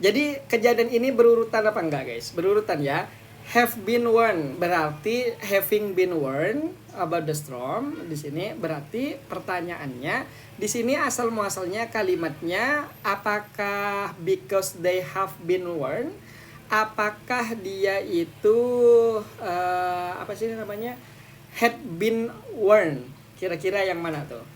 Jadi kejadian ini berurutan apa enggak guys? Berurutan ya. Have been warned berarti having been warned about the storm. Di sini berarti pertanyaannya di sini asal muasalnya kalimatnya apakah because they have been warned? Apakah dia itu apa sih namanya? Had been warned. Kira-kira yang mana tuh?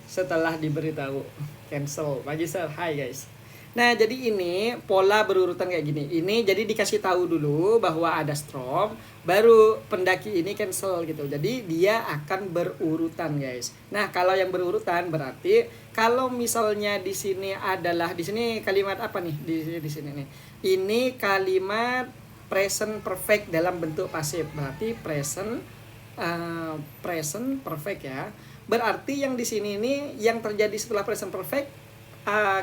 Setelah diberitahu cancel. Pagi sir, hi guys. Nah, jadi ini pola berurutan kayak gini. Ini jadi dikasih tahu dulu bahwa ada storm, baru pendaki ini cancel gitu. Jadi dia akan berurutan, guys. Nah, kalau yang berurutan berarti kalau misalnya di sini adalah di sini kalimat apa nih? Di sini nih. Ini kalimat present perfect dalam bentuk pasif. Berarti present perfect ya. Berarti yang di sini ini yang terjadi setelah present perfect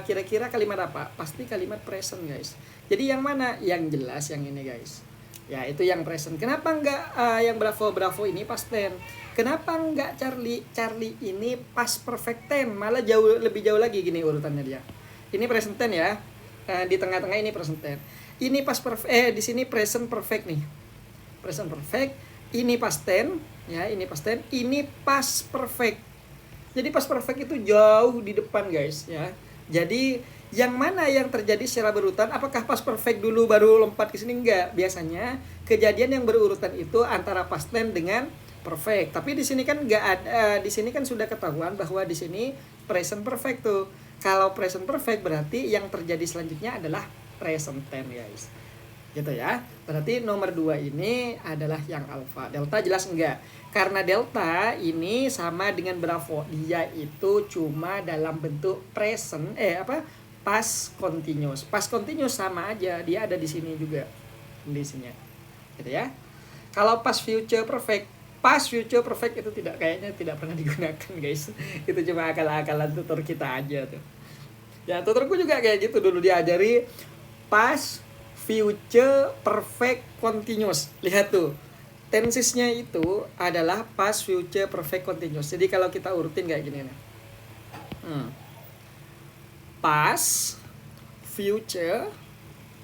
kira-kira kalimat apa? Pasti kalimat present guys. Jadi yang mana? Yang jelas yang ini guys. Ya itu yang present. Kenapa enggak yang bravo ini past tense? Kenapa enggak Charlie ini past perfect tense? Malah lebih jauh lagi gini urutannya dia. Ini present tense ya. Di tengah-tengah ini present tense. Ini past perfect di sini present perfect nih. Present perfect, ini past tense ya, ini past tense, ini past perfect. Jadi past perfect itu jauh di depan guys ya. Jadi yang mana yang terjadi secara berurutan? Apakah past perfect dulu baru lompat ke sini? Enggak. Biasanya kejadian yang berurutan itu antara past tense dengan perfect. Tapi di sini kan enggak ada. Di sini kan sudah ketahuan bahwa di sini present perfect tuh. Kalau present perfect berarti yang terjadi selanjutnya adalah present tense guys. Gitu ya. Berarti nomor 2 ini adalah yang alpha. Delta jelas enggak? Karena delta ini sama dengan bravo. Dia itu cuma dalam bentuk present past continuous. Past continuous sama aja, dia ada di sini juga. Kondisinya. Gitu ya. Kalau past future perfect itu kayaknya tidak pernah digunakan, guys. Itu cuma akal-akalan tutor kita aja tuh. Ya, tutorku juga kayak gitu dulu diajari past future perfect continuous. Lihat tuh. Tensesnya itu adalah past future perfect continuous. Jadi kalau kita urutin kayak gini nih. Past future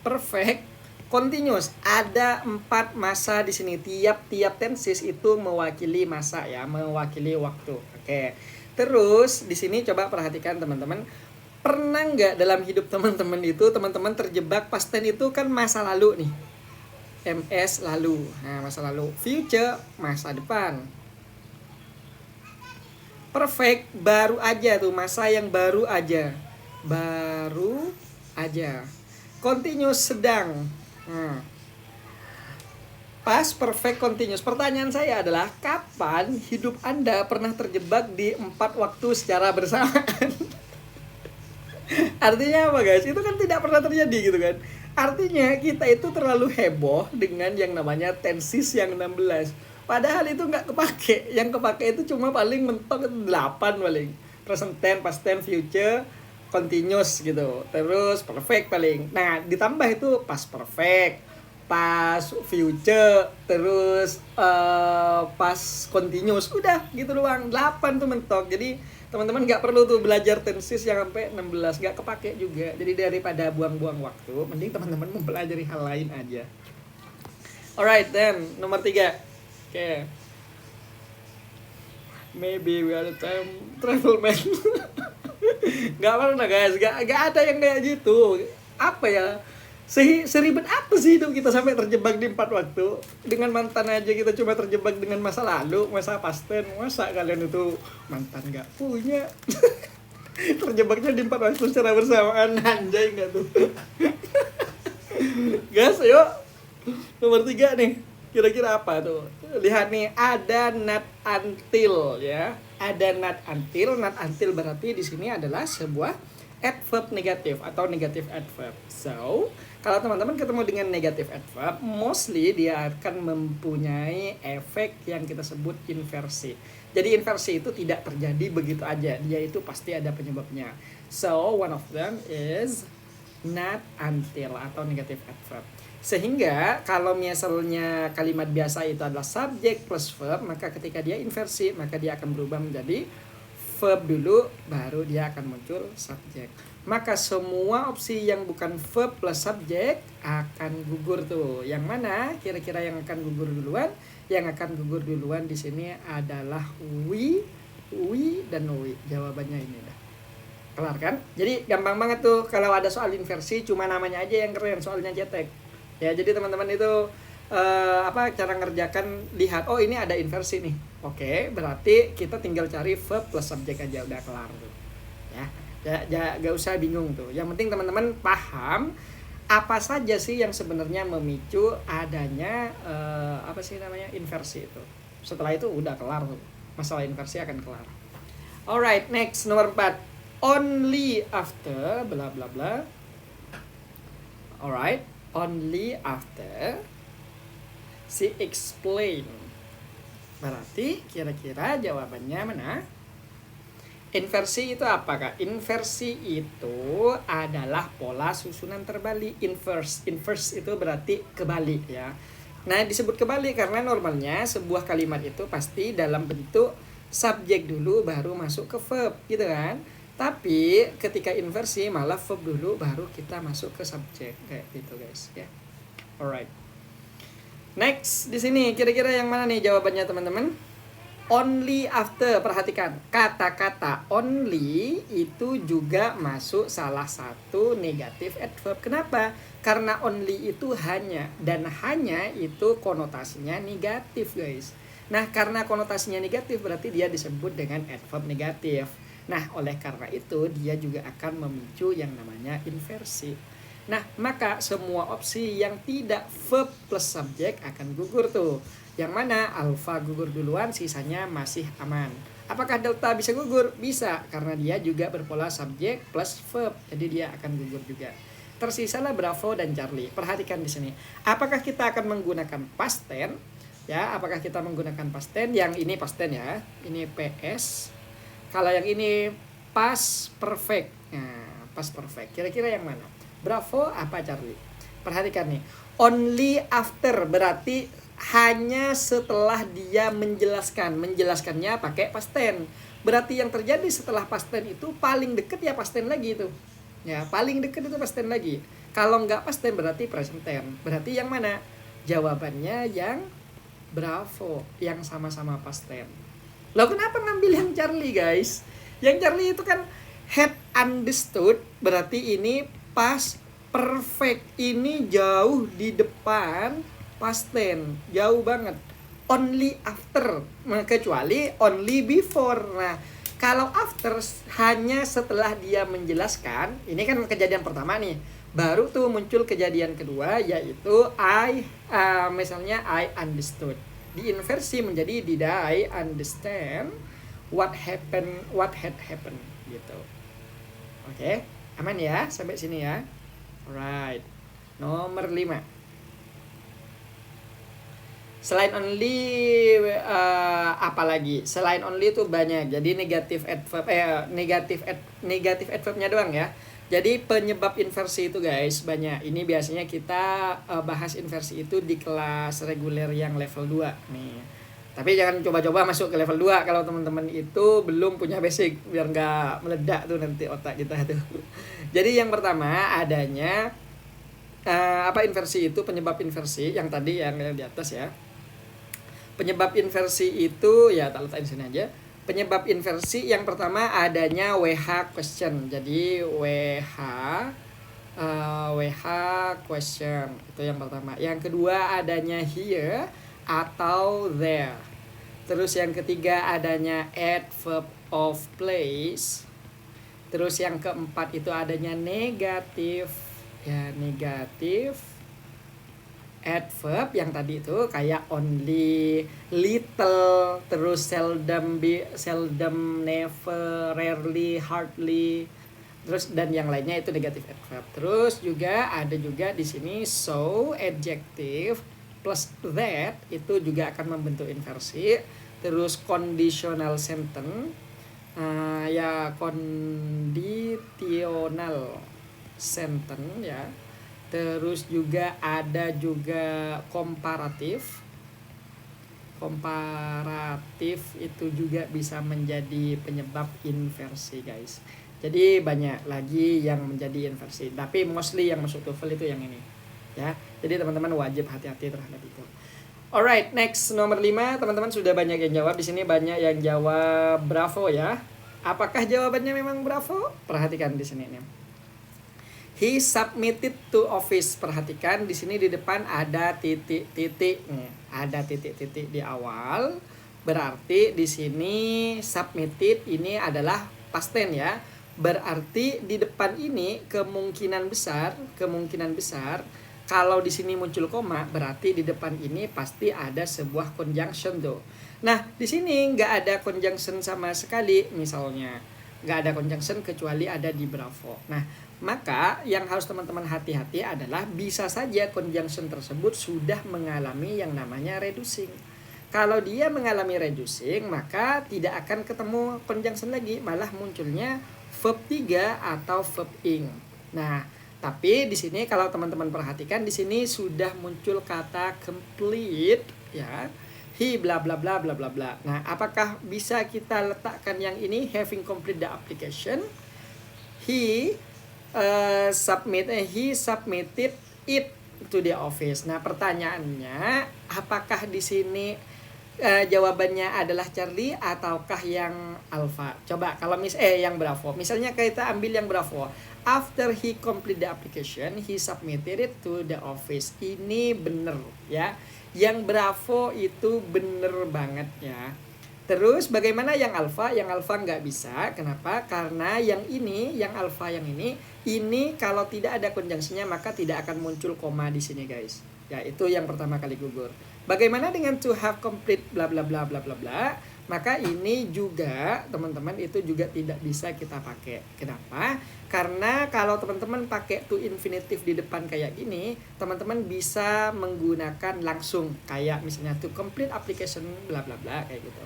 perfect continuous. Ada 4 masa di sini. Tiap tenses itu mewakili masa ya, mewakili waktu. Oke. Terus di sini coba perhatikan teman-teman. Pernah nggak dalam hidup teman-teman itu teman-teman terjebak past tense itu kan masa lalu nih. MS lalu. Nah, masa lalu. Future masa depan. Perfect baru aja tuh, masa yang baru aja. Baru aja. Continuous sedang. Past perfect continuous. Pertanyaan saya adalah kapan hidup Anda pernah terjebak di 4 waktu secara bersamaan? Artinya apa guys? Itu kan tidak pernah terjadi gitu kan. Artinya kita itu terlalu heboh dengan yang namanya tenses yang 16. Padahal itu nggak kepake. Yang kepake itu cuma paling mentok 8 paling. Present tense, past tense, future, continuous gitu. Terus perfect paling. Nah, ditambah itu past perfect, past future, terus past continuous. Udah gitu doang. 8 tuh mentok. Jadi teman-teman nggak perlu tuh belajar tenses yang sampai 16, nggak kepake juga. Jadi daripada buang-buang waktu, mending teman-teman mempelajari hal lain aja. Alright then, nomor 3. Okay. Maybe we are the time travel man. Nggak pernah guys, nggak ada yang kayak gitu. Apa ya? Seribet apa sih hidup kita sampai terjebak di 4 waktu? Dengan mantan aja kita cuma terjebak dengan masa lalu, masa past tense. Masa kalian itu mantan gak punya? Terjebaknya di 4 waktu secara bersamaan. Anjay gak tuh? Guys, yuk. Nomor 3 nih. Kira-kira apa tuh? Lihat nih, ada not until ya. Ada not until. Not until berarti di sini adalah sebuah adverb negatif atau negative adverb. So, kalau teman-teman ketemu dengan negative adverb, mostly dia akan mempunyai efek yang kita sebut inversi. Jadi inversi itu tidak terjadi begitu aja, dia itu pasti ada penyebabnya. So, one of them is not until atau negative adverb. Sehingga kalau misalnya kalimat biasa itu adalah subject plus verb, maka ketika dia inversi, maka dia akan berubah menjadi verb dulu, baru dia akan muncul subjek. Maka semua opsi yang bukan verb plus subjek akan gugur tuh. Yang mana kira-kira yang akan gugur duluan? Yang akan gugur duluan di sini adalah we, dan we. Jawabannya ini dah. Kelar kan? Jadi gampang banget tuh kalau ada soal inversi, cuma namanya aja yang keren, soalnya cetek. Ya, jadi teman-teman itu cara ngerjakan, lihat oh ini ada inversi nih. Oke, berarti kita tinggal cari verb plus subjek aja, udah kelar tuh. Ya, gak usah bingung tuh. Yang penting teman-teman paham apa saja sih yang sebenarnya memicu adanya inversi itu. Setelah itu udah kelar tuh. Masalah inversi akan kelar. Alright, next nomor 4. Only after bla bla bla. Alright, only after she explain. Berarti kira-kira jawabannya mana? Inversi itu apa, Kak? Inversi itu adalah pola susunan terbalik. Inverse itu berarti kebalik ya. Nah, disebut kebalik karena normalnya sebuah kalimat itu pasti dalam bentuk subjek dulu baru masuk ke verb, gitu kan? Tapi ketika inversi malah verb dulu baru kita masuk ke subjek, kayak gitu, guys, ya. Alright. Next, di sini kira-kira yang mana nih jawabannya, teman-teman? Only after, perhatikan kata-kata only itu juga masuk salah satu negatif adverb. Kenapa? Karena only itu hanya, dan hanya itu konotasinya negatif, guys. Nah, karena konotasinya negatif berarti dia disebut dengan adverb negatif. Nah, oleh karena itu dia juga akan memicu yang namanya inversi. Nah, maka semua opsi yang tidak verb plus subjek akan gugur tuh. Yang mana alfa gugur duluan, sisanya masih aman. Apakah delta bisa gugur? Bisa, karena dia juga berpola subjek plus verb. Jadi dia akan gugur juga. Tersisalah Bravo dan Charlie. Perhatikan di sini. Apakah kita akan menggunakan past tense? Ya, apakah kita menggunakan past tense? Yang ini past tense ya. Ini PS. Kalau yang ini past perfect. Nah, past perfect. Kira-kira yang mana? Bravo apa Charlie? Perhatikan nih. Only after berarti hanya setelah dia menjelaskan. Menjelaskannya pakai past tense. Berarti yang terjadi setelah past tense itu paling deket ya past tense lagi itu. Ya, paling deket itu past tense lagi. Kalau nggak past tense berarti present tense. Berarti yang mana? Jawabannya yang Bravo, yang sama-sama past tense. Loh, kenapa ngambil yang Charlie, guys? Yang Charlie itu kan had understood, berarti ini past perfect. Ini jauh di depan past tense, jauh banget. Only after, kecuali only before. Nah, kalau after hanya setelah dia menjelaskan, ini kan kejadian pertama nih. Baru tuh muncul kejadian kedua, yaitu misalnya I understood. Diinversi menjadi did I understand what had happened gitu. Oke, aman ya sampai sini ya. Alright. Nomor 5. Selain only apa lagi? Selain only itu banyak. Jadi negatif adverbnya doang ya. Jadi penyebab inversi itu, guys, banyak. Ini biasanya kita bahas inversi itu di kelas reguler yang level 2 nih. Tapi jangan coba-coba masuk ke level 2 kalau teman-teman itu belum punya basic, biar nggak meledak tuh nanti otak kita tuh. Jadi yang pertama adanya inversi itu, penyebab inversi yang tadi yang di atas ya. Penyebab inversi itu ya tak letak di sini aja. Penyebab inversi yang pertama adanya WH question. Jadi WH question itu yang pertama. Yang kedua adanya here atau there. Terus yang ketiga adanya adverb of place. Terus yang keempat itu adanya negatif adverb yang tadi itu kayak only, little, terus seldom, never, rarely, hardly, terus dan yang lainnya itu negatif adverb. Terus juga ada juga di sini so, adjective plus that itu juga akan membentuk inversi. Terus conditional sentence conditional sentence ya. Terus juga ada juga komparatif. Komparatif itu juga bisa menjadi penyebab inversi guys. Jadi banyak lagi yang menjadi inversi, tapi mostly yang masuk TOEFL itu yang ini ya. Jadi teman-teman wajib hati-hati terhadap itu. Alright, next nomor 5, teman-teman sudah banyak yang jawab di sini, banyak yang jawab bravo ya. Apakah jawabannya memang bravo? Perhatikan di sini nih. He submitted to office. Perhatikan di sini di depan ada titik-titik nih. Ada titik-titik di awal. Berarti di sini submitted ini adalah past tense ya. Berarti di depan ini kemungkinan besar kalau di sini muncul koma, berarti di depan ini pasti ada sebuah conjunction tuh. Nah, di sini nggak ada conjunction sama sekali misalnya. Nggak ada conjunction kecuali ada di bravo. Nah, maka yang harus teman-teman hati-hati adalah bisa saja conjunction tersebut sudah mengalami yang namanya reducing. Kalau dia mengalami reducing, maka tidak akan ketemu conjunction lagi, malah munculnya verb 3 atau verb ing. Nah, tapi di sini kalau teman-teman perhatikan di sini sudah muncul kata complete ya. He bla bla bla bla bla bla. Nah, apakah bisa kita letakkan yang ini having complete the application? He submitted it to the office. Nah, pertanyaannya apakah di sini jawabannya adalah Charlie ataukah yang Alpha? Coba kalau yang Bravo. Misalnya kita ambil yang Bravo. After he complete the application, he submitted it to the office. Ini bener ya. Yang Bravo itu bener banget ya. Terus bagaimana yang alfa? Yang alfa nggak bisa. Kenapa? Karena yang ini, yang alfa yang ini kalau tidak ada konjungsinya maka tidak akan muncul koma di sini guys. Ya, itu yang pertama kali gugur. Bagaimana dengan to have complete bla bla bla bla bla bla? Maka ini juga teman-teman itu juga tidak bisa kita pakai. Kenapa? Karena kalau teman-teman pakai to infinitive di depan kayak gini, teman-teman bisa menggunakan langsung kayak misalnya to complete application bla bla bla kayak gitu.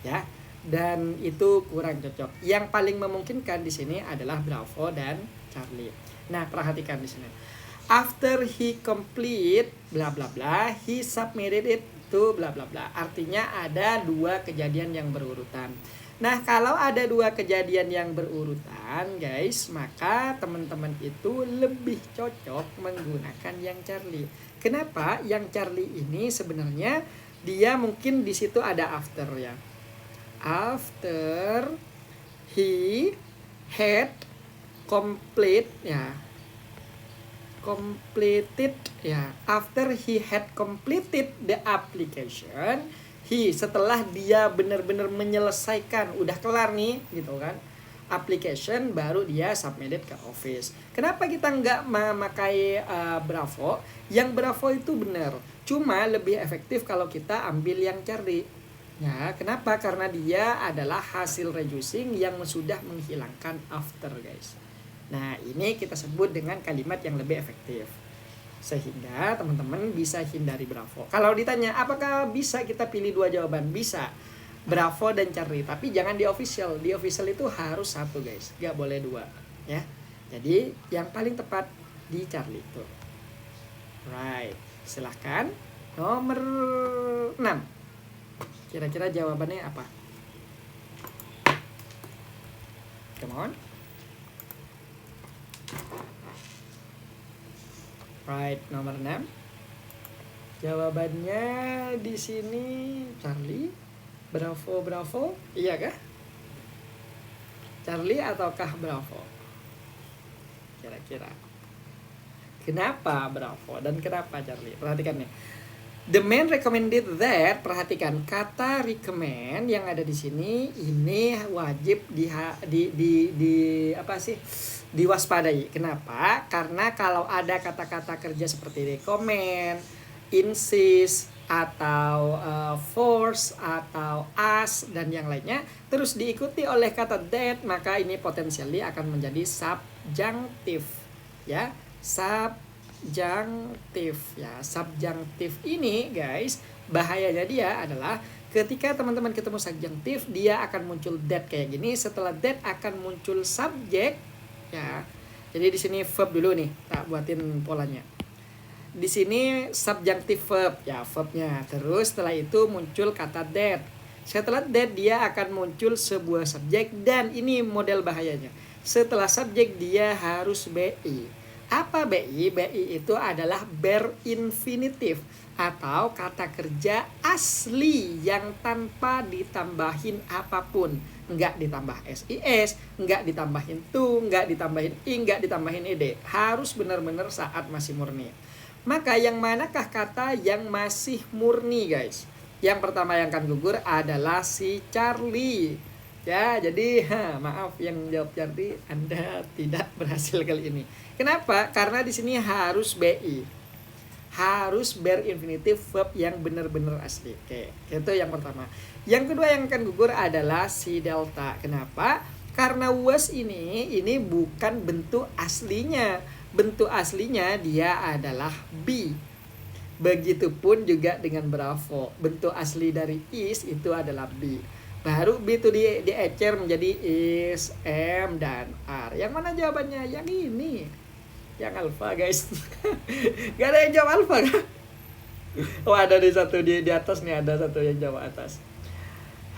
Ya, dan itu kurang cocok. Yang paling memungkinkan di sini adalah Bravo dan Charlie. Nah, perhatikan di sini. After he complete bla bla bla, he submitted it to bla bla bla. Artinya ada dua kejadian yang berurutan. Nah, kalau ada dua kejadian yang berurutan, guys, maka teman-teman itu lebih cocok menggunakan yang Charlie. Kenapa? Yang Charlie ini sebenarnya dia mungkin di situ ada after ya. After he had completed ya. After he had completed the application, setelah dia benar-benar menyelesaikan, udah kelar nih gitu kan, application, baru dia submitted ke office. Kenapa kita nggak memakai Bravo? Yang Bravo itu benar, cuma lebih efektif kalau kita ambil yang Charlie. Ya, kenapa? Karena dia adalah hasil reducing yang sudah menghilangkan after, guys. Nah, ini kita sebut dengan kalimat yang lebih efektif. Sehingga teman-teman bisa hindari Bravo. Kalau ditanya, apakah bisa kita pilih dua jawaban? Bisa. Bravo dan Charlie. Tapi jangan di official. Di official itu harus satu, guys. Gak boleh dua. Ya. Jadi, yang paling tepat di Charlie itu. Right. Silahkan. Nomor 6. Kira-kira jawabannya apa? Come on. Right, nomor 6. Jawabannya di sini Charlie. Bravo. Iya kah? Charlie ataukah Bravo? Kira-kira. Kenapa Bravo dan kenapa Charlie? Perhatikan nih. The man recommended that, perhatikan kata recommend yang ada di sini ini wajib diwaspadai. Kenapa? Karena kalau ada kata-kata kerja seperti recommend, insist atau force atau ask dan yang lainnya terus diikuti oleh kata that, maka ini potensially akan menjadi subjunctive ya. Subjunctive ini guys, bahayanya dia adalah ketika teman-teman ketemu subjunctive, dia akan muncul that kayak gini. Setelah that akan muncul subject ya. Jadi di sini verb dulu nih, tak buatin polanya. Di sini subjunctive verb, ya verbnya. Terus setelah itu muncul kata that. Setelah that dia akan muncul sebuah subjek, dan ini model bahayanya. Setelah subjek dia harus BI. Apa BI? BI itu adalah bare infinitive atau kata kerja asli yang tanpa ditambahin apapun. Nggak ditambah SIS, nggak ditambahin to, nggak ditambahin I, nggak ditambahin ed. Harus benar-benar saat masih murni. Maka yang manakah kata yang masih murni, guys? Yang pertama yang akan gugur adalah si Charlie. Ya, jadi maaf yang jawab Charlie, Anda tidak berhasil kali ini. Kenapa? Karena di sini harus BI. Harus bare infinitive verb yang benar-benar asli. Oke, itu yang pertama. Yang kedua yang akan gugur adalah si delta. Kenapa? Karena was ini bukan bentuk aslinya. Bentuk aslinya dia adalah be. Begitupun juga dengan bravo. Bentuk asli dari is itu adalah be. Baru be itu diecer menjadi is, am, dan are. Yang mana jawabannya? Yang ini. Yang alfa, guys. Gak ada yang jawab alfa kan? Oh, ada di satu di atas nih, ada satu yang jawab atas.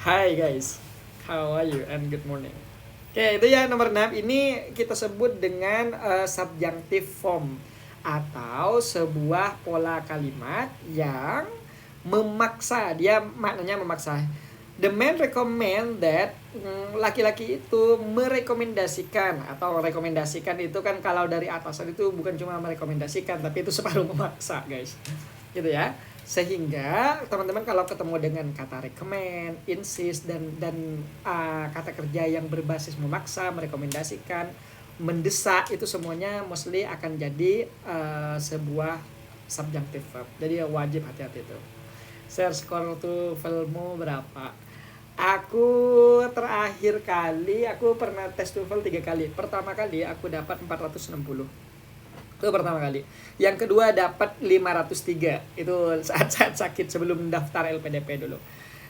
Hi guys, how are you and good morning. Oke, itu ya nomor 6. Ini kita sebut dengan subjunctive form atau sebuah pola kalimat yang memaksa. Dia maknanya memaksa. The man recommend that, laki-laki itu merekomendasikan, atau rekomendasikan itu kan kalau dari atasan itu bukan cuma merekomendasikan, tapi itu separuh memaksa, guys. Gitu ya. Sehingga teman-teman kalau ketemu dengan kata recommend, insist, dan kata kerja yang berbasis memaksa, merekomendasikan, mendesak, itu semuanya mostly akan jadi sebuah subjunctive verb. Jadi wajib hati-hati itu. Share skor TOEFL-mu berapa? Aku terakhir kali aku pernah tes TOEFL 3 kali. Pertama kali aku dapat 460. Itu pertama kali. Yang kedua dapat 503. Itu saat-saat sakit sebelum daftar LPDP dulu.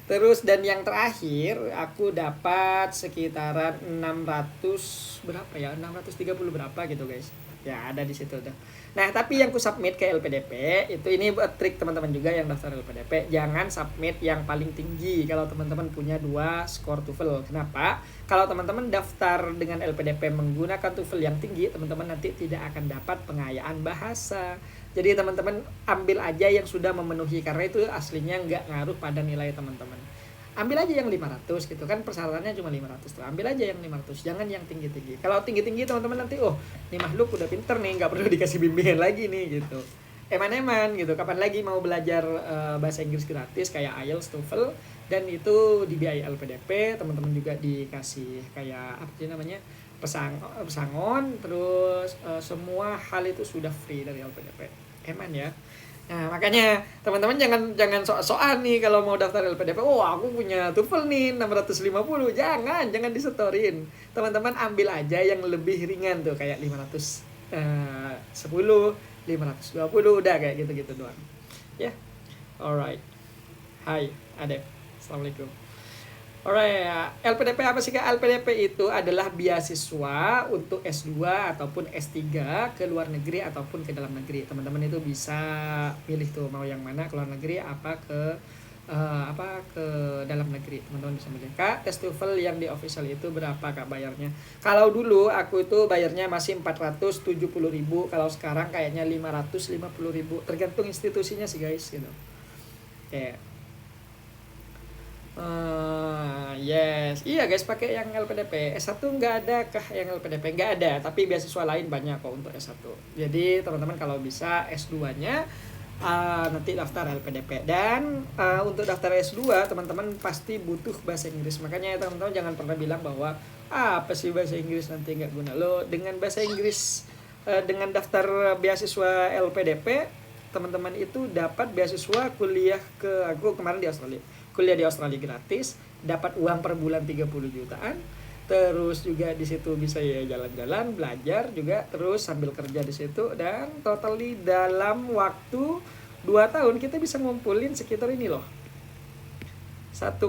Terus dan yang terakhir aku dapat sekitaran 600 berapa ya? 630 berapa gitu, guys. Ya, ada di situ dah. Nah, tapi yang ku submit ke LPDP itu, ini buat trik teman-teman juga yang daftar LPDP, jangan submit yang paling tinggi kalau teman-teman punya 2 skor TOEFL. Kenapa? Kalau teman-teman daftar dengan LPDP menggunakan TOEFL yang tinggi, teman-teman nanti tidak akan dapat pengayaan bahasa. Jadi teman-teman ambil aja yang sudah memenuhi, karena itu aslinya nggak ngaruh pada nilai teman-teman. Ambil aja yang 500 gitu kan, persyaratannya cuma 500 tuh. Ambil aja yang 500, jangan yang tinggi-tinggi. Kalau tinggi-tinggi teman-teman nanti, oh ini makhluk udah pinter nih, nggak perlu dikasih bimbingan lagi nih gitu. Eman-eman gitu, kapan lagi mau belajar bahasa Inggris gratis kayak IELTS, TOEFL, dan itu dibiayai LPDP. Teman-teman juga dikasih kayak apa sih namanya, pesangon, terus semua hal itu sudah free dari LPDP. Eman ya. Nah, makanya teman-teman jangan sok-sokan nih kalau mau daftar LPDP. Oh, aku punya TOEFL nih 650. Jangan disetorin. Teman-teman ambil aja yang lebih ringan tuh, kayak 510, 520, udah kayak gitu-gitu doang. Ya. Alright. Hai, Adep. Assalamualaikum. Alright, LPDP apa sih, Kak? LPDP itu adalah beasiswa untuk S2 ataupun S3 ke luar negeri ataupun ke dalam negeri. Teman-teman itu bisa pilih tuh mau yang mana, ke luar negeri apa ke dalam negeri. Teman-teman bisa milih. Kak, tes TOEFL yang di official itu berapa, Kak, bayarnya? Kalau dulu aku itu bayarnya masih 470.000, kalau sekarang kayaknya 550.000, tergantung institusinya sih, guys, gitu. Kayak yes, iya guys, pakai yang LPDP. S1 nggak ada kah yang LPDP? Nggak ada, tapi beasiswa lain banyak kok untuk S1. Jadi teman-teman kalau bisa S2-nya nanti daftar LPDP. Dan untuk daftar S2 teman-teman pasti butuh bahasa Inggris. Makanya teman-teman jangan pernah bilang bahwa apa sih bahasa Inggris nanti nggak guna. Lo dengan bahasa Inggris, dengan daftar beasiswa LPDP, teman-teman itu dapat beasiswa kuliah aku kemarin di Australia. Kuliah di Australia gratis, dapat uang per bulan 30 jutaan. Terus juga di situ bisa ya jalan-jalan, belajar juga, terus sambil kerja di situ, dan total di dalam waktu 2 tahun kita bisa ngumpulin sekitar ini loh. 1,8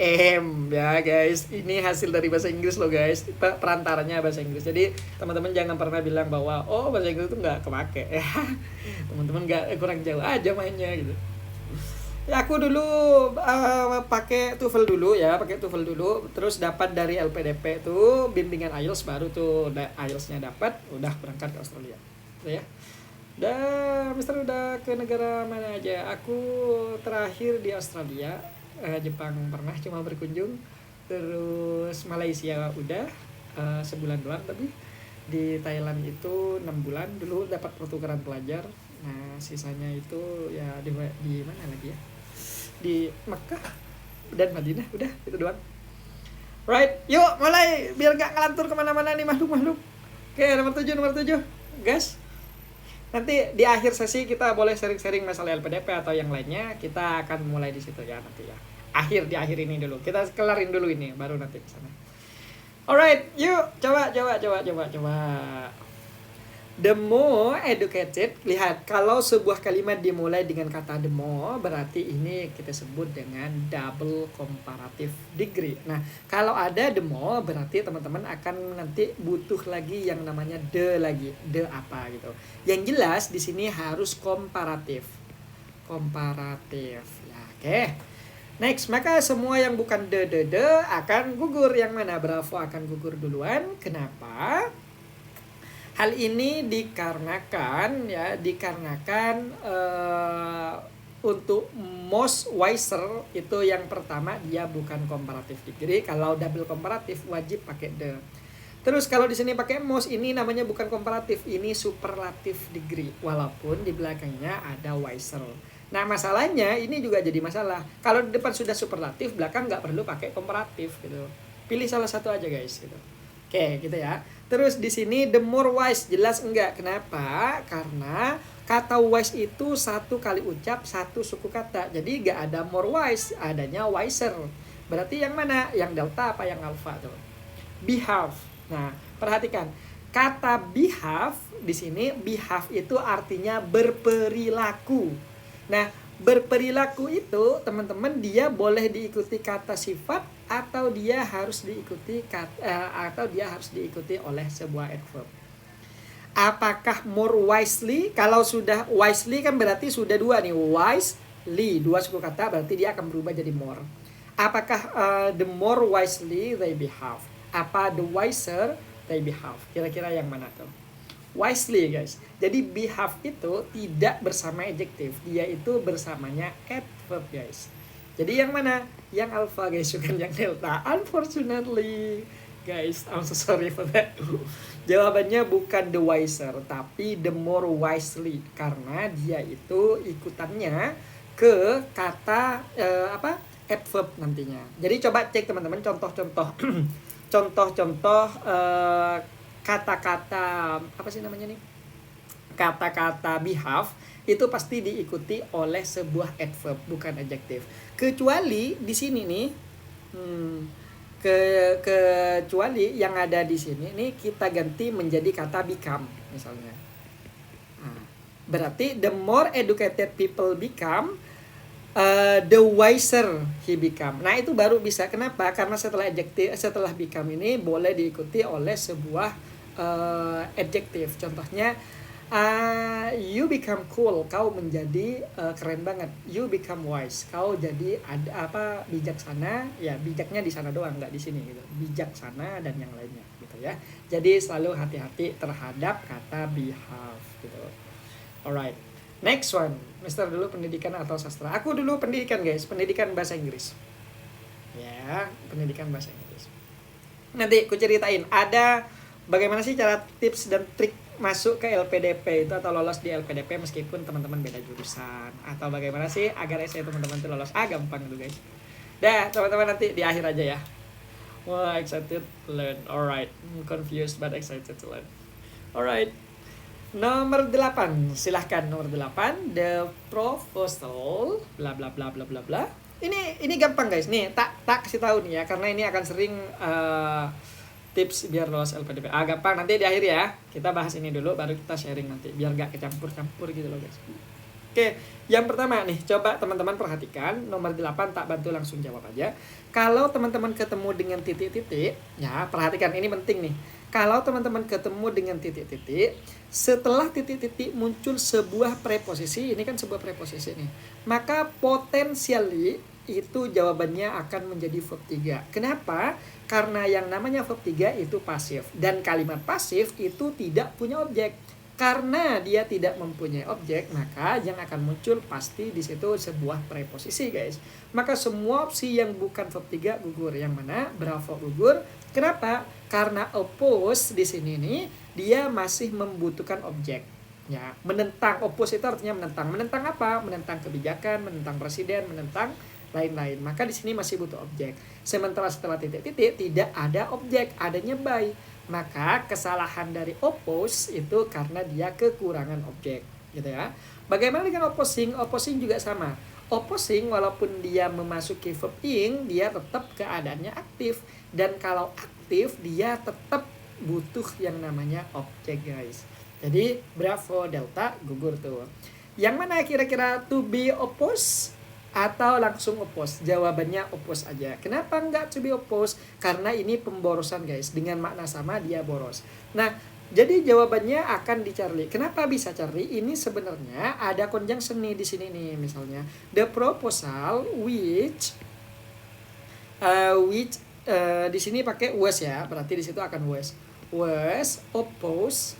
M ya guys. Ini hasil dari bahasa Inggris loh guys. Perantaranya bahasa Inggris. Jadi teman-teman jangan pernah bilang bahwa oh bahasa Inggris itu nggak kepake ya. Teman-teman nggak kurang jauh aja mainnya gitu. Ya aku dulu pakai TOEFL dulu ya, pakai TOEFL dulu, terus dapat dari LPDP tuh bimbingan IELTS, baru tuh IELTS-nya dapat, udah berangkat ke Australia. Udah ya. Mister udah ke negara mana aja? Aku terakhir di Australia, Jepang pernah cuma berkunjung, terus Malaysia udah sebulan doang, tapi di Thailand itu 6 bulan dulu dapat pertukaran pelajar. Nah sisanya itu ya di mana lagi ya? Di Mekah dan Madinah, udah itu doang. Right, yuk mulai biar gak ngelantur kemana-mana nih makhluk-makhluk. Oke, nomor 7 gas. Nanti di akhir sesi kita boleh sharing-sharing masalah LPDP atau yang lainnya. Kita akan mulai di situ ya nanti ya. Di akhir ini dulu. Kita kelarin dulu ini baru nanti ke sana. Alright, yuk coba. The more educated, lihat kalau sebuah kalimat dimulai dengan kata the more, berarti ini kita sebut dengan double comparative degree. Nah, kalau ada the more, berarti teman-teman akan nanti butuh lagi yang namanya the lagi. The apa gitu. Yang jelas di sini harus komparatif. Ya, oke. Next, maka semua yang bukan the akan gugur. Yang mana? Bravo akan gugur duluan. Kenapa? Hal ini dikarenakan untuk most wiser itu yang pertama dia bukan comparative degree. Kalau double comparative wajib pakai the. Terus kalau di sini pakai most, ini namanya bukan komparatif, ini superlative degree. Walaupun di belakangnya ada wiser. Nah masalahnya ini juga jadi masalah. Kalau di depan sudah superlatif, belakang nggak perlu pakai komparatif gitu. Pilih salah satu aja guys gitu. Oke, gitu ya. Terus di sini the more wise, jelas enggak. Kenapa? Karena kata wise itu satu kali ucap, satu suku kata. Jadi enggak ada more wise, adanya wiser. Berarti yang mana? Yang delta apa yang alpha tuh? Behave. Nah, perhatikan. Kata behave di sini, behave itu artinya berperilaku. Nah, berperilaku itu teman-teman dia boleh diikuti kata sifat atau dia harus diikuti oleh sebuah adverb. Apakah more wisely? Kalau sudah wisely kan berarti sudah dua nih, wisely, dua suku kata, berarti dia akan berubah jadi more. Apakah the more wisely they behave? Apa the wiser they behave? Kira-kira yang mana tuh? Wisely guys. Jadi behave itu tidak bersama adjective, dia itu bersamanya adverb guys. Jadi yang mana? Yang alpha guys, bukan yang delta. Unfortunately guys, I'm so sorry for that. Jawabannya bukan the wiser, tapi the more wisely, karena dia itu ikutannya ke kata adverb nantinya. Jadi coba cek teman-teman contoh-contoh contoh-contoh kata-kata apa sih namanya nih? Kata-kata behave itu pasti diikuti oleh sebuah adverb, bukan adjective. Kecuali di sini nih, kecuali yang ada di sini nih kita ganti menjadi kata become misalnya. Nah, berarti the more educated people become, the wiser he become. Nah itu baru bisa. Kenapa? Karena setelah become ini boleh diikuti oleh sebuah adjective. Contohnya you become cool, kau menjadi keren banget. You become wise, kau jadi bijaksana. Ya bijaknya di sana doang, nggak di sini gitu. Bijaksana dan yang lainnya gitu ya. Jadi selalu hati-hati terhadap kata behave gitu. Alright. Next one, Mister dulu pendidikan atau sastra? Aku dulu pendidikan guys, pendidikan bahasa Inggris. Ya, pendidikan bahasa Inggris. Nanti aku ceritain ada bagaimana sih cara tips dan trik masuk ke LPDP itu atau lolos di LPDP meskipun teman-teman beda jurusan, atau bagaimana sih agar essay teman-teman itu lolos. Gampang itu guys. Dah, teman-teman nanti di akhir aja ya. Wah, excited to learn. Alright, confused but excited to learn. Alright. Nomor 8, silahkan nomor 8, the proposal bla bla bla bla bla bla. Ini gampang guys. Nih, tak kasih tahu nih ya, karena ini akan sering tips biar lolos LPDP. Gampang, nanti di akhir ya. Kita bahas ini dulu baru kita sharing nanti biar gak kecampur-campur gitu loh guys. Oke, yang pertama nih, coba teman-teman perhatikan nomor 8, tak bantu langsung jawab aja. Kalau teman-teman ketemu dengan titik-titik, ya perhatikan ini penting nih. Kalau teman-teman ketemu dengan titik-titik, setelah titik-titik muncul sebuah preposisi, ini kan sebuah preposisi nih, maka potensially itu jawabannya akan menjadi verb 3. Kenapa? Karena yang namanya verb 3 itu pasif, dan kalimat pasif itu tidak punya objek. Karena dia tidak mempunyai objek, maka yang akan muncul pasti di situ sebuah preposisi, guys. Maka semua opsi yang bukan verb 3 gugur. Yang mana? Bravo gugur. Kenapa? Karena oppose di sini nih dia masih membutuhkan objek. Ya, menentang. Oppose itu artinya menentang. Menentang apa? Menentang kebijakan, menentang presiden, menentang lain-lain. Maka di sini masih butuh objek. Sementara setelah titik-titik tidak ada objek, adanya by. Maka kesalahan dari oppose itu karena dia kekurangan objek, gitu ya. Bagaimana dengan opposing? Opposing juga sama. Opposing walaupun dia memasuki verb ing, dia tetap keadaannya aktif, dan kalau aktif dia tetap butuh yang namanya objek, guys. Jadi bravo delta gugur tuh. Yang mana kira-kira to be oppose atau langsung oppose? Jawabannya oppose aja. Kenapa enggak to be oppose? Karena ini pemborosan, guys. Dengan makna sama dia boros. Nah, jadi jawabannya akan di Charlie. Kenapa bisa Charlie? Ini sebenarnya ada conjunction nih di sini nih, misalnya the proposal which di sini pakai was ya. Berarti di situ akan was opposed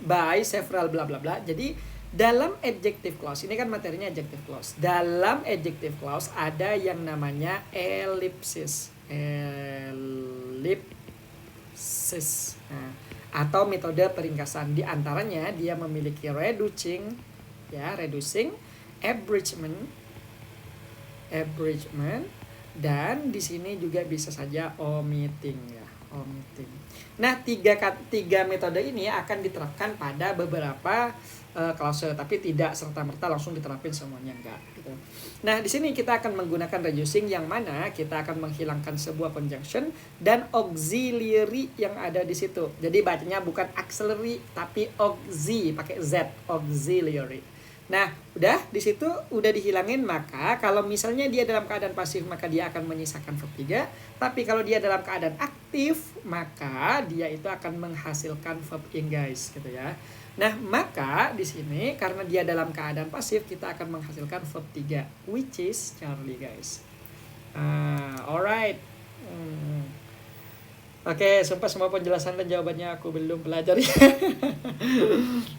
by several bla bla bla. Jadi dalam adjective clause, ini kan materinya adjective clause. Dalam adjective clause ada yang namanya ellipsis. Nah, atau metode peringkasan. Di antaranya dia memiliki reducing, abridgment, dan di sini juga bisa saja omitting ya. Nah, tiga metode ini akan diterapkan pada beberapa klase, tapi tidak serta-merta langsung diterapin semuanya, enggak gitu. Nah, di sini kita akan menggunakan reducing, yang mana kita akan menghilangkan sebuah conjunction dan auxiliary yang ada di situ. Jadi bacanya bukan auxiliary tapi pakai Z, auxiliary. Nah, udah di situ udah dihilangin, maka kalau misalnya dia dalam keadaan pasif maka dia akan menyisakan verb 3, tapi kalau dia dalam keadaan aktif maka dia itu akan menghasilkan verb ing, guys, gitu ya. Nah, maka di sini karena dia dalam keadaan pasif kita akan menghasilkan verb 3 which is Charlie, guys. Alright. Oke, sumpah semua penjelasan dan jawabannya aku belum pelajari.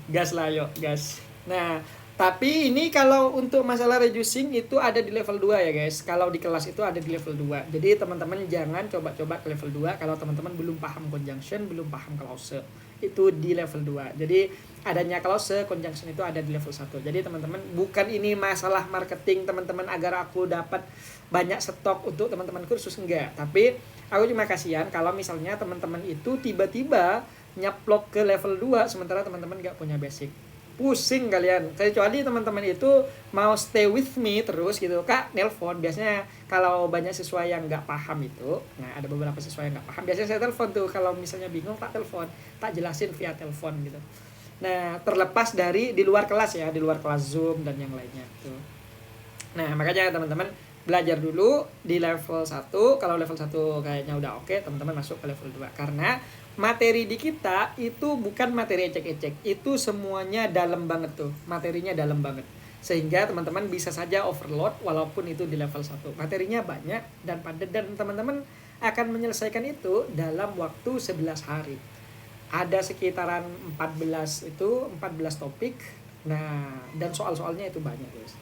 Gas lah, yuk, gas. Nah, tapi ini kalau untuk masalah reducing itu ada di level 2 ya, guys. Kalau di kelas itu ada di level 2. Jadi teman-teman jangan coba-coba ke level 2 kalau teman-teman belum paham conjunction, belum paham clause. Itu di level 2. Jadi adanya clause, conjunction itu ada di level 1. Jadi teman-teman, bukan ini masalah marketing teman-teman agar aku dapat banyak stok untuk teman-teman kursus, enggak. Tapi aku cuma kasihan kalau misalnya teman-teman itu tiba-tiba nyaplok ke level 2 sementara teman-teman enggak punya basic. Pusing kalian. Kecuali teman-teman itu mau stay with me terus gitu, Kak, nelpon. Biasanya kalau banyak siswa yang nggak paham itu, nah ada beberapa siswa yang nggak paham, biasanya saya telepon tuh. Kalau misalnya bingung tak telepon, tak jelasin via telepon gitu. Nah, terlepas dari di luar kelas ya, di luar kelas Zoom dan yang lainnya tuh. Nah, makanya teman-teman belajar dulu di level 1. Kalau level 1 kayaknya udah oke, teman-teman masuk ke level 2. Karena materi di kita itu bukan materi ecek-ecek. Itu semuanya dalam banget tuh. Materinya dalam banget. Sehingga teman-teman bisa saja overload walaupun itu di level 1. Materinya banyak dan padat, dan teman-teman akan menyelesaikan itu dalam waktu 11 hari. Ada sekitaran 14 topik. Nah, dan soal-soalnya itu banyak, guys.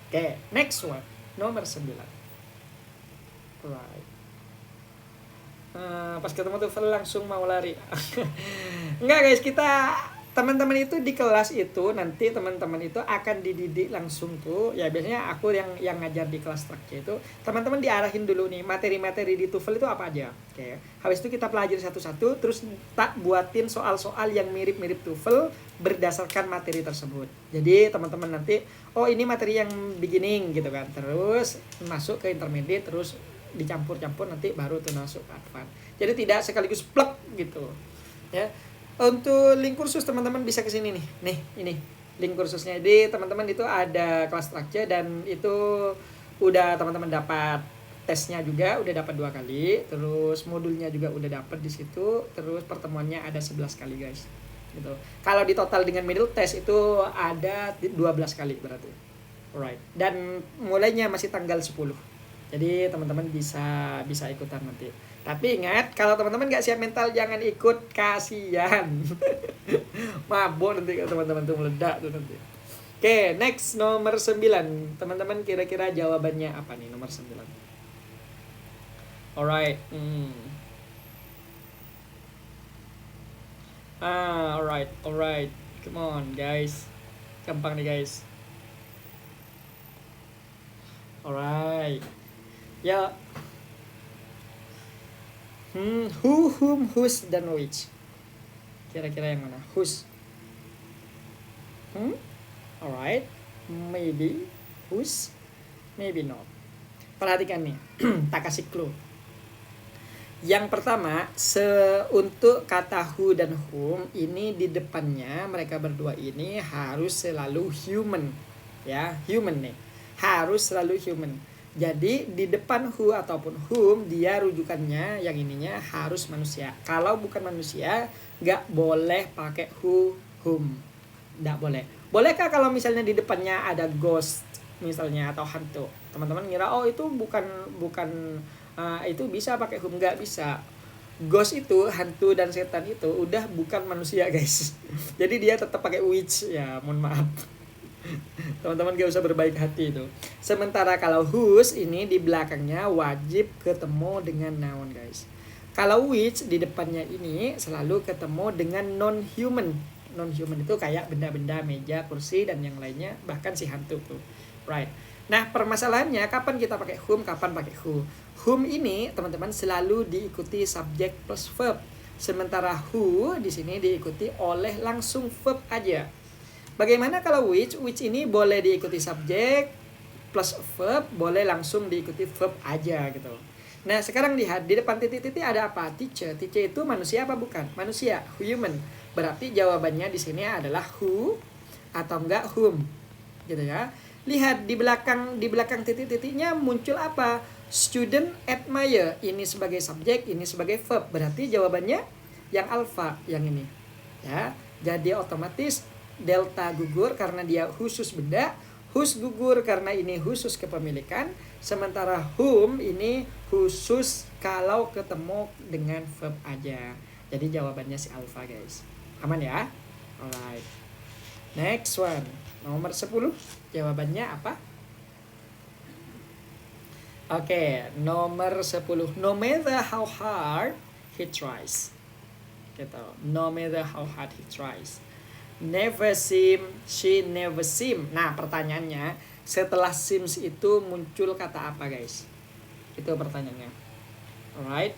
Oke, next one. Nomor 9. Right. Pas ketemu tuh langsung mau lari. Enggak, guys, kita teman-teman itu di kelas itu nanti teman-teman itu akan dididik langsung tuh. Ya biasanya aku yang ngajar di kelas structure itu, teman-teman diarahin dulu nih materi-materi di TOEFL itu apa aja. Oke. Habis itu kita pelajari satu-satu, terus tak buatin soal-soal yang mirip-mirip TOEFL berdasarkan materi tersebut. Jadi teman-teman nanti, oh ini materi yang beginning gitu kan. Terus masuk ke intermediate, terus dicampur-campur nanti baru tuh masuk ke advance. Jadi tidak sekaligus plek gitu. Ya. Untuk link kursus teman-teman bisa ke sini nih. Nih, ini link kursusnya. Jadi teman-teman itu ada kelas structure dan itu udah teman-teman dapat tesnya juga udah dapat 2 kali, terus modulnya juga udah dapat di situ, terus pertemuannya ada 11 kali guys. Gitu. Kalau di total dengan middle test itu ada 12 kali berarti. Alright. Dan mulainya masih tanggal 10. Jadi teman-teman bisa ikutan nanti. Tapi ingat, kalau teman-teman nggak siap mental jangan ikut, kasihan. Mabok nanti kalau teman-teman tuh meledak tuh nanti. Oke, next nomor 9. Teman-teman kira-kira jawabannya apa nih nomor 9? Alright. Alright. Come on guys. Gampang nih guys. Alright. Ya. Who, whom, whose, dan which. Kira-kira yang mana? Whose. Alright. Maybe. Whose. Maybe not. Perhatikan nih. Tak kasih clue. Yang pertama, untuk kata who dan whom ini di depannya mereka berdua ini harus selalu human. Ya, human nih. Harus selalu human. Jadi di depan who ataupun whom dia rujukannya yang ininya harus manusia. Kalau bukan manusia nggak boleh pakai who, whom. Nggak boleh. Bolehkah kalau misalnya di depannya ada ghost misalnya atau hantu? Teman-teman ngira oh itu bukan itu bisa pakai whom, nggak bisa. Ghost itu hantu dan setan itu udah bukan manusia guys. Jadi dia tetap pakai witch ya, mohon maaf. Teman-teman gak usah berbaik hati itu. Sementara kalau whose ini di belakangnya wajib ketemu dengan noun guys. Kalau which di depannya ini selalu ketemu dengan non-human. Non-human itu kayak benda-benda, meja, kursi dan yang lainnya, bahkan si hantu tuh. Right. Nah, permasalahannya kapan kita pakai whom, kapan pakai who. Whom ini teman-teman selalu diikuti subjek plus verb. Sementara who di sini diikuti oleh langsung verb aja. Bagaimana kalau which? Which ini boleh diikuti subjek plus verb, boleh langsung diikuti verb aja gitu. Nah, sekarang lihat di depan titik-titik ada apa? Teacher. Teacher itu manusia apa bukan? Manusia, human. Berarti jawabannya di sini adalah who atau enggak whom. Gitu ya. Lihat di belakang titik-titiknya muncul apa? Student admire. Ini sebagai subjek, ini sebagai verb. Berarti jawabannya yang alpha, yang ini. Ya. Jadi otomatis delta gugur karena dia khusus benda, whose gugur karena ini khusus kepemilikan, sementara whom ini khusus kalau ketemu dengan verb aja. Jadi jawabannya si alpha guys. Aman ya? Alright. Next one. Nomor 10. Jawabannya apa? Oke, nomor 10. No matter how hard he tries. Gitu. No matter how hard he tries. Never seem, she never seem. Nah, pertanyaannya, setelah seems itu muncul kata apa, guys? Itu pertanyaannya. Alright.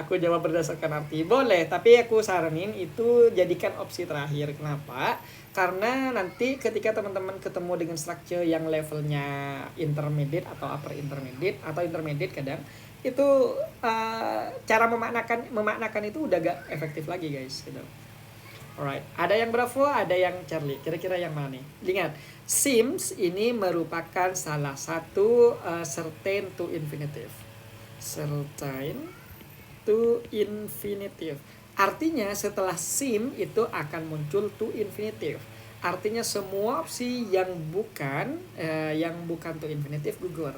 Aku jawab berdasarkan arti. Boleh, tapi aku saranin itu jadikan opsi terakhir. Kenapa? Karena nanti ketika teman-teman ketemu dengan structure yang levelnya intermediate atau upper intermediate atau intermediate kadang itu cara memaknakan itu udah gak efektif lagi guys gitu. Alright, ada yang Bravo, ada yang Charlie. Kira-kira yang mana nih? Ingat, seems ini merupakan salah satu certain to infinitive. Certain to infinitive. Artinya setelah seem itu akan muncul to infinitive. Artinya semua opsi yang bukan to infinitive gugur.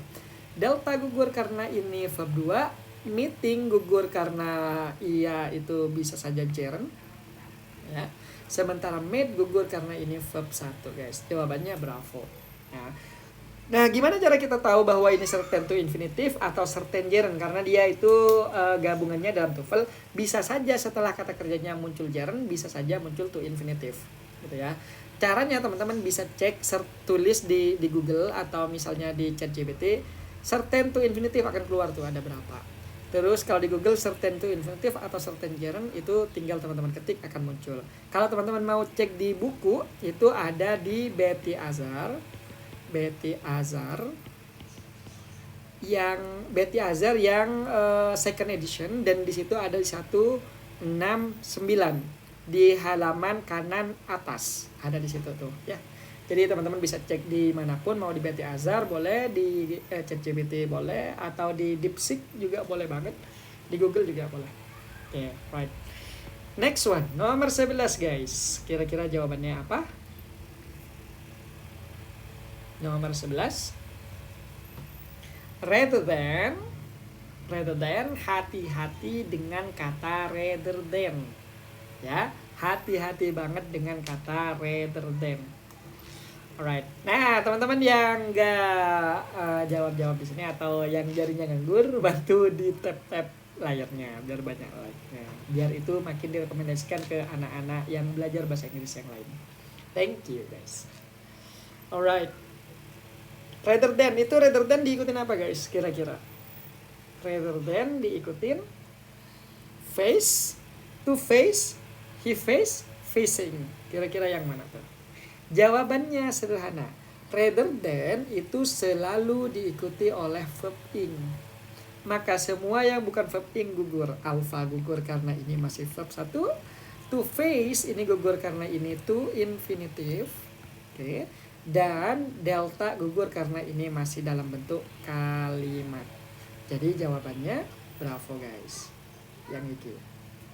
Delta gugur karena ini verb 2, meeting gugur karena iya itu bisa saja gerund. Ya. Sementara made gugur karena ini verb 1, guys. Jawabannya bravo. Ya. Nah, gimana cara kita tahu bahwa ini certain to infinitive atau certain gerund? Karena dia itu gabungannya dalam TOEFL bisa saja setelah kata kerjanya muncul gerund, bisa saja muncul to infinitive. Gitu ya. Caranya teman-teman bisa cek tulis di Google atau misalnya di ChatGPT. Certain to infinitive akan keluar tuh ada berapa. Terus kalau di Google certain to infinitive atau certain gerund itu tinggal teman-teman ketik akan muncul. Kalau teman-teman mau cek di buku itu ada di Betty Azar yang Betty Azar yang second edition, dan di situ ada di 169 di halaman kanan atas, ada di situ tuh ya. Jadi teman-teman bisa cek di manapun, mau di Betty Azar boleh, di ChatGPT boleh, atau di DeepSeek juga boleh banget, di Google juga boleh. Oke, right. Next one, nomor 11 guys. Kira-kira jawabannya apa? Nomor 11. Rather than, hati-hati dengan kata rather than. Ya, hati-hati banget dengan kata rather than. Alright. Nah, teman-teman yang nggak jawab-jawab di sini atau yang jarinya nganggur, bantu di tap-tap layarnya biar banyak like-nya. Biar itu makin direkomendasikan ke anak-anak yang belajar bahasa Inggris yang lain. Thank you guys. Alright. Rather than diikutin apa guys? Kira-kira. Rather than diikutin face, to face, he face, facing. Kira-kira yang mana tuh? Jawabannya sederhana. Rather than itu selalu diikuti oleh verb ing. Maka semua yang bukan verb ing gugur. Alpha gugur karena ini masih verb 1. To face ini gugur karena ini to infinitive. Oke. Dan delta gugur karena ini masih dalam bentuk kalimat. Jadi jawabannya bravo guys. Yang itu.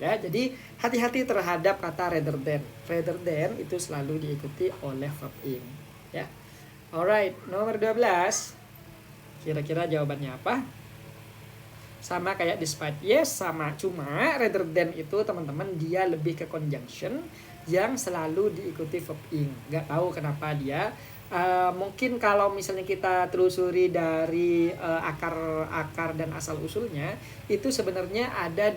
Ya, jadi hati-hati terhadap kata rather than. Rather than itu selalu diikuti oleh verb ing, ya. Alright, nomor 12. Kira-kira jawabannya apa? Sama kayak despite. Yes, sama. Cuma rather than itu teman-teman dia lebih ke conjunction yang selalu diikuti verb ing. Gak tahu kenapa dia. Mungkin kalau misalnya kita telusuri dari akar dan asal usulnya, itu sebenarnya ada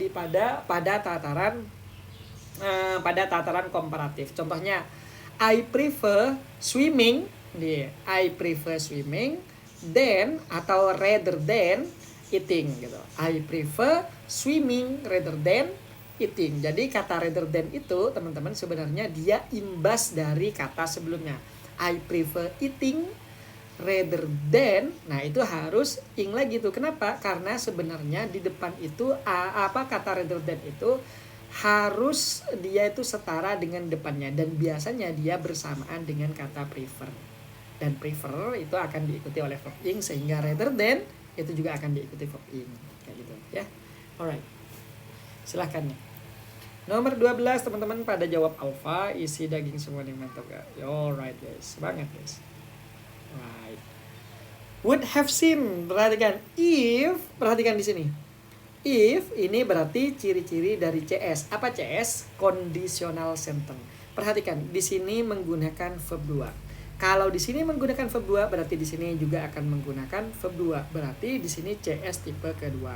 pada tataran komparatif. Contohnya I prefer swimming than atau rather than eating gitu. I prefer swimming rather than eating. Jadi kata rather than itu teman-teman sebenarnya dia imbas dari kata sebelumnya. I prefer eating rather than. Nah, itu harus ing lagi tuh. Kenapa? Karena sebenarnya di depan itu kata rather than itu harus dia itu setara dengan depannya, dan biasanya dia bersamaan dengan kata prefer. Dan prefer itu akan diikuti oleh verb ing, sehingga rather than itu juga akan diikuti verb ing kayak gitu ya. Alright. Silahkan nih. Nomor 12 teman-teman pada jawab alpha, isi daging semua nih, mantap gak? Alright guys, semangat guys. Right. Would have seen, perhatikan di sini. If ini berarti ciri-ciri dari CS. Apa CS? Conditional sentence. Perhatikan, di sini menggunakan verb 2. Kalau di sini menggunakan verb 2, berarti di sini juga akan menggunakan verb 2. Berarti di sini CS tipe kedua.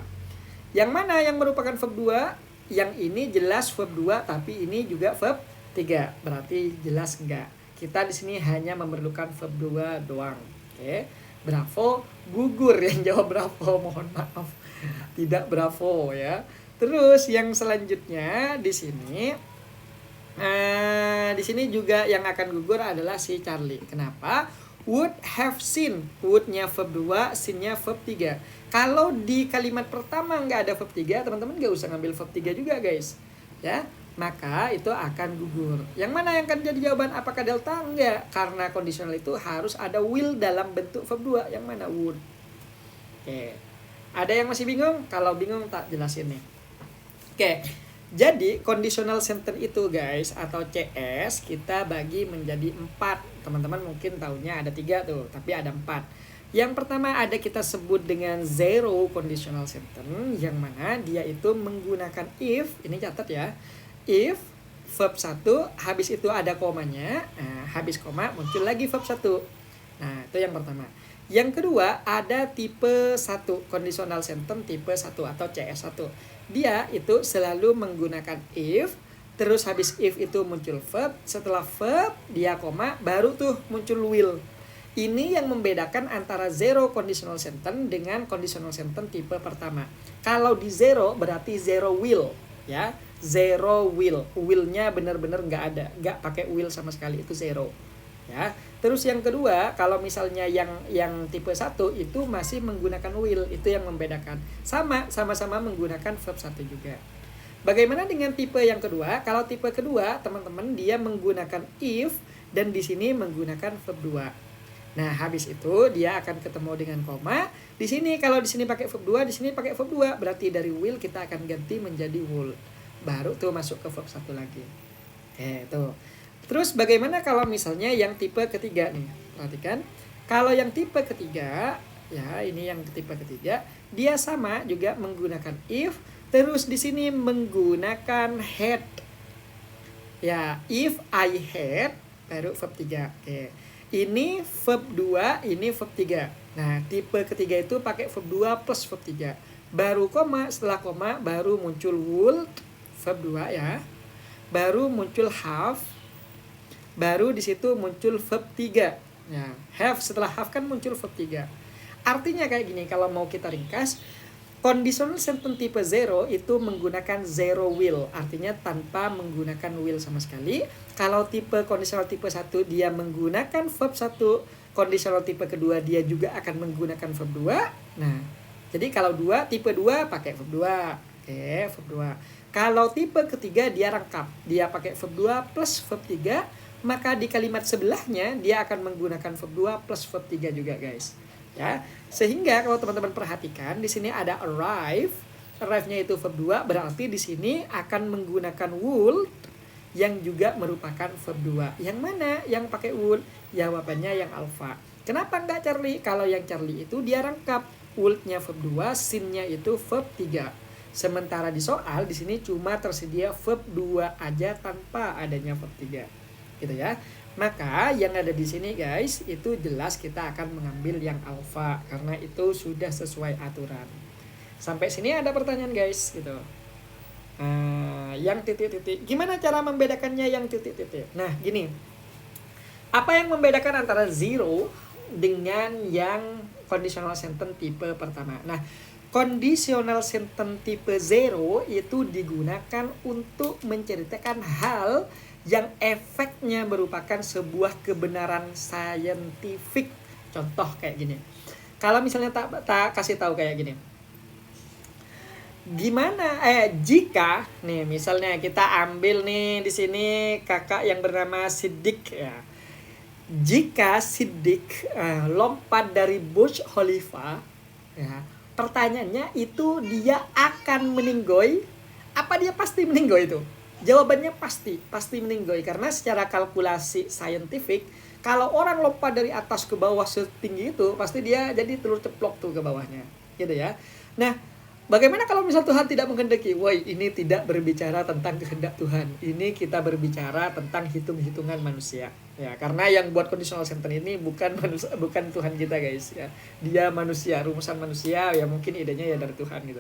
Yang mana yang merupakan verb 2? Yang ini jelas verb 2 tapi ini juga verb 3. Berarti jelas enggak. Kita di sini hanya memerlukan verb 2 doang. Oke. Bravo, gugur yang jawab bravo, mohon maaf. Tidak bravo ya. Terus yang selanjutnya di sini juga yang akan gugur adalah si Charlie. Kenapa? Would have seen. Would-nya verb 2, seen-nya verb 3. Kalau di kalimat pertama nggak ada verb 3, teman-teman nggak usah ngambil verb 3 juga guys. Ya, maka itu akan gugur. Yang mana yang akan jadi jawaban? Apakah delta? Enggak. Karena kondisional itu harus ada will dalam bentuk verb 2. Yang mana would? Oke. Ada yang masih bingung? Kalau bingung tak jelasin nih. Oke. Jadi conditional sentence itu guys, atau CS, kita bagi menjadi 4. Teman-teman mungkin tahunya ada 3 tuh, tapi ada 4. Yang pertama ada kita sebut dengan zero conditional sentence, yang mana dia itu menggunakan if. Ini catat ya. If verb 1, habis itu ada komanya. Nah, habis koma muncul lagi verb 1. Nah, itu yang pertama. Yang kedua ada tipe 1 conditional sentence tipe 1 atau CS1. Dia itu selalu menggunakan if, terus habis if itu muncul verb, setelah verb dia koma, baru tuh muncul will. Ini yang membedakan antara zero conditional sentence dengan conditional sentence tipe pertama. Kalau di zero berarti zero will, ya. Zero will. Will-nya benar-benar nggak ada, nggak pakai will sama sekali, itu zero. Ya. Terus yang kedua, kalau misalnya yang tipe 1 itu masih menggunakan will, itu yang membedakan. Sama-sama menggunakan verb 1 juga. Bagaimana dengan tipe yang kedua? Kalau tipe kedua, teman-teman, dia menggunakan if dan di sini menggunakan verb 2. Nah, habis itu dia akan ketemu dengan koma. Di sini kalau di sini pakai verb 2, di sini pakai verb 2, berarti dari will kita akan ganti menjadi would. Baru tuh masuk ke verb 1 lagi. Oke, tuh. Terus bagaimana kalau misalnya yang tipe ketiga nih? Perhatikan. Kalau yang tipe ketiga, ya ini yang tipe ketiga, dia sama juga menggunakan if, terus di sini menggunakan had. Ya, if I had, baru verb 3. Oke. Ini verb 2, ini verb 3. Nah, tipe ketiga itu pakai verb 2 plus verb 3. Baru koma, setelah koma baru muncul would, verb 2 ya. Baru muncul have, baru di situ muncul verb 3. Ya, have, setelah have kan muncul verb 3. Artinya kayak gini, kalau mau kita ringkas, conditional sentence tipe 0 itu menggunakan zero will, artinya tanpa menggunakan will sama sekali. Kalau tipe conditional tipe 1 dia menggunakan verb 1, conditional tipe kedua dia juga akan menggunakan verb 2. Nah, jadi kalau tipe 2 pakai verb 2. Oke, verb 2. Kalau tipe ketiga dia rangkap, dia pakai verb 2 plus verb 3, maka di kalimat sebelahnya dia akan menggunakan verb 2 plus verb 3 juga, guys. Ya, sehingga kalau teman-teman perhatikan di sini ada arrive, arrive-nya itu verb 2, berarti di sini akan menggunakan would yang juga merupakan verb 2. Yang mana yang pakai would? Jawabannya yang alpha. Kenapa enggak Charlie? Kalau yang Charlie itu dia rangkap, would-nya verb 2, sin-nya itu verb 3. Sementara di soal di sini cuma tersedia verb 2 aja tanpa adanya verb 3. Gitu ya. Maka yang ada di sini guys, itu jelas kita akan mengambil yang alpha karena itu sudah sesuai aturan. Sampai sini ada pertanyaan guys gitu. Yang titik-titik. Gimana cara membedakannya yang titik-titik? Nah, gini. Apa yang membedakan antara zero dengan yang conditional sentence tipe pertama? Nah, conditional sentence tipe 0 itu digunakan untuk menceritakan hal yang efeknya merupakan sebuah kebenaran saintifik. Contoh kayak gini. Kalau misalnya tak kasih tahu kayak gini. Gimana jika nih misalnya kita ambil nih di sini kakak yang bernama Siddiq ya. Jika Siddiq lompat dari Burj Khalifa ya, pertanyaannya itu dia akan meninggoy, apa dia pasti meninggoy itu? Jawabannya pasti meninggoy, karena secara kalkulasi saintifik kalau orang lompat dari atas ke bawah setinggi itu pasti dia jadi telur ceplok tuh ke bawahnya, gitu ya. Nah, bagaimana kalau misal Tuhan tidak menghendaki? Woi, ini tidak berbicara tentang kehendak Tuhan. Ini kita berbicara tentang hitung-hitungan manusia. Ya, karena yang buat conditional sentence ini bukan Tuhan kita, guys ya. Dia manusia, rumusan manusia, ya mungkin idenya ya dari Tuhan gitu.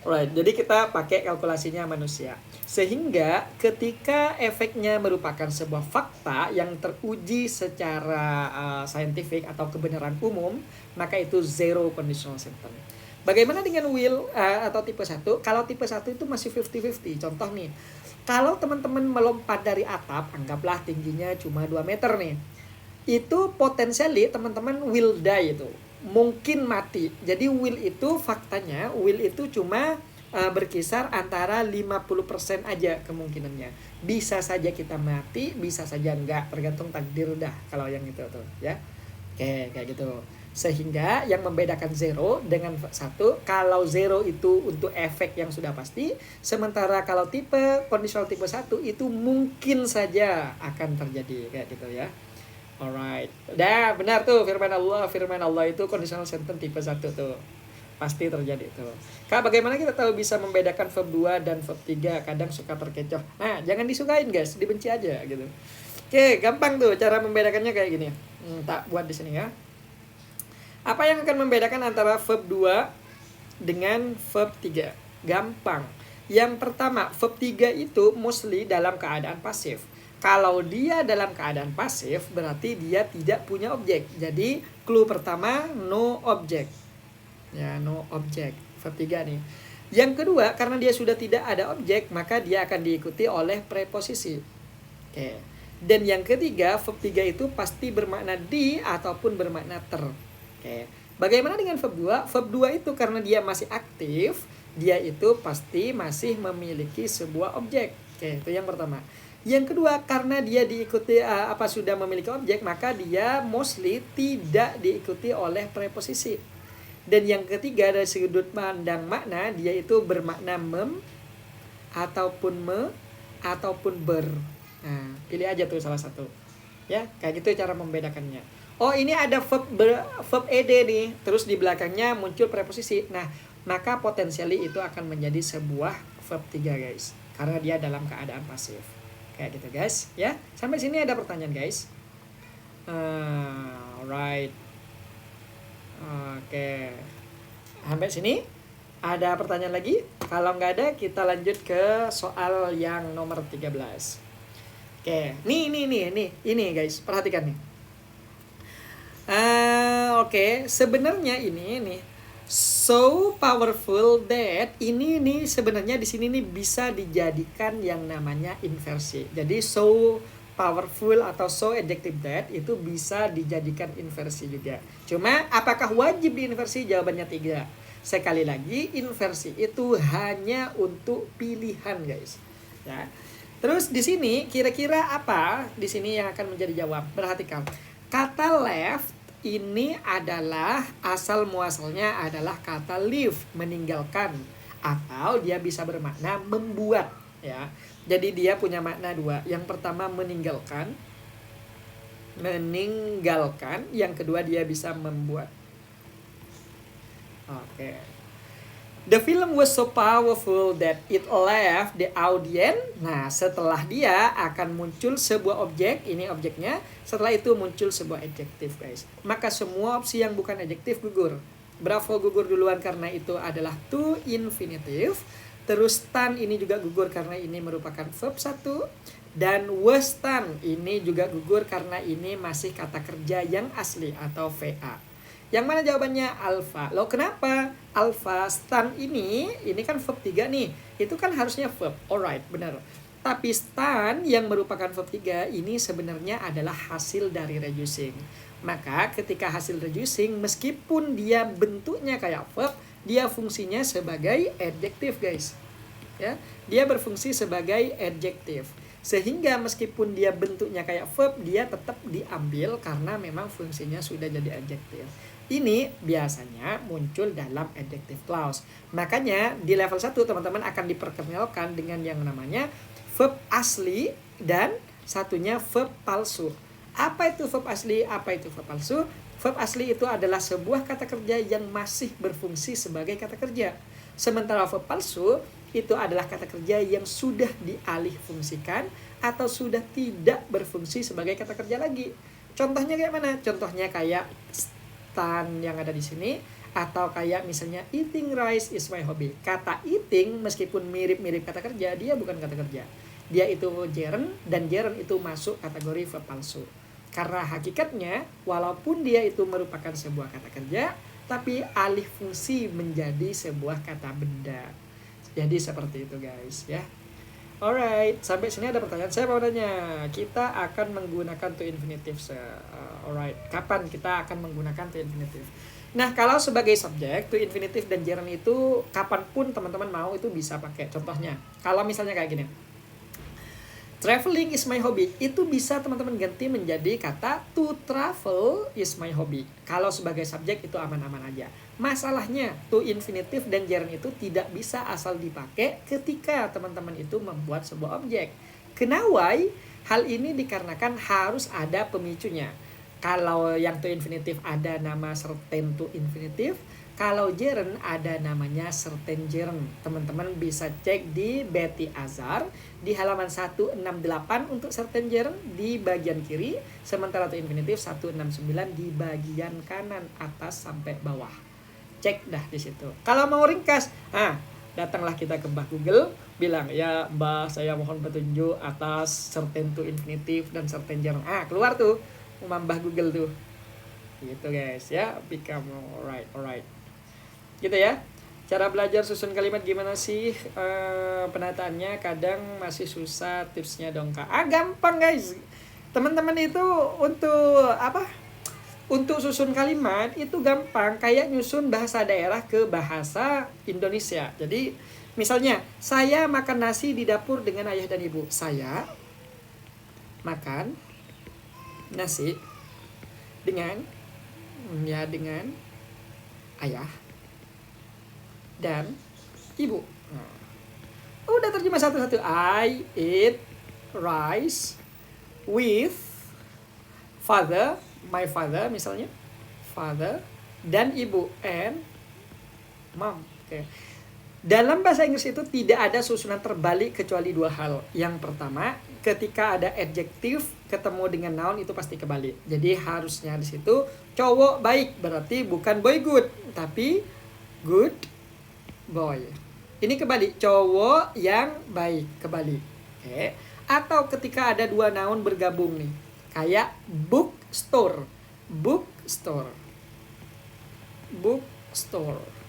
Alright, jadi kita pakai kalkulasinya manusia. Sehingga ketika efeknya merupakan sebuah fakta yang teruji secara saintifik atau kebenaran umum, maka itu zero conditional sentence. Bagaimana dengan will atau tipe 1? Kalau tipe 1 itu masih 50-50. Contoh nih, kalau teman-teman melompat dari atap, anggaplah tingginya cuma 2 meter nih. Itu potensially teman-teman will die itu. Mungkin mati. Jadi will itu faktanya, will itu cuma berkisar antara 50% aja kemungkinannya. Bisa saja kita mati, bisa saja enggak. Tergantung takdir dah kalau yang itu tuh ya. Oke, kayak gitu. Sehingga yang membedakan zero dengan 1, kalau zero itu untuk efek yang sudah pasti, sementara kalau conditional tipe 1 itu mungkin saja akan terjadi kayak gitu ya. Alright. Dah, benar tuh firman Allah itu conditional sentence tipe 1 tuh. Pasti terjadi tuh. Kak, bagaimana kita tahu bisa membedakan verb 2 dan verb 3? Kadang suka terkecoh. Nah, jangan disukain guys, dibenci aja gitu. Oke, gampang tuh cara membedakannya kayak gini. Tak buat di sini ya. Apa yang akan membedakan antara verb 2 dengan verb 3? Gampang. Yang pertama, verb 3 itu mostly dalam keadaan pasif. Kalau dia dalam keadaan pasif, berarti dia tidak punya objek. Jadi, clue pertama, no object. Ya, no object. Verb 3 nih. Yang kedua, karena dia sudah tidak ada objek, maka dia akan diikuti oleh preposisi. Oke. Dan yang ketiga, verb 3 itu pasti bermakna di ataupun bermakna ter. Oke. Bagaimana dengan verb 2? Verb 2 itu karena dia masih aktif, dia itu pasti masih memiliki sebuah objek. Oke, itu yang pertama. Yang kedua, karena dia diikuti sudah memiliki objek, maka dia mostly tidak diikuti oleh preposisi. Dan yang ketiga, dari sudut pandang makna, dia itu bermakna mem ataupun me ataupun ber. Nah, pilih aja tuh salah satu. Ya, kayak gitu cara membedakannya. Oh, ini ada verb ed nih, terus di belakangnya muncul preposisi. Nah, maka potensially itu akan menjadi sebuah verb 3, guys. Karena dia dalam keadaan pasif. Kayak gitu, guys, ya. Sampai sini ada pertanyaan, guys. Alright. Oke. Sampai sini ada pertanyaan lagi? Kalau nggak ada, kita lanjut ke soal yang nomor 13. Oke, ini guys, perhatikan nih. Oke, sebenarnya ini nih so powerful that ini nih sebenarnya di sini nih bisa dijadikan yang namanya inversi. Jadi so powerful atau so adjective that itu bisa dijadikan inversi juga. Cuma apakah wajib diinversi? Jawabannya 3. Sekali lagi, inversi itu hanya untuk pilihan, guys. Ya. Terus di sini kira-kira apa di sini yang akan menjadi jawab? Perhatikan. Kata left ini adalah asal muasalnya adalah kata leave, meninggalkan, atau dia bisa bermakna membuat, ya. Jadi dia punya makna 2. Yang pertama meninggalkan, yang kedua dia bisa membuat. Oke. The film was so powerful that it left the audience. Nah, setelah dia akan muncul sebuah objek, ini objeknya. Setelah itu muncul sebuah adjektif, guys. Maka semua opsi yang bukan adjektif gugur. Bravo gugur duluan karena itu adalah to infinitive. Terus tan ini juga gugur karena ini merupakan verb 1. Dan was tan ini juga gugur karena ini masih kata kerja yang asli atau VA. Yang mana jawabannya? Alpha. Loh kenapa? Alpha stan ini kan verb 3 nih. Itu kan harusnya verb. Alright, benar. Tapi stan yang merupakan verb 3 ini sebenarnya adalah hasil dari reducing. Maka ketika hasil reducing, meskipun dia bentuknya kayak verb, dia fungsinya sebagai adjective, guys. Ya, dia berfungsi sebagai adjective. Sehingga meskipun dia bentuknya kayak verb, dia tetap diambil karena memang fungsinya sudah jadi adjective. Ini biasanya muncul dalam adjective clause. Makanya di level 1 teman-teman akan diperkenalkan dengan yang namanya verb asli dan satunya verb palsu. Apa itu verb asli? Apa itu verb palsu? Verb asli itu adalah sebuah kata kerja yang masih berfungsi sebagai kata kerja. Sementara verb palsu itu adalah kata kerja yang sudah dialih fungsikan atau sudah tidak berfungsi sebagai kata kerja lagi. Contohnya kayak mana? Contohnya kayak stan yang ada di sini, atau kayak misalnya eating rice is my hobby. Kata eating meskipun mirip-mirip kata kerja, dia bukan kata kerja. Dia itu gerund, dan gerund itu masuk kategori verb palsu. Karena hakikatnya walaupun dia itu merupakan sebuah kata kerja, tapi alih fungsi menjadi sebuah kata benda. Jadi seperti itu, guys, ya. Alright, sampai sini ada pertanyaan. Saya mau nanya, kita akan menggunakan to infinitive. Alright, kapan kita akan menggunakan to infinitive? Nah, kalau sebagai subjek, to infinitive dan gerund itu kapanpun teman-teman mau itu bisa pakai. Contohnya, kalau misalnya kayak gini. Traveling is my hobby. Itu bisa teman-teman ganti menjadi kata to travel is my hobby. Kalau sebagai subjek itu aman-aman aja. Masalahnya to infinitive dan gerund itu tidak bisa asal dipakai ketika teman-teman itu membuat sebuah objek. Kenapa? Hal ini dikarenakan harus ada pemicunya. Kalau yang to infinitive ada nama certain to infinitive. Kalau gerund ada namanya certain gerund. Teman-teman bisa cek di Betty Azar di halaman 168 untuk certain gerund di bagian kiri, sementara to infinitive 169 di bagian kanan atas sampai bawah. Cek dah di situ. Kalau mau ringkas, datanglah kita ke Mbah Google, bilang, "Ya, Mbah, saya mohon petunjuk atas certain to infinitive dan certain gerund." Keluar tuh Mbah Google tuh. Gitu, guys, ya. Become alright. Gitu ya. Cara belajar susun kalimat gimana sih? Penataannya kadang masih susah, tipsnya dong, Kak. Gampang, guys. Teman-teman itu untuk apa? Untuk susun kalimat itu gampang, kayak nyusun bahasa daerah ke bahasa Indonesia. Jadi misalnya, saya makan nasi di dapur dengan ayah dan ibu. Saya makan nasi dengan dengan ayah dan ibu. Nah, udah terjemah satu-satu. I eat rice with father, my father misalnya, father dan ibu, and mom. Oke. Dalam bahasa Inggris itu tidak ada susunan terbalik kecuali dua hal. Yang pertama, ketika ada adjektif ketemu dengan noun itu pasti kebalik. Jadi harusnya di situ cowok baik, berarti bukan boy good, tapi good boy. Ini kebalik, cowok yang baik, kebalik. Oke. Atau ketika ada dua noun bergabung nih, kayak bookstore, bookstore, bookstore.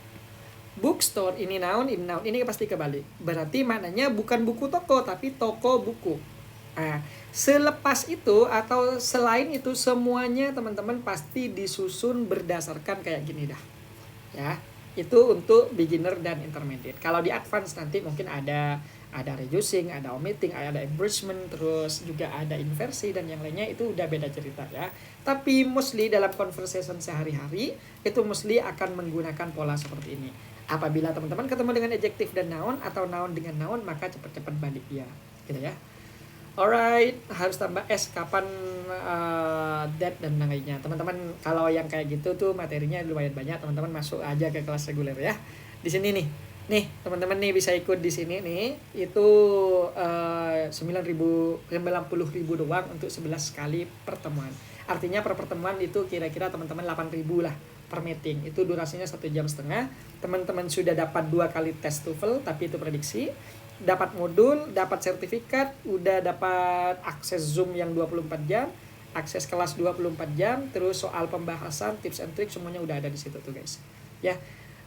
Bookstore ini noun, ini pasti kebalik. Berarti maknanya bukan buku toko, tapi toko buku. Nah, selepas itu atau selain itu semuanya teman-teman pasti disusun berdasarkan kayak gini dah. Ya, itu untuk beginner dan intermediate. Kalau di advance nanti mungkin ada reducing, ada omitting, ada abridgment, terus juga ada inversi dan yang lainnya, itu udah beda cerita ya. Tapi mostly dalam conversation sehari-hari itu mostly akan menggunakan pola seperti ini. Apabila teman-teman ketemu dengan adjective dan noun atau noun dengan noun, maka cepat-cepat balik ya, gitu ya. Alright, harus tambah S kapan, that dan lainnya. Teman-teman kalau yang kayak gitu tuh materinya lumayan banyak, teman-teman masuk aja ke kelas reguler ya. Di sini nih. Nih, teman-teman nih bisa ikut di sini nih. Itu 90.000 doang untuk 11 kali pertemuan. Artinya per pertemuan itu kira-kira teman-teman 8.000 lah per meeting. Itu durasinya 1,5 jam. Teman-teman sudah dapat 2 kali tes TOEFL, tapi itu prediksi. Dapat modul, dapat sertifikat, udah dapat akses Zoom yang 24 jam, akses kelas 24 jam, terus soal pembahasan, tips and tricks semuanya udah ada di situ tuh guys. Ya.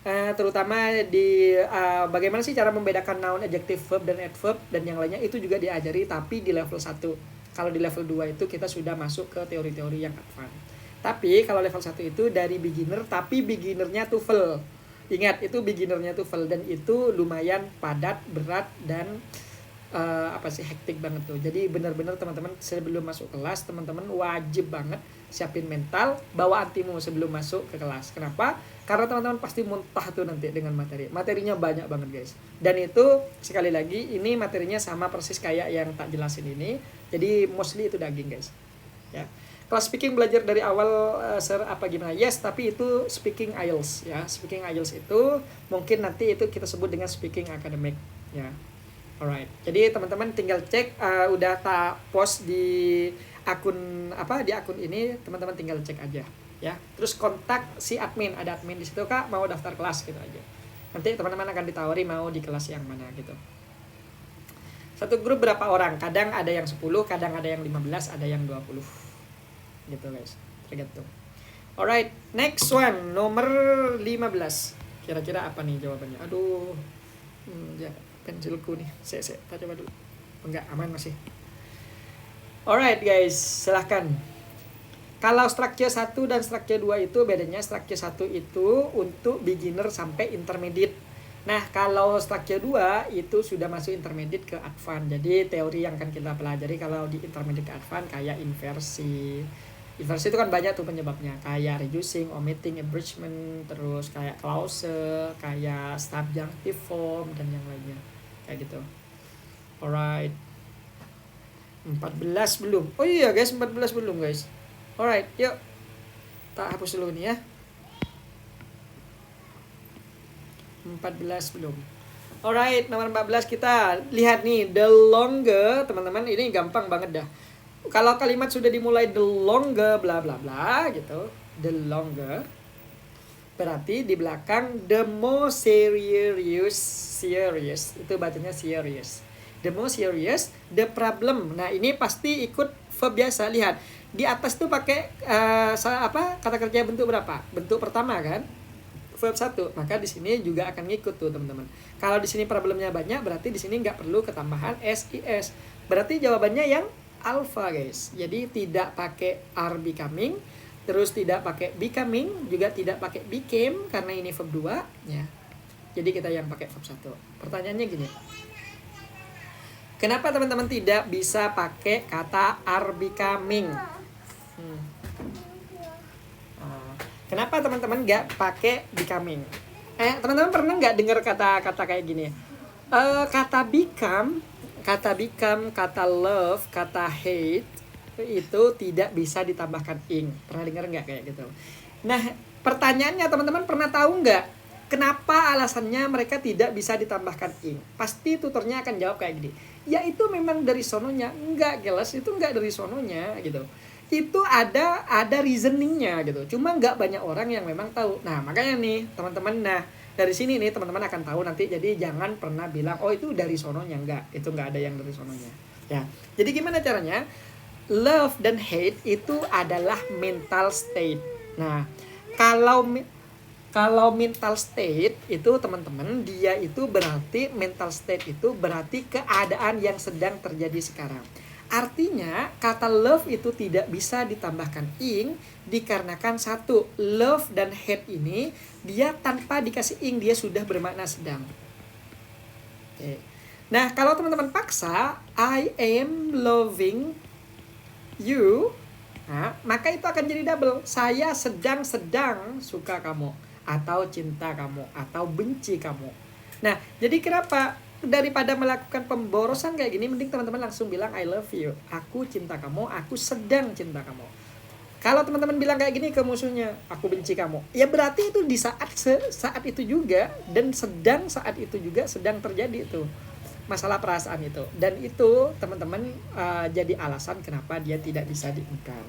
Terutama di bagaimana sih cara membedakan noun, adjective, verb dan adverb dan yang lainnya itu juga diajari, tapi di level 1. Kalau di level 2 itu kita sudah masuk ke teori-teori yang advance. Tapi kalau level 1 itu dari beginner, tapi beginnernya TOEFL. Ingat, itu beginnernya TOEFL dan itu lumayan padat, berat dan hektik banget tuh. Jadi benar-benar teman-teman sebelum masuk kelas, teman-teman wajib banget siapin mental, bawa antimu sebelum masuk ke kelas. Kenapa? Karena teman-teman pasti muntah tuh nanti dengan materi. Materinya banyak banget guys. Dan itu sekali lagi ini materinya sama persis kayak yang tak jelasin ini. Jadi mostly itu daging guys. Ya. Kelas speaking belajar dari awal sir apa gimana? Yes, tapi itu speaking IELTS ya. Speaking IELTS itu mungkin nanti itu kita sebut dengan speaking academic ya. Alright. Jadi teman-teman tinggal cek, udah tak post di akun di akun ini, teman-teman tinggal cek aja ya. Terus kontak si admin, ada admin di situ, Kak, mau daftar kelas gitu aja. Nanti teman-teman akan ditawari mau di kelas yang mana gitu. Satu grup berapa orang? Kadang ada yang 10, kadang ada yang 15, ada yang 20. Gitu guys. Tergantung. Alright, next one, nomor 15. Kira-kira apa nih jawabannya? Aduh. Ya. Pensilku nih, saya coba dulu. Enggak, aman masih. Alright guys, silahkan. Kalau structure 1 dan structure 2 itu bedanya, structure 1 itu untuk beginner sampai intermediate. Nah, kalau structure 2 itu sudah masuk intermediate ke advance. Jadi teori yang akan kita pelajari kalau di intermediate ke advance kayak inversi. Inversi itu kan banyak tuh penyebabnya, kayak reducing, omitting, abridgment, terus kayak clause, kayak subjunctive form dan yang lainnya. Kayak gitu. Alright. 14 belum. Oh iya guys, 14 belum guys. Alright, yuk. Tak hapus dulu nih ya. 14 belum. Alright, nomor 14 kita lihat nih, the longer, teman-teman, ini gampang banget dah. Kalau kalimat sudah dimulai the longer bla bla bla gitu, the longer, berarti di belakang the more serious itu bacanya serious. The more serious the problem. Nah, ini pasti ikut verb biasa. Lihat, di atas tuh pakai kata kerja bentuk berapa? Bentuk pertama kan? Verb 1. Maka di sini juga akan ngikut tuh, teman-teman. Kalau di sini problemnya banyak, berarti di sini nggak perlu ketambahan SIS. Berarti jawabannya yang alpha guys. Jadi tidak pakai are becoming, terus tidak pakai becoming, juga tidak pakai became karena ini verb 2 ya. Jadi kita yang pakai verb 1. Pertanyaannya gini. Kenapa teman-teman tidak bisa pakai kata are becoming? Kenapa teman-teman nggak pakai becoming? Teman-teman pernah nggak dengar kata-kata kayak gini? Kata become, kata love, kata hate itu tidak bisa ditambahkan ing. Pernah dengar nggak kayak gitu? Nah, pertanyaannya teman-teman pernah tahu nggak kenapa alasannya mereka tidak bisa ditambahkan ing? Pasti tutornya akan jawab kayak gini. Ya itu memang dari sononya. Enggak, jelas itu enggak dari sononya gitu. Itu ada reasoningnya gitu. Cuma nggak banyak orang yang memang tahu. Nah, makanya nih teman-teman, dari sini nih teman-teman akan tahu nanti. Jadi jangan pernah bilang oh itu dari sononya, enggak. Itu nggak ada yang dari sononya. Ya. Jadi gimana caranya? Love dan hate itu adalah mental state. Nah, kalau mental state itu teman-teman, dia itu berarti mental state itu berarti keadaan yang sedang terjadi sekarang. Artinya kata love itu tidak bisa ditambahkan ing dikarenakan satu, love dan hate ini dia tanpa dikasih ing dia sudah bermakna sedang. Oke. Nah, kalau teman-teman paksa I am loving you, nah, maka itu akan jadi double. Saya sedang suka kamu, atau cinta kamu, atau benci kamu. Nah, jadi kenapa daripada melakukan pemborosan kayak gini, mending teman-teman langsung bilang I love you, aku cinta kamu, aku sedang cinta kamu. Kalau teman-teman bilang kayak gini ke musuhnya, aku benci kamu, ya berarti itu di saat itu juga, dan sedang saat itu juga sedang terjadi itu masalah perasaan itu. Dan itu teman-teman jadi alasan kenapa dia tidak bisa diingkan.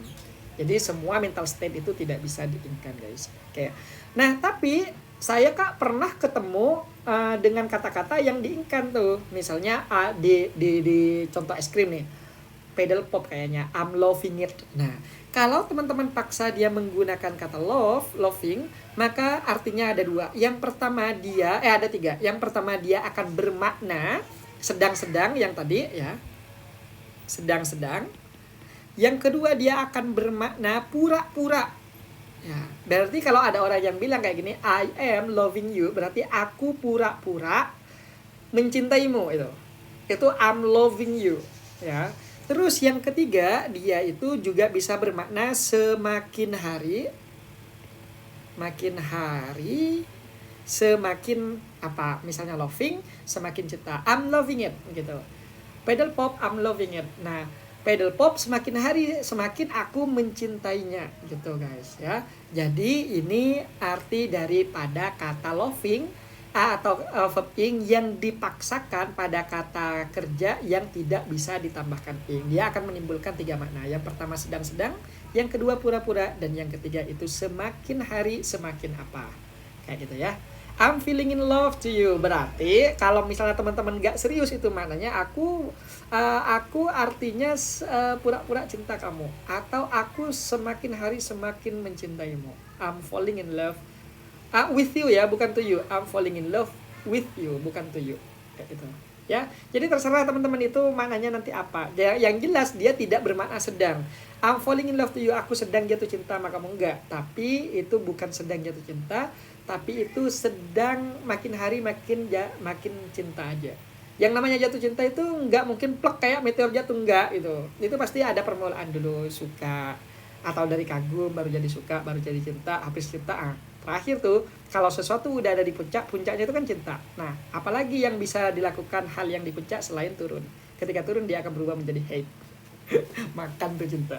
Jadi semua mental state itu tidak bisa diingkan guys. Oke. Nah tapi saya kak pernah ketemu dengan kata-kata yang diingkan tuh. Misalnya di contoh es krim nih, pedal pop kayaknya, I'm loving it. Nah kalau teman-teman paksa dia menggunakan kata loving, maka artinya ada dua. Yang pertama dia ada tiga. Yang pertama dia akan bermakna sedang-sedang yang tadi ya, sedang-sedang. Yang kedua dia akan bermakna pura-pura. Ya, berarti kalau ada orang yang bilang kayak gini, I am loving you, berarti aku pura-pura mencintaimu itu. Itu I'm loving you, ya. Terus yang ketiga, dia itu juga bisa bermakna semakin hari semakin apa? Misalnya loving, semakin cinta. I'm loving it gitu. Pedal pop, I'm loving it. Nah, pedal pop semakin hari semakin aku mencintainya gitu guys ya. Jadi ini arti daripada kata loving atau verb ing yang dipaksakan pada kata kerja yang tidak bisa ditambahkan ing. Dia akan menimbulkan tiga makna. Yang pertama sedang-sedang, yang kedua pura-pura, dan yang ketiga itu semakin hari semakin apa. Kayak gitu ya. I'm feeling in love to you. Berarti kalau misalnya teman-teman gak serius itu maknanya aku artinya pura-pura cinta kamu, atau aku semakin hari semakin mencintaimu. I'm falling in love with you ya, bukan to you. I'm falling in love with you, bukan to you. Kayak gitu. Ya. Jadi terserah teman-teman itu maknanya nanti apa. Yang jelas dia tidak bermakna sedang. I'm falling in love to you, aku sedang jatuh cinta sama kamu, enggak. Tapi itu bukan sedang jatuh cinta, tapi itu sedang makin hari makin cinta aja. Yang namanya jatuh cinta itu enggak mungkin plek kayak meteor jatuh, enggak itu. Itu pasti ada permulaan dulu, suka, atau dari kagum baru jadi suka, baru jadi cinta, habis cinta. Terakhir tuh kalau sesuatu udah ada di puncaknya itu kan cinta. Nah, apalagi yang bisa dilakukan hal yang di puncak selain turun. Ketika turun dia akan berubah menjadi hate. Makan tuh cinta.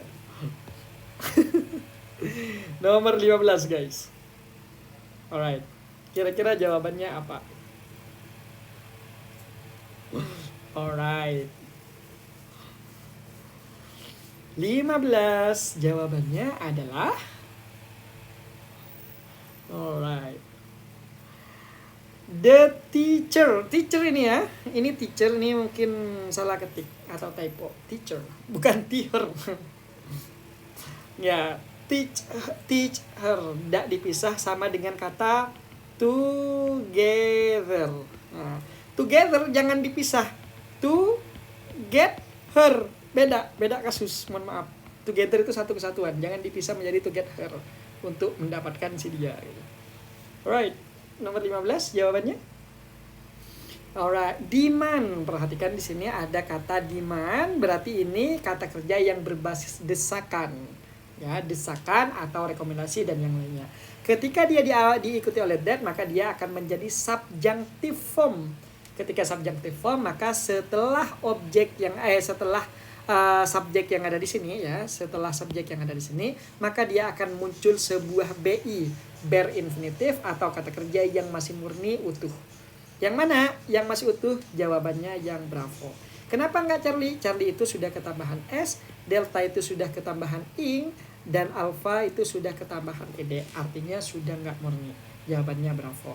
Nomor 15 guys. Alright. Kira-kira jawabannya apa? Alright. 15 jawabannya adalah alright. The teacher ini ya. Ini teacher nih mungkin salah ketik atau typo. Teacher, bukan teacher. Ya, teach her tidak dipisah sama dengan kata together. Nah, together jangan dipisah. To get her Beda kasus, mohon maaf. Together itu satu kesatuan, jangan dipisah menjadi together untuk mendapatkan si dia gitu. Alright, nomor 15 jawabannya. Alright, demand. Perhatikan di sini ada kata demand, berarti ini kata kerja yang berbasis desakan. Ya, desakan atau rekomendasi dan yang lainnya. Ketika dia diikuti oleh that, maka dia akan menjadi subjunctive form. Ketika subjunctive form, maka setelah objek yang setelah subjek yang ada di sini ya, setelah subjek yang ada di sini, maka dia akan muncul sebuah BI, bare infinitive atau kata kerja yang masih murni utuh. Yang mana? Yang masih utuh, jawabannya yang bravo. Kenapa nggak Charlie? Charlie itu sudah ketambahan S, delta itu sudah ketambahan ing, dan alpha itu sudah ketambahan ed. Artinya sudah nggak murni. Jawabannya bravo.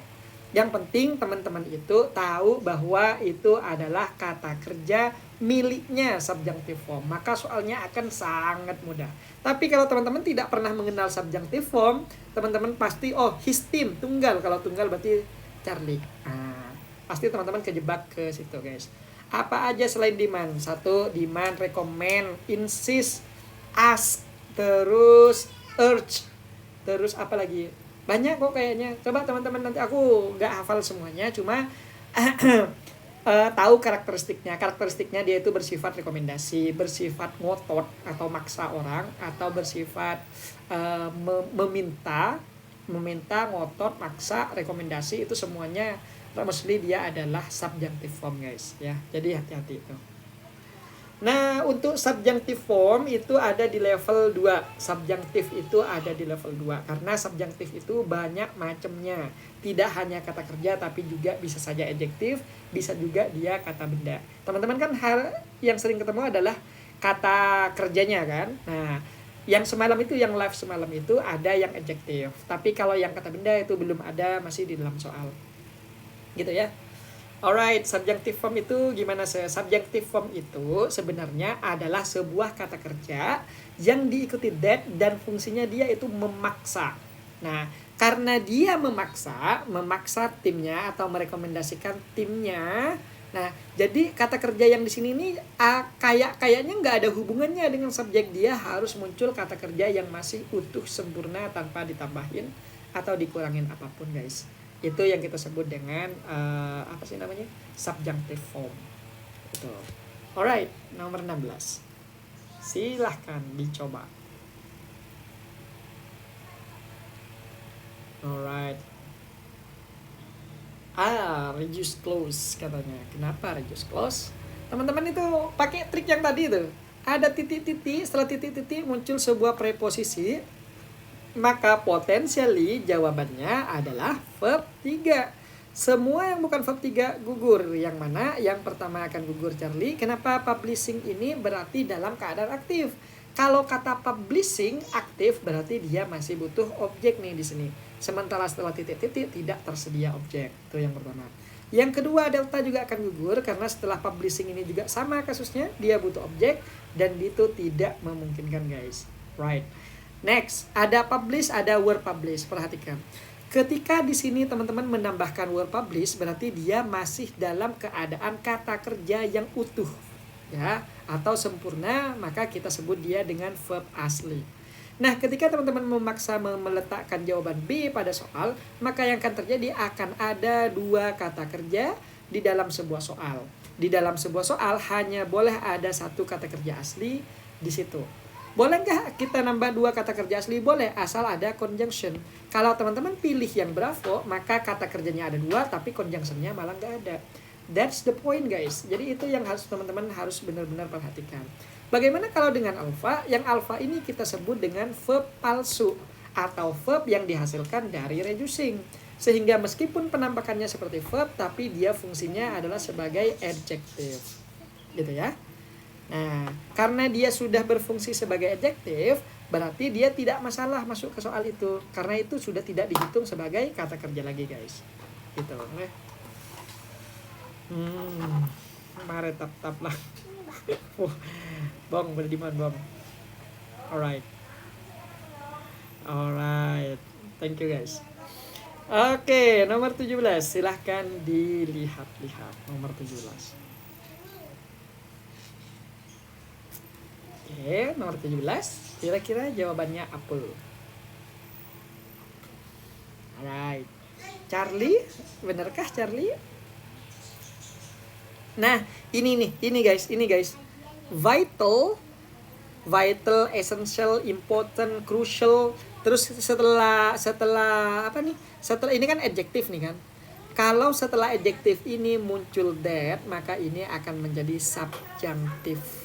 Yang penting teman-teman itu tahu bahwa itu adalah kata kerja miliknya subjunctive form. Maka soalnya akan sangat mudah. Tapi kalau teman-teman tidak pernah mengenal subjunctive form, teman-teman pasti his team, tunggal. Kalau tunggal berarti Charlie. Pasti teman-teman kejebak ke situ guys. Apa aja selain demand? 1, demand, recommend, insist, ask, terus urge, terus apa lagi? Banyak kok kayaknya. Coba teman-teman, nanti aku nggak hafal semuanya, cuma tahu karakteristiknya. Karakteristiknya dia itu bersifat rekomendasi, bersifat ngotot atau maksa orang, atau bersifat meminta, ngotot, maksa, rekomendasi, itu semuanya mostly dia adalah subjunctive form guys ya. Jadi hati-hati itu. Nah, untuk subjunctive form itu ada di level 2. Subjunctive itu ada di level 2 karena subjunctive itu banyak macamnya. Tidak hanya kata kerja tapi juga bisa saja adjektif, bisa juga dia kata benda. Teman-teman kan yang sering ketemu adalah kata kerjanya kan. Nah, yang semalam itu, yang live semalam itu ada yang adjektif. Tapi kalau yang kata benda itu belum ada, masih di dalam soal. Gitu ya. Alright, subjunctive form itu gimana saya? Subjunctive form itu sebenarnya adalah sebuah kata kerja yang diikuti that dan fungsinya dia itu memaksa. Nah, karena dia memaksa timnya atau merekomendasikan timnya. Nah, jadi kata kerja yang di sini ini kayaknya nggak ada hubungannya dengan subjek. Dia harus muncul kata kerja yang masih utuh sempurna tanpa ditambahin atau dikurangin apapun guys. Itu yang kita sebut dengan subjunctive form. Itu. Alright, nomor 16. Silahkan dicoba. Alright. Reduce clause katanya. Kenapa reduce clause? Teman-teman itu pakai trik yang tadi tuh. Ada titik-titik, setelah titik-titik muncul sebuah preposisi. Maka potentially jawabannya adalah verb 3. Semua yang bukan verb 3 gugur. Yang mana? Yang pertama akan gugur Charlie. Kenapa? Publishing ini berarti dalam keadaan aktif. Kalau kata publishing aktif berarti dia masih butuh objek nih di sini. Sementara setelah titik-titik tidak tersedia objek. Itu yang pertama. Yang kedua, delta juga akan gugur karena setelah publishing ini juga sama kasusnya, dia butuh objek dan itu tidak memungkinkan guys. Right. Next, ada publish, ada were publish. Perhatikan. Ketika di sini teman-teman menambahkan were publish, berarti dia masih dalam keadaan kata kerja yang utuh, ya, atau sempurna, maka kita sebut dia dengan verb asli. Nah, ketika teman-teman memaksa meletakkan jawaban B pada soal, maka yang akan terjadi akan ada 2 kata kerja di dalam sebuah soal. Di dalam sebuah soal hanya boleh ada 1 kata kerja asli di situ. Boleh nggak kita nambah 2 kata kerja asli? Boleh, asal ada conjunction. Kalau teman-teman pilih yang bravo, maka kata kerjanya ada 2, tapi conjunctionnya malah nggak ada. That's the point guys. Jadi itu yang harus teman-teman harus benar-benar perhatikan. Bagaimana kalau dengan alpha? Yang alpha ini kita sebut dengan verb palsu atau verb yang dihasilkan dari reducing. Sehingga meskipun penampakannya seperti verb, tapi dia fungsinya adalah sebagai adjective. Gitu ya. Nah, karena dia sudah berfungsi sebagai adjektif, berarti dia tidak masalah masuk ke soal itu. Karena itu sudah tidak dihitung sebagai kata kerja lagi, guys. Gitu. Mare tap lah. Bong, berdiman, bong. Alright. Thank you, guys. Oke, nomor 17. Silahkan dilihat-lihat. Nomor 17. Oke, nomor 17. Kira-kira jawabannya apa? Alright. Charlie, benarkah Charlie? Nah, ini guys. Vital, essential, important, crucial. Terus setelah apa nih? Setelah ini kan adjektif nih kan. Kalau setelah adjektif ini muncul that, maka ini akan menjadi subjunctive.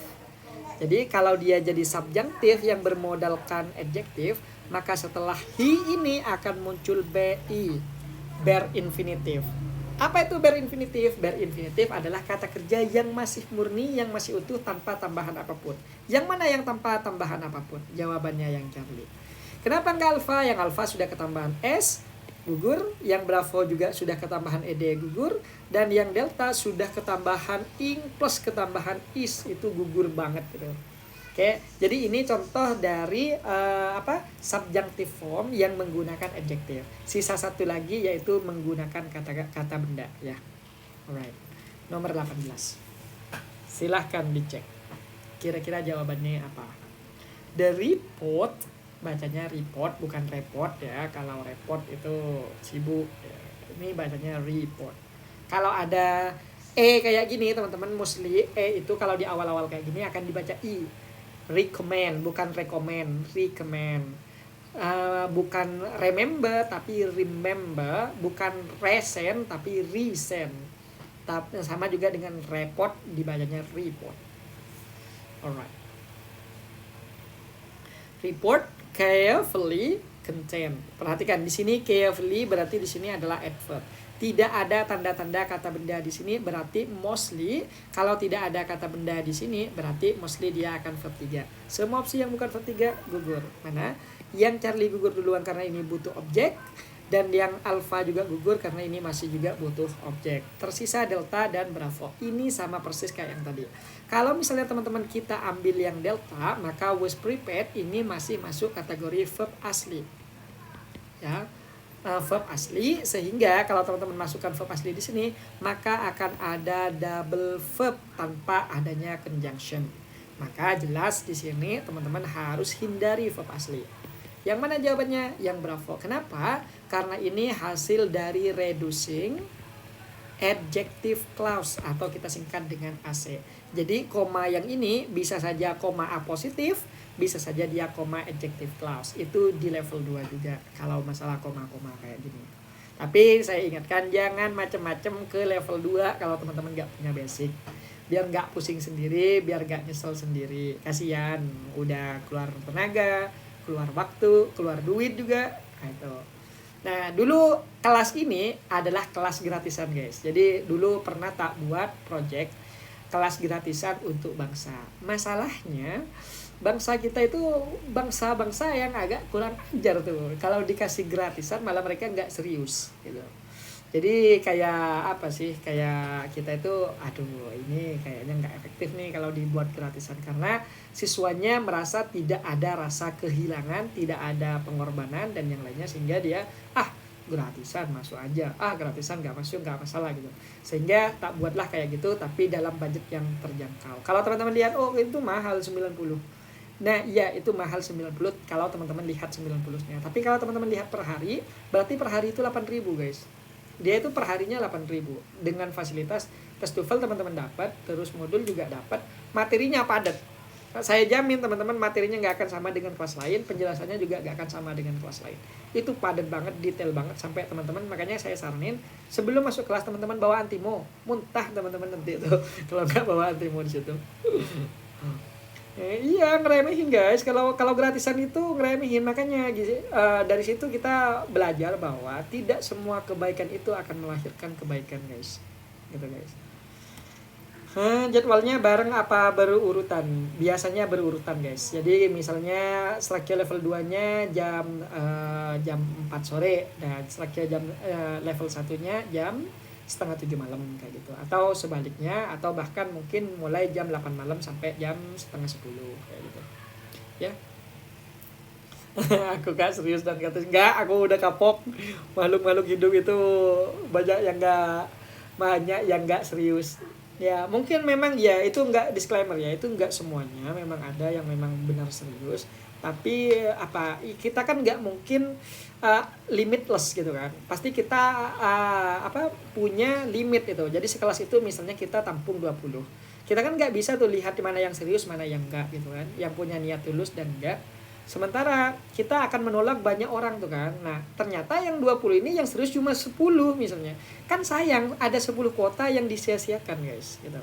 Jadi kalau dia jadi subjunctive yang bermodalkan adjektif, maka setelah he ini akan muncul be, bare infinitive. Apa itu bare infinitive? Bare infinitive adalah kata kerja yang masih murni, yang masih utuh tanpa tambahan apapun. Yang mana yang tanpa tambahan apapun? Jawabannya yang Charlie. Kenapa enggak alpha? Yang alpha sudah ketambahan s, gugur. Yang bravo juga sudah ketambahan ed, gugur. Dan yang delta sudah ketambahan ing plus ketambahan is, itu gugur banget gitu. Oke, jadi ini contoh dari subjunctive form yang menggunakan adjektif. Sisa satu lagi yaitu menggunakan kata benda ya. Alright. Nomor 18. Silahkan dicek. Kira-kira jawabannya apa? The report, bacanya report bukan report ya. Kalau report itu sibuk ya. Ini bacanya report. Kalau ada kayak gini teman-teman, mostly itu kalau di awal-awal kayak gini akan dibaca i. Recommend bukan recommend, recommend. Bukan remember tapi remember, bukan resend tapi resend. Sama juga dengan report, dibacanya report. Alright. Report carefully contain. Perhatikan di sini carefully berarti di sini adalah adverb. Tidak ada tanda-tanda kata benda di sini, berarti mostly. Kalau tidak ada kata benda di sini, berarti mostly dia akan verb 3. Semua opsi yang bukan verb 3 gugur. Mana? Yang Charlie gugur duluan karena ini butuh objek, dan yang alpha juga gugur karena ini masih juga butuh objek. Tersisa delta dan bravo. Ini sama persis kayak yang tadi. Kalau misalnya teman-teman kita ambil yang delta, maka was prepared ini masih masuk kategori verb asli. Ya. Verb asli, sehingga kalau teman-teman masukkan verb asli di sini, maka akan ada double verb tanpa adanya conjunction. Maka jelas di sini teman-teman harus hindari verb asli. Yang mana jawabannya? Yang bravo. Kenapa? Karena ini hasil dari reducing adjective clause atau kita singkat dengan AC. Jadi koma yang ini bisa saja koma A positif, bisa saja dia koma adjective clause. Itu di level 2 juga kalau masalah koma-koma kayak gini. Tapi saya ingatkan jangan macam-macam ke level 2 kalau teman-teman nggak punya basic. Biar nggak pusing sendiri, biar nggak nyesel sendiri. Kasihan, udah keluar tenaga, keluar waktu, keluar duit juga. Nah, dulu kelas ini adalah kelas gratisan guys. Jadi dulu pernah tak buat project kelas gratisan untuk bangsa. Masalahnya bangsa kita itu bangsa-bangsa yang agak kurang ajar tuh. Kalau dikasih gratisan malah mereka nggak serius gitu. Jadi kayak apa sih, kayak kita itu aduh ini kayaknya nggak efektif nih kalau dibuat gratisan, karena siswanya merasa tidak ada rasa kehilangan, tidak ada pengorbanan dan yang lainnya, sehingga dia gratisan masuk aja, gratisan nggak masuk nggak masalah gitu, sehingga tak buatlah kayak gitu tapi dalam budget yang terjangkau. Kalau teman-teman lihat itu mahal 90. Nah iya itu mahal 90 kalau teman-teman lihat 90-nya, tapi kalau teman-teman lihat per hari berarti per hari itu 8.000 guys. Dia itu per harinya 8.000 dengan fasilitas tes TOEFL teman-teman dapat, terus modul juga dapat, materinya padat. Saya jamin teman-teman materinya nggak akan sama dengan kelas lain, penjelasannya juga nggak akan sama dengan kelas lain. Itu padat banget, detail banget, sampai teman-teman makanya saya saranin sebelum masuk kelas teman-teman bawa antimo, muntah teman-teman nanti itu kalau nggak bawa antimo di situ. Iya ngeremehin guys, kalau gratisan itu ngeremehin, makanya dari situ kita belajar bahwa tidak semua kebaikan itu akan melahirkan kebaikan guys, gitu guys. Jadwalnya bareng apa berurutan? Biasanya berurutan guys. Jadi misalnya struktur level 2-nya jam 4 sore dan struktur jam level 1-nya jam 6:30 malam kayak gitu, atau sebaliknya, atau bahkan mungkin mulai jam 8 malam sampai jam 9:30 kayak gitu ya. Aku gak serius dan kata enggak, aku udah kapok. Makhluk-makhluk hidup itu banyak yang gak serius. Ya, mungkin memang ya itu enggak disclaimer ya, itu enggak semuanya, memang ada yang memang benar serius. Tapi apa kita kan nggak mungkin limitless gitu kan. Pasti kita apa punya limit itu. Jadi sekelas itu misalnya kita tampung 20. Kita kan nggak bisa tuh lihat di mana yang serius, mana yang enggak gitu kan. Yang punya niat tulus dan enggak. Sementara kita akan menolak banyak orang tuh kan. Nah, ternyata yang 20 ini yang serius cuma 10 misalnya. Kan sayang ada 10 kuota yang disia-siakan guys gitu.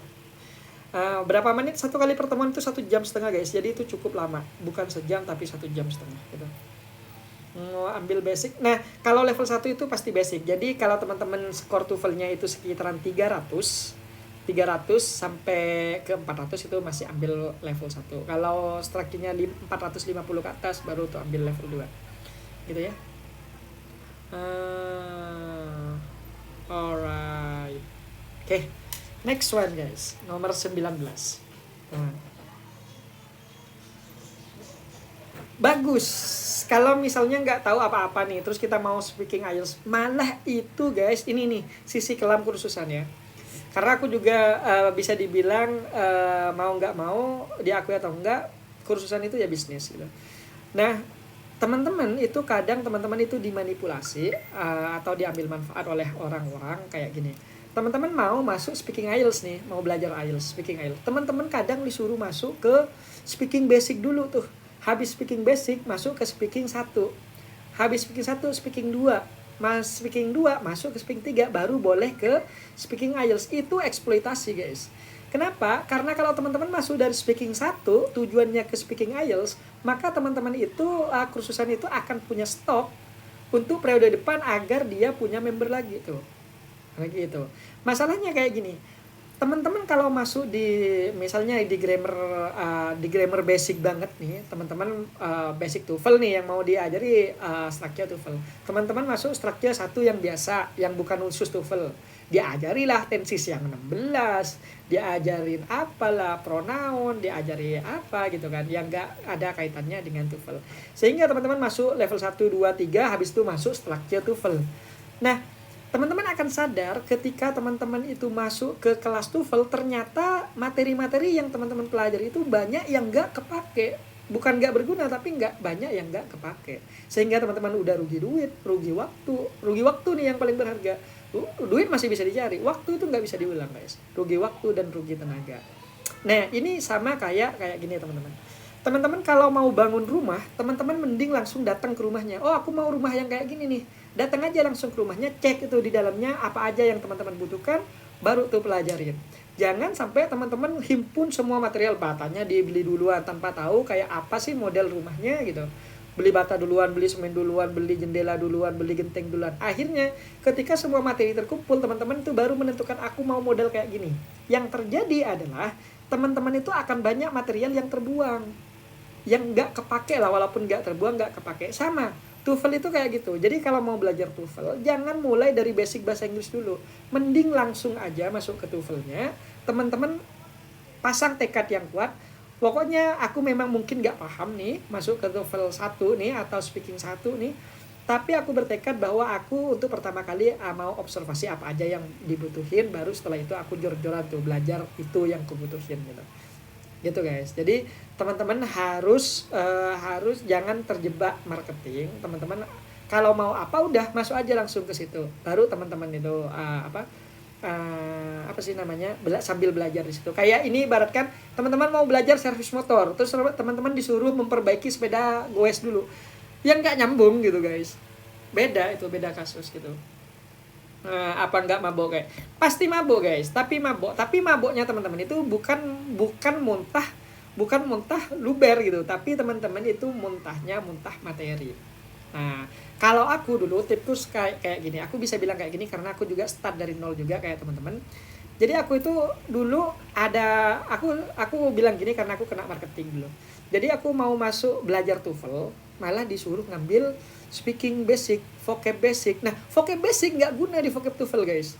Berapa menit satu kali pertemuan itu 1,5 jam guys. Jadi itu cukup lama. Bukan sejam tapi 1,5 jam gitu. Mau ambil basic. Nah, kalau level 1 itu pasti basic. Jadi kalau teman-teman skor TOEFL-nya itu sekitaran 300 sampai ke 400 itu masih ambil level 1. Kalau strike-nya 450 ke atas baru tuh ambil level 2. Gitu ya. Alright. Oke. Next one guys. Nomor 19. Bagus. Kalau misalnya nggak tahu apa-apa nih, terus kita mau speaking IELTS, malah itu guys, ini nih sisi kelam kursusan ya. Karena aku juga bisa dibilang mau nggak mau, diakui atau enggak, kursusan itu ya bisnis gitu. Nah, teman-teman itu kadang teman-teman itu dimanipulasi atau diambil manfaat oleh orang-orang kayak gini. Teman-teman mau masuk speaking IELTS nih, mau belajar IELTS, speaking IELTS. Teman-teman kadang disuruh masuk ke speaking basic dulu tuh. Habis speaking basic masuk ke speaking 1. Habis speaking 1 speaking 2. Speaking 2 masuk ke speaking 3 baru boleh ke speaking IELTS. Itu eksploitasi guys. Kenapa? Karena kalau teman-teman masuk dari speaking 1 tujuannya ke speaking IELTS, maka teman-teman itu kursusan itu akan punya stok untuk periode depan agar dia punya member lagi tuh. Kayak gitu. Masalahnya kayak gini. Teman-teman kalau masuk di misalnya di grammar basic banget nih, teman-teman basic TOEFL nih yang mau diajari structure TOEFL. Teman-teman masuk structure 1 yang biasa, yang bukan khusus TOEFL. Diajarilah tenses yang 16, diajarin apalah pronoun, diajari apa gitu kan, yang enggak ada kaitannya dengan TOEFL. Sehingga teman-teman masuk level 1 2 3 habis itu masuk structure TOEFL. Nah, teman-teman akan sadar ketika teman-teman itu masuk ke kelas TOEFL, ternyata materi-materi yang teman-teman pelajari itu banyak yang nggak kepake. Bukan nggak berguna, tapi nggak banyak yang nggak kepake. Sehingga teman-teman udah rugi duit, rugi waktu nih yang paling berharga. Duit masih bisa dicari, waktu itu nggak bisa diulang guys. Rugi waktu dan rugi tenaga. Nah, ini sama kayak gini teman-teman. Teman-teman kalau mau bangun rumah, teman-teman mending langsung datang ke rumahnya. Oh, aku mau rumah yang kayak gini nih. Datang aja langsung ke rumahnya, cek itu di dalamnya apa aja yang teman-teman butuhkan, baru tuh pelajarin. Jangan sampai teman-teman himpun semua material, batanya dibeli duluan tanpa tahu kayak apa sih model rumahnya gitu. Beli bata duluan, beli semen duluan, beli jendela duluan, beli genteng duluan. Akhirnya ketika semua materi terkumpul, teman-teman itu baru menentukan aku mau model kayak gini. Yang terjadi adalah teman-teman itu akan banyak material yang terbuang, yang nggak kepake lah, walaupun nggak terbuang nggak kepake. Sama TOEFL itu kayak gitu. Jadi kalau mau belajar TOEFL, jangan mulai dari basic bahasa Inggris dulu. Mending langsung aja masuk ke TOEFL-nya. Teman-teman pasang tekad yang kuat. Pokoknya aku memang mungkin gak paham nih masuk ke TOEFL 1 nih atau speaking 1 nih. Tapi aku bertekad bahwa aku untuk pertama kali mau observasi apa aja yang dibutuhin. Baru setelah itu aku jor-joran tuh belajar itu yang kubutuhin gitu. Gitu guys. Jadi teman-teman harus jangan terjebak marketing. Teman-teman kalau mau apa udah masuk aja langsung ke situ. Baru teman-teman itu apa sih namanya sambil belajar di situ. Kayak ini ibaratkan teman-teman mau belajar servis motor, terus teman-teman disuruh memperbaiki sepeda goes dulu. Yang nggak nyambung gitu guys. Beda kasus gitu. Apa nggak mabok kayak pasti mabok guys, tapi maboknya teman-teman itu bukan muntah luber gitu, tapi teman-teman itu muntah materi. Nah, kalau aku dulu tipku kayak gini, aku bisa bilang kayak gini karena aku juga start dari nol juga kayak teman-teman. Jadi aku itu dulu aku bilang gini karena aku kena marketing dulu. Jadi aku mau masuk belajar TOEFL, malah disuruh ngambil speaking basic, vocab basic. Nah, vocab basic nggak guna di vocab TOEFL guys.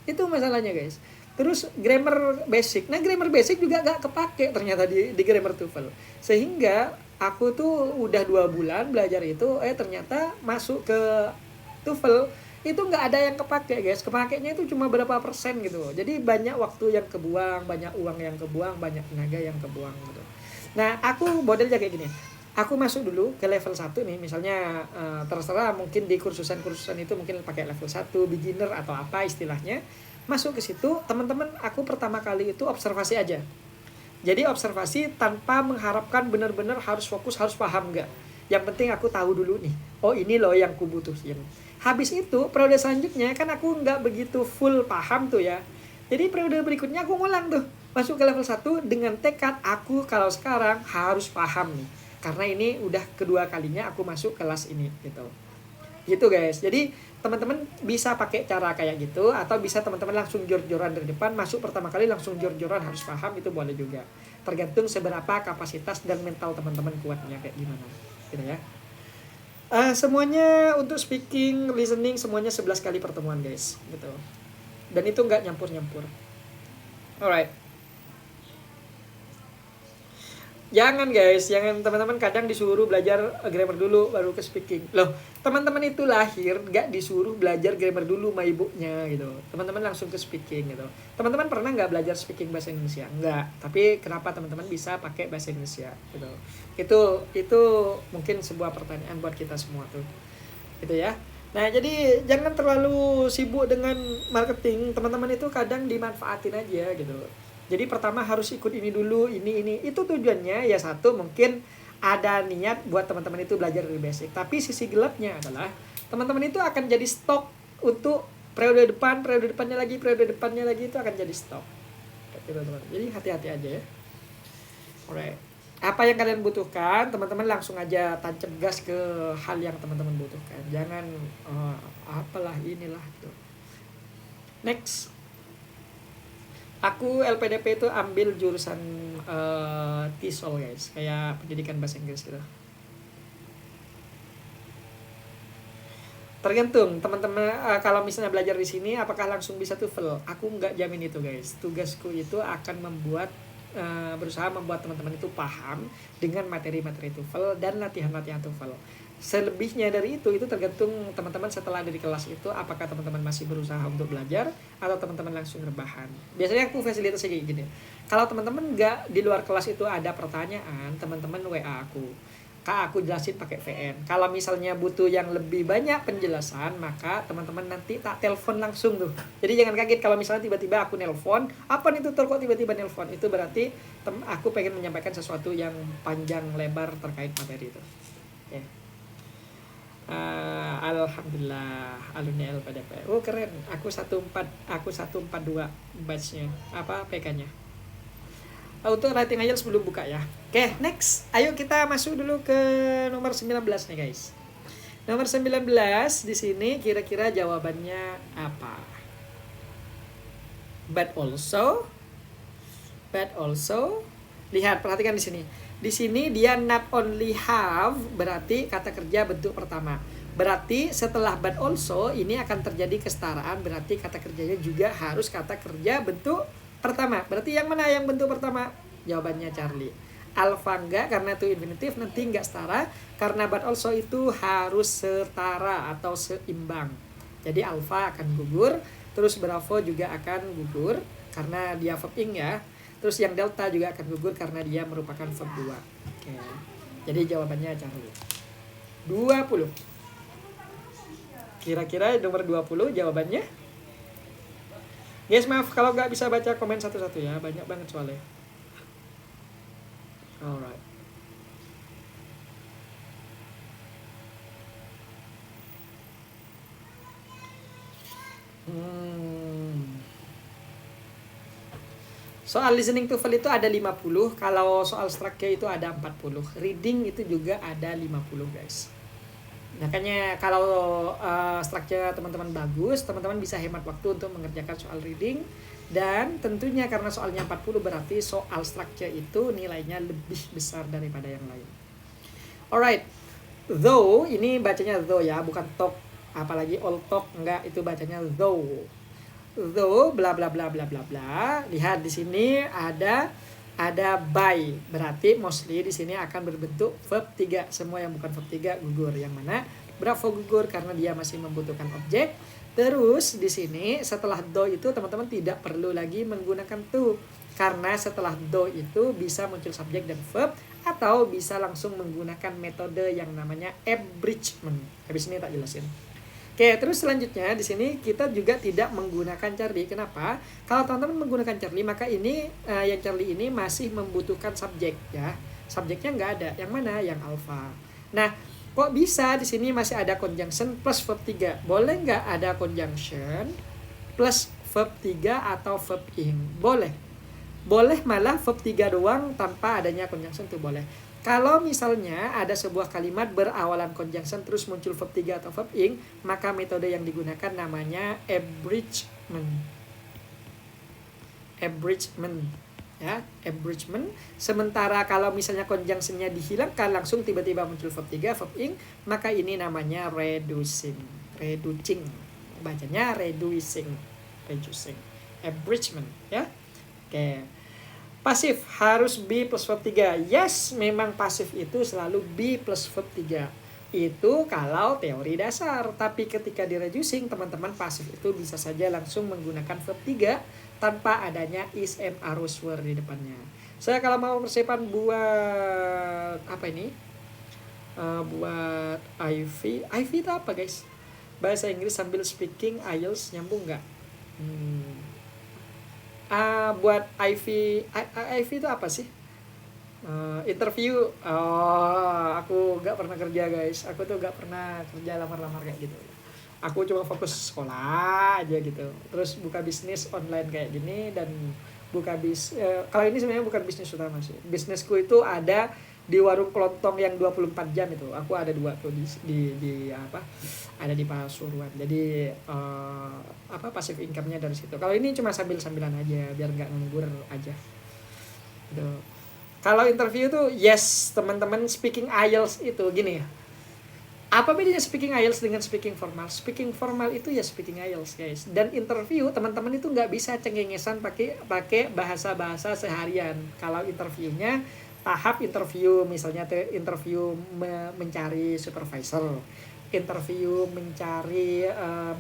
Itu masalahnya guys. Terus grammar basic. Nah, grammar basic juga nggak kepake ternyata di grammar TOEFL. Sehingga aku tuh udah 2 bulan belajar itu, ternyata masuk ke TOEFL itu nggak ada yang kepake guys, kepakainya itu cuma berapa persen gitu. Jadi banyak waktu yang kebuang, banyak uang yang kebuang, banyak tenaga yang kebuang gitu. Nah aku modelnya kayak gini, aku masuk dulu ke level 1 nih, misalnya terserah mungkin di kursusan itu mungkin pakai level 1 beginner atau apa istilahnya. Masuk ke situ, teman-teman aku pertama kali itu observasi aja. Jadi observasi tanpa mengharapkan benar-benar harus fokus, harus paham enggak. Yang penting aku tahu dulu nih, oh ini loh yang ku butuhin. Habis itu periode selanjutnya kan aku nggak begitu full paham tuh ya. Jadi periode berikutnya aku ngulang tuh, masuk ke level 1 dengan tekad aku kalau sekarang harus paham nih. Karena ini udah kedua kalinya aku masuk kelas ini gitu. Gitu guys. Jadi teman-teman bisa pakai cara kayak gitu, atau bisa teman-teman langsung jor-joran dari depan, masuk pertama kali langsung jor-joran harus paham, itu boleh juga. Tergantung seberapa kapasitas dan mental teman-teman kuatnya kayak gimana. Gitu ya. Semuanya untuk speaking, listening semuanya 11 kali pertemuan guys, gitu. Dan itu nggak nyampur-nyampur. Alright. Jangan guys, jangan teman-teman kadang disuruh belajar grammar dulu baru ke speaking. Loh, teman-teman itu lahir nggak disuruh belajar grammar dulu sama ibunya gitu. Teman-teman langsung ke speaking gitu. Teman-teman pernah nggak belajar speaking bahasa Indonesia? Nggak. Tapi kenapa teman-teman bisa pakai bahasa Indonesia gitu? Itu mungkin sebuah pertanyaan buat kita semua tuh. Gitu ya. Nah, jadi jangan terlalu sibuk dengan marketing. Teman-teman itu kadang dimanfaatin aja gitu. Jadi pertama harus ikut ini dulu, ini. Itu tujuannya ya, satu mungkin ada niat buat teman-teman itu belajar dari basic. Tapi sisi gelapnya adalah teman-teman itu akan jadi stok untuk periode depannya lagi itu akan jadi stok. Gitu, teman. Jadi hati-hati aja ya. Alright. Apa yang kalian butuhkan, teman-teman langsung aja tancap gas ke hal yang teman-teman butuhkan. Jangan apalah inilah gitu. Next. Aku LPDP itu ambil jurusan TESOL guys, kayak pendidikan bahasa Inggris gitu. Tergantung teman-teman, kalau misalnya belajar di sini apakah langsung bisa TOEFL? Aku nggak jamin itu guys. Tugasku itu akan berusaha membuat teman-teman itu paham dengan materi-materi TOEFL dan latihan-latihan TOEFL. Selebihnya dari itu tergantung teman-teman setelah dari kelas itu, apakah teman-teman masih berusaha untuk belajar atau teman-teman langsung rebahan. Biasanya aku fasilitas kayak gini. Kalau teman-teman nggak di luar kelas itu ada pertanyaan, teman-teman WA aku. Kak, aku jelasin pakai VN. Kalau misalnya butuh yang lebih banyak penjelasan, maka teman-teman nanti tak telepon langsung tuh. Jadi jangan kaget kalau misalnya tiba-tiba aku nelpon, apa nih tuh kok tiba-tiba nelpon? Itu berarti aku pengen menyampaikan sesuatu yang panjang lebar terkait materi itu. Ya. Alhamdulillah alumni LPDP. Oh keren. Aku 142 batchnya. Apa PK-nya? Untuk writing aja sebelum buka ya. Oke, next. Ayo kita masuk dulu ke nomor 19 nih guys. Nomor 19 di sini kira-kira jawabannya apa? But also lihat, perhatikan di sini. Di sini dia not only have, berarti kata kerja bentuk pertama. Berarti setelah but also ini akan terjadi kesetaraan, berarti kata kerjanya juga harus kata kerja bentuk pertama. Berarti yang mana yang bentuk pertama? Jawabannya Charlie. Alpha enggak, karena itu infinitif, nanti enggak setara. Karena but also itu harus setara atau seimbang. Jadi alpha akan gugur, terus bravo juga akan gugur karena dia verb ing ya. Terus yang delta juga akan gugur karena dia merupakan verb 2. Oke. Jadi jawabannya Charlie. 20. Kira-kira nomor 20 jawabannya? Guys, maaf kalau nggak bisa baca komen satu-satu ya. Banyak banget soalnya. Alright. Soal listening TOEFL itu ada 50, kalau soal structure itu ada 40. Reading itu juga ada 50 guys. Makanya kalau structure teman-teman bagus, teman-teman bisa hemat waktu untuk mengerjakan soal reading. Dan tentunya karena soalnya 40 berarti soal structure itu nilainya lebih besar daripada yang lain. Alright, though ini bacanya though ya, bukan talk. Apalagi all talk, enggak, itu bacanya though. Though bla bla bla bla bla bla. Lihat di sini ada by, berarti mostly di sini akan berbentuk verb 3. Semua yang bukan verb 3 gugur. Yang mana Bravo gugur karena dia masih membutuhkan objek. Terus di sini setelah do itu teman-teman tidak perlu lagi menggunakan to. Karena setelah do itu bisa muncul subjek dan verb atau bisa langsung menggunakan metode yang namanya abridgment. Habis ini tak jelasin. Oke, terus selanjutnya di sini kita juga tidak menggunakan Charlie. Kenapa? Kalau teman-teman menggunakan Charlie, maka ini yang Charlie ini masih membutuhkan subjek ya. Subjeknya nggak ada. Yang mana? Yang alpha. Nah, kok bisa di sini masih ada conjunction plus verb 3? Boleh nggak ada conjunction plus verb 3 atau verb ing? Boleh. Boleh malah verb 3 doang tanpa adanya conjunction tuh boleh. Kalau misalnya ada sebuah kalimat berawalan conjunction terus muncul verb 3 atau verb ing, maka metode yang digunakan namanya abridgment. Abridgment. Ya, abridgment. Sementara kalau misalnya conjunctionnya dihilangkan langsung tiba-tiba muncul verb 3, verb ing, maka ini namanya reducing. Reducing. Bacanya reducing. Reducing. Abridgment, ya. Oke. Pasif harus be plus verb 3. Yes, memang pasif itu selalu be plus verb 3. Itu kalau teori dasar. Tapi ketika di reducing, teman-teman pasif itu bisa saja langsung menggunakan verb 3 tanpa adanya is and are were di depannya. Saya kalau mau persiapan buat apa ini? Buat IV. IV itu apa guys? Bahasa Inggris sambil speaking IELTS nyambung nggak? Buat IV itu apa sih? Interview. Aku gak pernah kerja guys. Aku tuh gak pernah kerja lamar-lamar kayak gitu. Aku cuma fokus sekolah aja gitu. Terus buka bisnis online kayak gini dan buka kalau ini sebenarnya bukan bisnis utama sih. Bisnisku itu ada di warung kelontong yang 24 jam itu. Aku ada 2 tuh di apa? Ada di Pasuruan. Jadi passive income-nya dari situ. Kalau ini cuma sambil-sambilan aja biar nggak nganggur aja. Gitu. Kalau interview tuh yes, teman-teman speaking IELTS itu gini ya. Apa bedanya speaking IELTS dengan speaking formal? Speaking formal itu ya speaking IELTS guys. Dan interview teman-teman itu nggak bisa cengengesan pakai bahasa-bahasa seharian. Kalau interviewnya tahap interview, misalnya interview mencari supervisor, interview mencari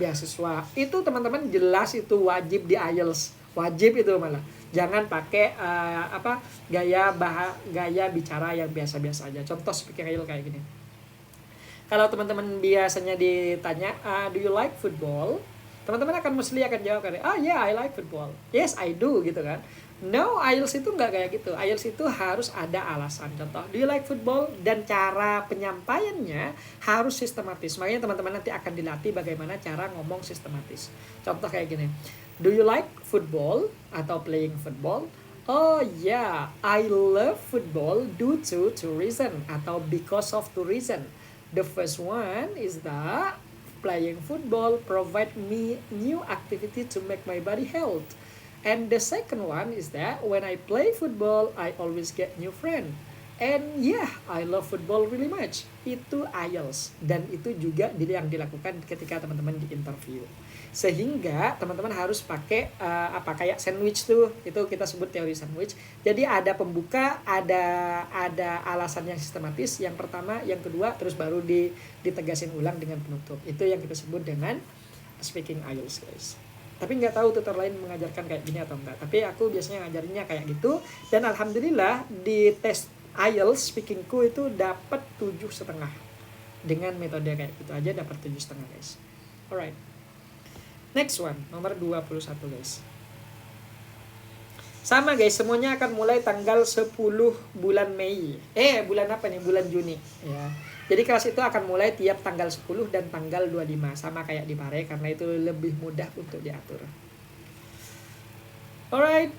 beasiswa, itu teman-teman jelas itu wajib di IELTS, wajib itu malah. Jangan pakai gaya bicara yang biasa-biasa aja. Contoh speaking IELTS kayak gini. Kalau teman-teman biasanya ditanya, do you like football? Teman-teman akan jawab kan, yeah I like football. Yes I do gitu kan. No, IELTS itu nggak kayak gitu. IELTS itu harus ada alasan. Contoh, do you like football? Dan cara penyampaiannya harus sistematis. Makanya teman-teman nanti akan dilatih bagaimana cara ngomong sistematis. Contoh kayak gini. Do you like football? Atau playing football? Oh yeah, I love football due to two reasons. Atau because of two reasons. The first one is that playing football provide me new activity to make my body health. And the second one is that when I play football, I always get new friend. And yeah, I love football really much. Itu IELTS. Dan itu juga yang dilakukan ketika teman-teman di interview. Sehingga teman-teman harus pakai kayak sandwich tuh. Itu kita sebut teori sandwich. Jadi ada pembuka, ada alasan yang sistematis. Yang pertama, yang kedua, terus baru ditegasin ulang dengan penutup. Itu yang kita sebut dengan speaking IELTS guys. Tapi nggak tahu tutor lain mengajarkan kayak gini atau enggak. Tapi aku biasanya ngajarinnya kayak gitu. Dan alhamdulillah di tes IELTS speakingku itu dapat 7,5. Dengan metode kayak gitu aja dapat 7,5 guys. Alright. Next one, nomor 21 guys. Sama guys, semuanya akan mulai tanggal 10 bulan Mei. Bulan apa nih? Bulan Juni ya. Jadi kelas itu akan mulai tiap tanggal 10 dan tanggal 25. Sama kayak di Pare karena itu lebih mudah untuk diatur. Alright.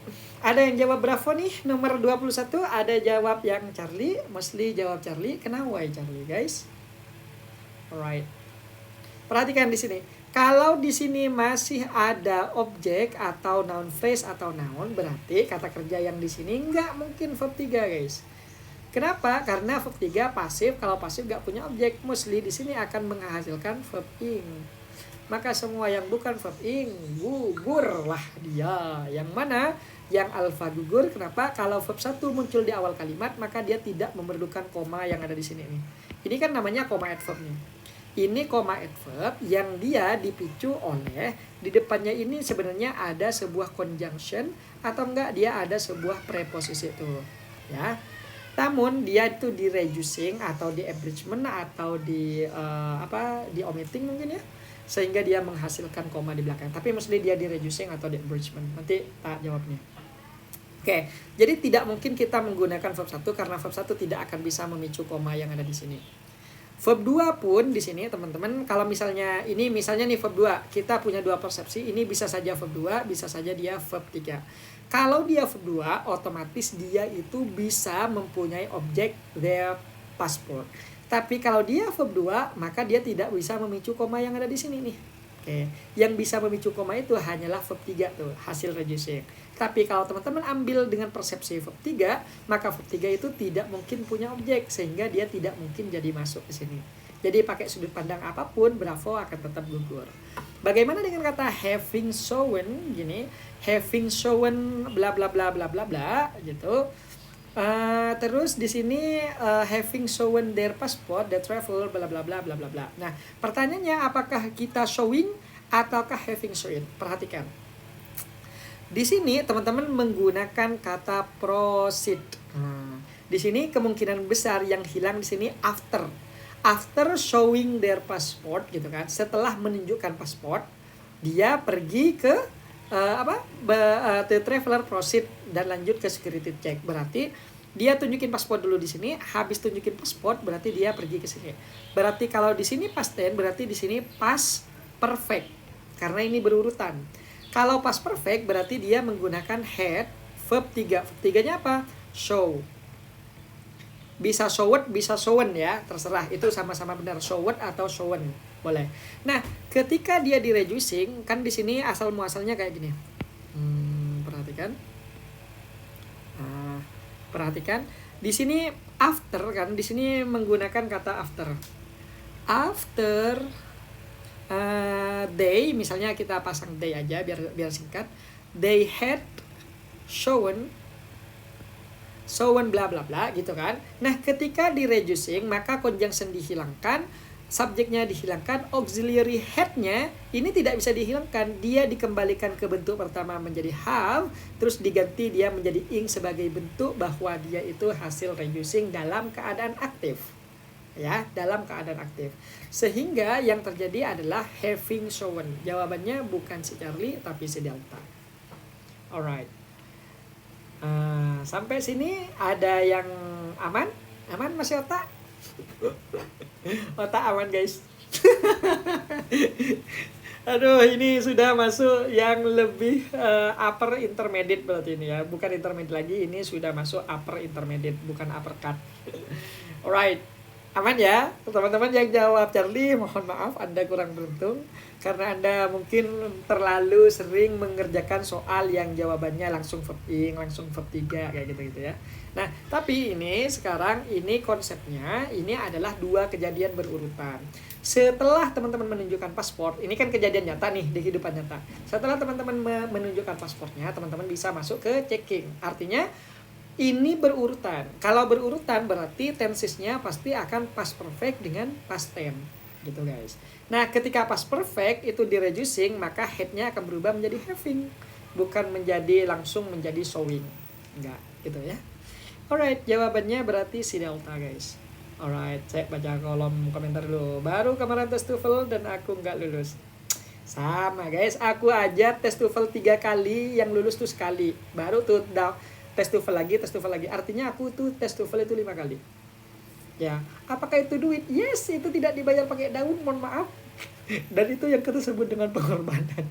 Ada yang jawab Bravo nih. Nomor 21 ada jawab yang Charlie. Mostly jawab Charlie. Kenapa why Charlie guys? Alright. Perhatikan di sini. Kalau di sini masih ada objek atau noun phrase atau noun, berarti kata kerja yang di sini nggak mungkin verb 3 guys. Kenapa? Karena verb 3 pasif. Kalau pasif gak punya objek, mostly di sini akan menghasilkan verb ing. Maka semua yang bukan verb ing gugurlah dia. Yang mana? Yang alfa gugur. Kenapa? Kalau verb 1 muncul di awal kalimat, maka dia tidak memerlukan koma yang ada di sini nih. Ini kan namanya koma adverb nih. Ini koma adverb yang dia dipicu oleh di depannya ini sebenarnya ada sebuah conjunction atau enggak dia ada sebuah preposisi itu, ya. Namun dia itu di reducing atau di abridgment atau di di omitting mungkin ya, sehingga dia menghasilkan koma di belakang. Tapi mesti dia di reducing atau di abridgment. Nanti tak jawabnya. Oke, jadi tidak mungkin kita menggunakan verb 1 karena verb 1 tidak akan bisa memicu koma yang ada di sini. Verb 2 pun di sini teman-teman, kalau misalnya nih verb 2, kita punya dua persepsi, ini bisa saja verb 2, bisa saja dia verb 3. Kalau dia verb 2, otomatis dia itu bisa mempunyai objek their passport. Tapi kalau dia verb 2, maka dia tidak bisa memicu koma yang ada di sini nih. Oke, yang bisa memicu koma itu hanyalah verb 3 tuh, hasil reducing. Tapi kalau teman-teman ambil dengan persepsi verb 3, maka verb 3 itu tidak mungkin punya objek sehingga dia tidak mungkin jadi masuk ke sini. Jadi pakai sudut pandang apapun, Bravo akan tetap gugur. Bagaimana dengan kata having shown gini, having shown bla bla bla bla bla bla gitu. Terus di sini having shown their passport, their travel, bla bla bla bla bla bla. Nah, pertanyaannya apakah kita showing ataukah having shown? Perhatikan. Di sini teman-teman menggunakan kata proceed. Di sini kemungkinan besar yang hilang di sini after. After showing their passport gitu kan. Setelah menunjukkan paspor, dia pergi ke the traveler proceed dan lanjut ke security check. Berarti dia tunjukin paspor dulu di sini, habis tunjukin paspor berarti dia pergi ke sini. Berarti kalau di sini past tense berarti di sini past perfect. Karena ini berurutan. Kalau past perfect berarti dia menggunakan had verb 3. Verb 3-nya apa? Show. Bisa showed, bisa shown ya, terserah. Itu sama-sama benar, showed atau shown. Boleh. Nah, ketika dia di reducing, kan di sini asal muasalnya kayak gini. Perhatikan. Perhatikan. Di sini after kan, di sini menggunakan kata after. After they, misalnya kita pasang they aja biar singkat. They had shown bla bla bla gitu kan. Nah, ketika di reducing maka conjunction dihilangkan, subjeknya dihilangkan, auxiliary had-nya ini tidak bisa dihilangkan. Dia dikembalikan ke bentuk pertama menjadi have, terus diganti dia menjadi ing sebagai bentuk bahwa dia itu hasil reducing dalam keadaan aktif. Ya, dalam keadaan aktif. Sehingga yang terjadi adalah having shown. Jawabannya bukan si Charlie tapi si Delta. Alright. Sampai sini ada yang aman? Aman masih otak? Otak aman guys. Aduh, ini sudah masuk yang lebih upper intermediate berarti ini ya. Bukan intermediate lagi, ini sudah masuk upper intermediate, bukan uppercut. Alright. Aman ya, teman-teman yang jawab Charlie, mohon maaf Anda kurang beruntung karena Anda mungkin terlalu sering mengerjakan soal yang jawabannya langsung verb ing, langsung verb 3 kayak gitu-gitu ya. Nah, tapi ini sekarang ini konsepnya ini adalah dua kejadian berurutan. Setelah teman-teman menunjukkan paspor, ini kan kejadian nyata nih di kehidupan nyata. Setelah teman-teman menunjukkan paspornya, teman-teman bisa masuk ke checking. Artinya ini berurutan. Kalau berurutan berarti tensesnya pasti akan past perfect dengan past tense gitu guys. Nah, ketika past perfect itu di reducing, maka head-nya akan berubah menjadi having, bukan menjadi langsung menjadi showing. Enggak, gitu ya. Alright, jawabannya berarti si Delta guys. Alright, saya baca kolom komentar dulu. Baru kemarin tes TOEFL dan aku nggak lulus. Sama guys, aku aja tes TOEFL 3 kali, yang lulus tuh sekali. Baru tuh tes TOEFL lagi. Artinya aku tuh tes TOEFL itu 5 kali. Ya, apakah itu duit? Yes, itu tidak dibayar pakai daun, mohon maaf. Dan itu yang kita sebut dengan pengorbanan.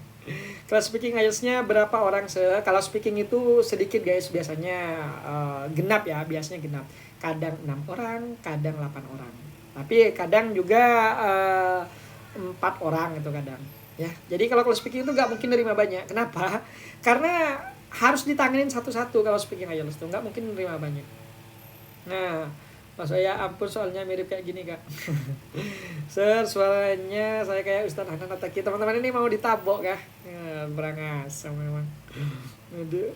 Kalau speaking IELTS-nya berapa orang? Kalau speaking itu sedikit guys, biasanya genap ya, biasanya genap. Kadang 6 orang, kadang 8 orang. Tapi kadang juga 4 orang itu kadang. Ya, jadi kalau speaking itu nggak mungkin nerima banyak. Kenapa? Karena harus ditanganin satu-satu kalau speaking IELTS itu, nggak mungkin nerima banyak. Nah, Mas saya ampun soalnya mirip kayak gini kak. Sir, suaranya saya kayak Ustadz Hanan Ataki. Teman-teman ini mau ditabok kah? Ya, berangas memang.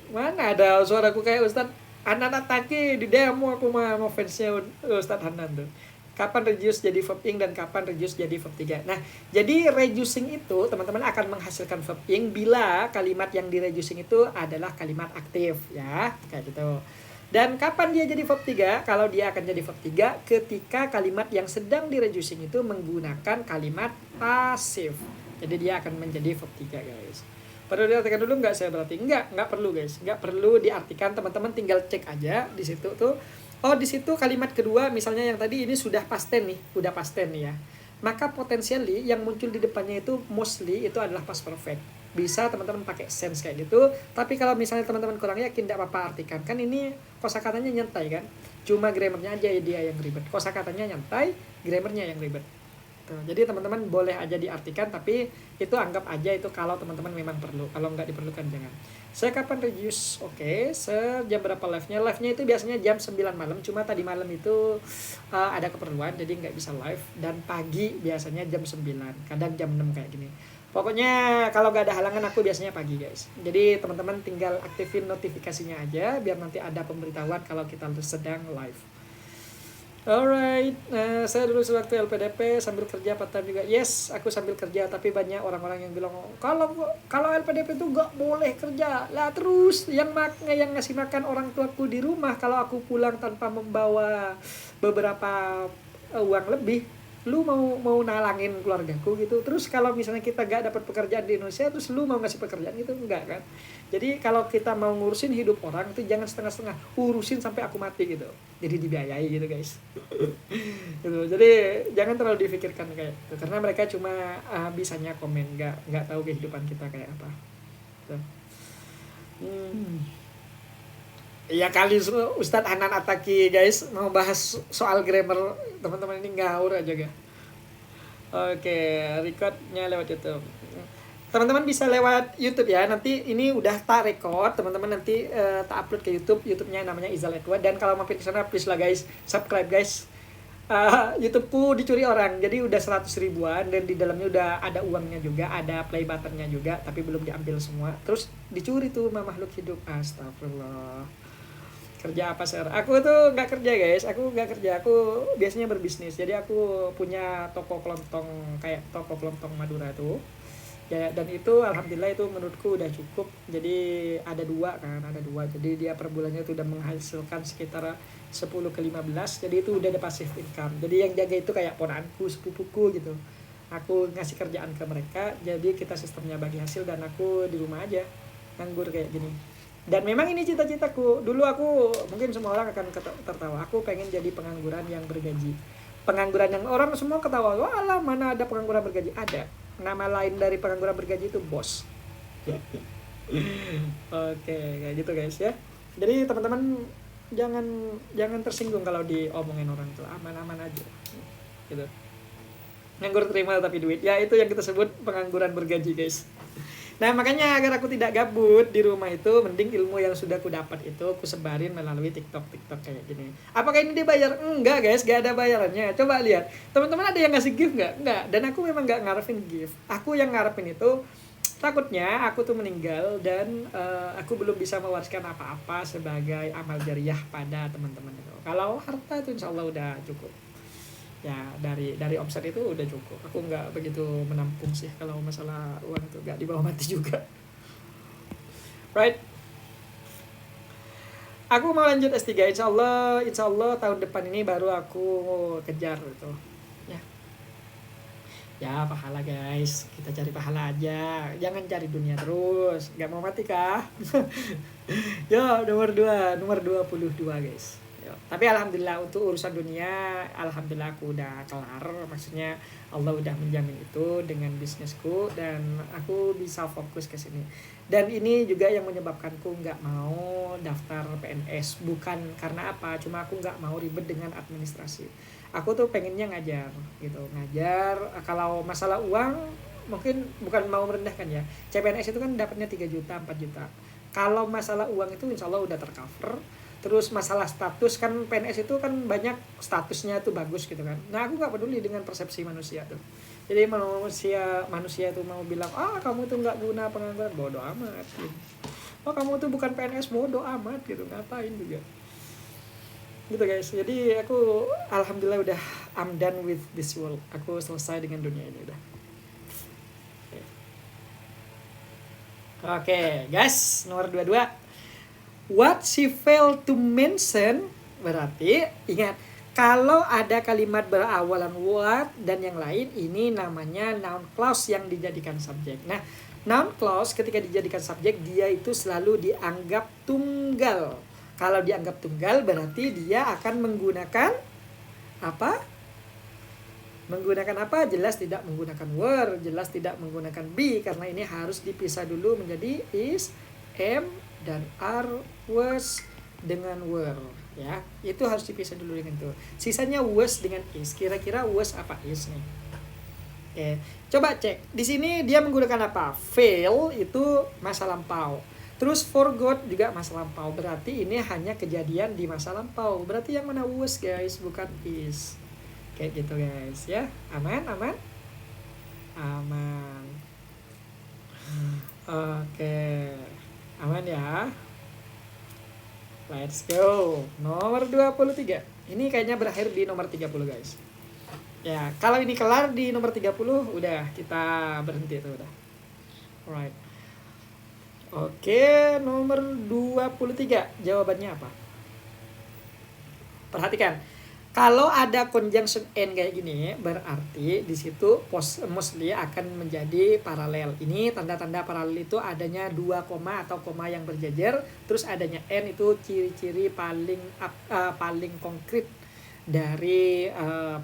Mana ada suaraku kayak Ustadz Hanan Ataki, di demo aku mau fansnya Ustadz Hanan tuh. Kapan reduce jadi verb ing dan kapan reduce jadi verb 3. Nah, jadi reducing itu teman-teman akan menghasilkan verb ing bila kalimat yang di reducing itu adalah kalimat aktif ya, kayak gitu. Dan kapan dia jadi verb 3? Kalau dia akan jadi verb 3 ketika kalimat yang sedang di reducing itu menggunakan kalimat pasif. Jadi dia akan menjadi verb 3, guys. Perlu diartikan dulu nggak saya berarti? Nggak perlu, guys. Nggak perlu diartikan, teman-teman tinggal cek aja di situ tuh. Oh, di situ kalimat kedua misalnya yang tadi ini sudah past tense nih, udah past tense nih ya. Maka potensially yang muncul di depannya itu mostly itu adalah past perfect. Bisa teman-teman pakai sense kayak gitu. Tapi kalau misalnya teman-teman kurang yakin, tidak apa-apa artikan. Kan ini kosakatanya nyantai kan. Cuma grammarnya aja dia yang ribet. Kosakatanya nyantai, grammarnya yang ribet. Tuh, jadi teman-teman boleh aja diartikan, tapi itu anggap aja itu kalau teman-teman memang perlu. Kalau nggak diperlukan jangan. Saya kapan reduce? Oke, jam berapa live-nya? Live-nya itu biasanya jam 9 malam. Cuma tadi malam itu ada keperluan, jadi nggak bisa live. Dan pagi biasanya jam 9, kadang jam 6 kayak gini. Pokoknya kalau nggak ada halangan aku biasanya pagi, guys. Jadi teman-teman tinggal aktifin notifikasinya aja, biar nanti ada pemberitahuan kalau kita sedang live. Alright, saya dulu sewaktu LPDP sambil kerja part time juga. Yes, aku sambil kerja, tapi banyak orang-orang yang bilang kalau LPDP itu nggak boleh kerja. Lah terus yang ngasih makan orang tuaku di rumah kalau aku pulang tanpa membawa beberapa uang lebih, lu mau nalangin keluargaku gitu. Terus kalau misalnya kita gak dapat pekerjaan di Indonesia, terus lu mau ngasih pekerjaan gitu, enggak kan? Jadi kalau kita mau ngurusin hidup orang itu jangan setengah-setengah, urusin sampai aku mati gitu. Jadi dibiayai gitu, guys. Gitu. Jadi jangan terlalu difikirkan kayak gitu, karena mereka cuma bisanya komen, nggak tahu kehidupan kita kayak apa. Gitu. Iya kali Ustadz Hanan Ataki, guys, mau bahas soal grammar, teman-teman ini ngawur aja ga. Oke, recordnya lewat YouTube. Teman-teman bisa lewat YouTube ya. Nanti ini udah tak record, teman-teman nanti tak upload ke YouTube. YouTube-nya namanya Izal Edward. Dan kalau mampir ke sana please lah guys, subscribe guys. YouTube-ku dicuri orang, jadi udah 100 ribuan dan di dalamnya udah ada uangnya juga, ada play button-nya juga, tapi belum diambil semua. Terus dicuri tuh sama makhluk hidup. Astagfirullah. Kerja apa sir? Aku tuh nggak kerja guys, aku biasanya berbisnis. Jadi aku punya toko kelontong, kayak toko kelontong Madura tuh ya, dan itu alhamdulillah itu menurutku udah cukup. Jadi ada dua, jadi dia per bulannya itu udah menghasilkan sekitar 10 ke 15, jadi itu udah ada passive income. Jadi yang jaga itu kayak ponakanku, sepupuku gitu. Aku ngasih kerjaan ke mereka, jadi kita sistemnya bagi hasil dan aku di rumah aja nganggur kayak gini. Dan memang ini cita-citaku. Dulu aku, mungkin semua orang akan tertawa, aku pengen jadi pengangguran yang bergaji. Pengangguran yang orang semua ketawa, wah lah mana ada pengangguran bergaji. Ada. Nama lain dari pengangguran bergaji itu bos. Oke, kayak gitu guys ya. Jadi teman-teman jangan tersinggung kalau diomongin orang tuh, aman-aman aja. Gitu. Nganggur terima tapi duit. Ya itu yang kita sebut pengangguran bergaji guys. Nah makanya agar aku tidak gabut di rumah itu, mending ilmu yang sudah aku dapat itu aku sebarin melalui TikTok kayak gini. Apakah ini dibayar? Enggak guys, gak ada bayarannya. Coba lihat, teman-teman ada yang ngasih gift nggak? Enggak. Dan aku memang nggak ngarepin gift. Aku yang ngarepin itu takutnya aku tuh meninggal dan aku belum bisa mewariskan apa-apa sebagai amal jariah pada teman-teman itu. Kalau harta itu insya Allah udah cukup. Ya dari omset itu udah cukup. Aku nggak begitu menampung sih kalau masalah uang itu, nggak dibawa mati juga. Right. Aku mau lanjut S3 insya Allah tahun depan ini baru aku kejar itu. Ya pahala guys, kita cari pahala aja, jangan cari dunia terus. Nggak mau mati kah? Yo nomor 22 guys. Tapi alhamdulillah untuk urusan dunia, alhamdulillah aku udah kelar. Maksudnya Allah udah menjamin itu dengan bisnisku dan aku bisa fokus ke sini. Dan ini juga yang menyebabkanku nggak mau daftar PNS. Bukan karena apa, cuma aku nggak mau ribet dengan administrasi. Aku tuh pengennya ngajar gitu, kalau masalah uang mungkin bukan mau merendahkan ya. CPNS itu kan dapatnya 3 juta, 4 juta. Kalau masalah uang itu insya Allah udah tercover. Terus masalah status kan PNS itu kan banyak statusnya tuh bagus gitu kan. Nah aku nggak peduli dengan persepsi manusia tuh. Jadi manusia itu mau bilang kamu tuh nggak guna, pengangguran, bodoh amat gitu. Kamu tuh bukan PNS, bodoh amat gitu, ngapain juga gitu guys. Jadi aku alhamdulillah udah I'm done with this world. Aku selesai dengan dunia ini udah. Oke, guys, nomor 22. What she failed to mention, berarti ingat, kalau ada kalimat berawalan what dan yang lain, ini namanya noun clause yang dijadikan subjek. Nah, noun clause ketika dijadikan subjek, dia itu selalu dianggap tunggal. Kalau dianggap tunggal berarti dia akan menggunakan apa? Menggunakan apa? Jelas tidak menggunakan were, jelas tidak menggunakan be, karena ini harus dipisah dulu menjadi is, am, dan are, was dengan were, ya. Itu harus dipisah dulu dengan itu. Sisanya was dengan is. Kira-kira was apa is nih? Oke, coba cek. Di sini dia menggunakan apa? Fail itu masa lampau. Terus forgot juga masa lampau. Berarti ini hanya kejadian di masa lampau. Berarti yang mana was, guys, bukan is. Kayak gitu, guys, ya. Aman. Oke. Aman ya. Let's go. Nomor 23. Ini kayaknya berakhir di nomor 30, guys. Ya, kalau ini kelar di nomor 30, udah kita berhenti tuh udah. Alright. Oke, nomor 23. Jawabannya apa? Perhatikan. Kalau ada conjunction and kayak gini, berarti di situ mostly akan menjadi paralel. Ini tanda-tanda paralel itu adanya 2 koma atau koma yang berjejer, terus adanya and itu ciri-ciri paling konkret dari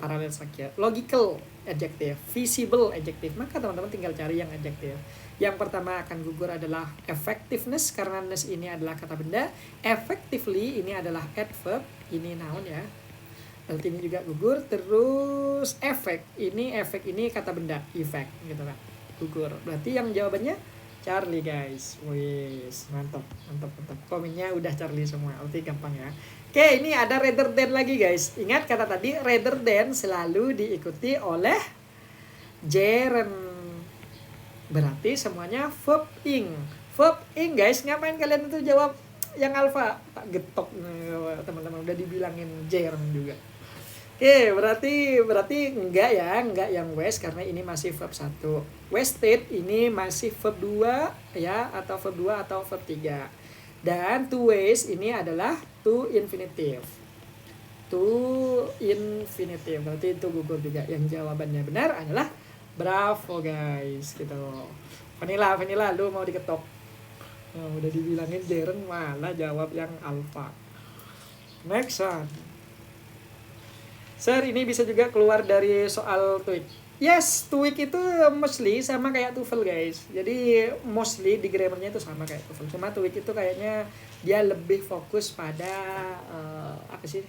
paralel structure. Logical adjective, visible adjective. Maka teman-teman tinggal cari yang adjective. Yang pertama akan gugur adalah effectiveness, karena ness ini adalah kata benda. Effectively ini adalah adverb, ini noun ya. Berarti ini juga gugur. Terus efek ini kata benda, effect gitu kan, gugur. Berarti yang jawabannya Charlie, guys. Wis, mantap. Komennya udah Charlie semua. Berarti gampang ya. Oke, ini ada rather than lagi, guys. Ingat kata tadi, rather than selalu diikuti oleh gerund. Berarti semuanya verb ing. Verb ing, guys. Ngapain kalian itu jawab yang alfa? Tak getok teman-teman, udah dibilangin gerund juga. Oke, berarti enggak yang waste, karena ini masih verb 1. Wasted ini masih verb 2 ya, atau verb 2 atau verb 3. Dan to waste ini adalah to infinitive. To infinitive, berarti itu gugur juga. Yang jawabannya benar adalah bravo, guys, gitu. Vanilla, lu mau diketok. Nah, udah dibilangin gerund malah jawab yang alpha. Next one. Sir, ini bisa juga keluar dari soal TOEIC. Yes, TOEIC itu mostly sama kayak TOEFL, guys. Jadi mostly di grammarnya itu sama kayak TOEFL. Cuma TOEIC itu kayaknya dia lebih fokus pada apa sih?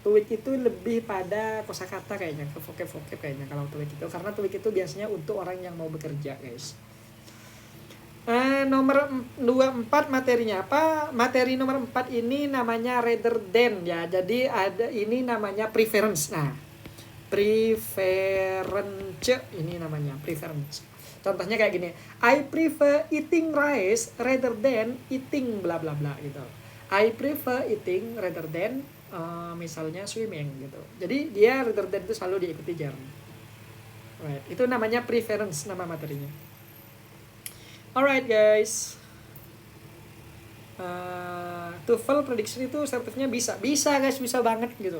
TOEIC itu lebih pada kosakata kayaknya, ke vocab kayaknya kalau TOEIC itu. Karena TOEIC itu biasanya untuk orang yang mau bekerja, guys. Nomor 24 materinya apa? Materi nomor 4 ini namanya rather than ya. Jadi ada ini namanya preference. Nah, preference ini namanya preference. Contohnya kayak gini. I prefer eating rice rather than eating bla bla bla gitu. I prefer eating rather than misalnya swimming gitu. Jadi dia rather than itu selalu diikuti gerund. Right. Itu namanya preference nama materinya. Alright, guys. TOEFL prediction itu sertifnya bisa guys, bisa banget gitu.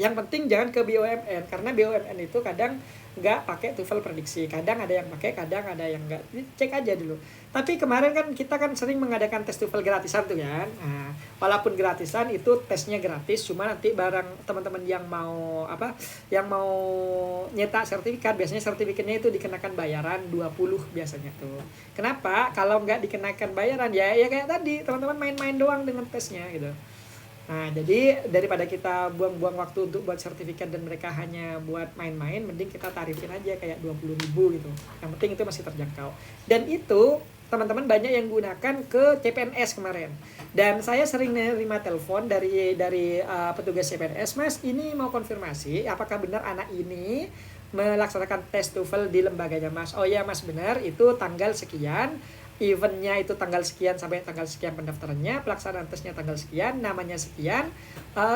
Yang penting jangan ke BUMN, karena BUMN itu kadang nggak pakai TOEFL prediksi, kadang ada yang pakai, kadang ada yang nggak. Cek aja dulu. Tapi kemarin kan kita kan sering mengadakan tes TOEFL gratisan tuh kan. Nah, walaupun gratisan itu tesnya gratis, cuma nanti barang teman-teman yang mau nyetak sertifikat, biasanya sertifikatnya itu dikenakan bayaran 20 biasanya tuh. Kenapa? Kalau nggak dikenakan bayaran ya kayak tadi, teman-teman main-main doang dengan tesnya gitu. Nah, jadi daripada kita buang-buang waktu untuk buat sertifikat dan mereka hanya buat main-main, mending kita tarifin aja kayak 20.000 gitu. Yang penting itu masih terjangkau. Dan itu teman-teman banyak yang gunakan ke CPNS kemarin. Dan saya sering nerima telepon dari petugas CPNS, "Mas, ini mau konfirmasi apakah benar anak ini melaksanakan tes TOEFL di lembaganya Mas?" "Oh iya Mas, benar, itu tanggal sekian. eventnya itu tanggal sekian sampai tanggal sekian pendaftarannya, pelaksanaan tesnya tanggal sekian, namanya sekian,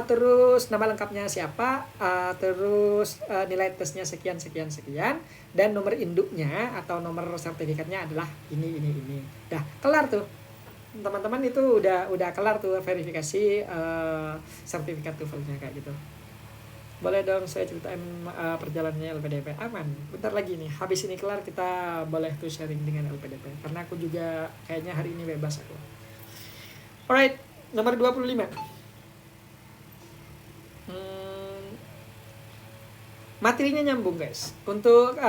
terus nama lengkapnya siapa, terus nilai tesnya sekian sekian sekian, dan nomor induknya atau nomor sertifikatnya adalah ini. Dah kelar tuh teman-teman, itu udah kelar tuh verifikasi sertifikat TOEFL-nya kayak gitu. Boleh dong saya ceritain perjalanannya LPDP? Aman, bentar lagi nih, habis ini kelar kita boleh tuh sharing dengan LPDP, karena aku juga kayaknya hari ini bebas aku. Alright, nomor 25. Materinya nyambung guys. Untuk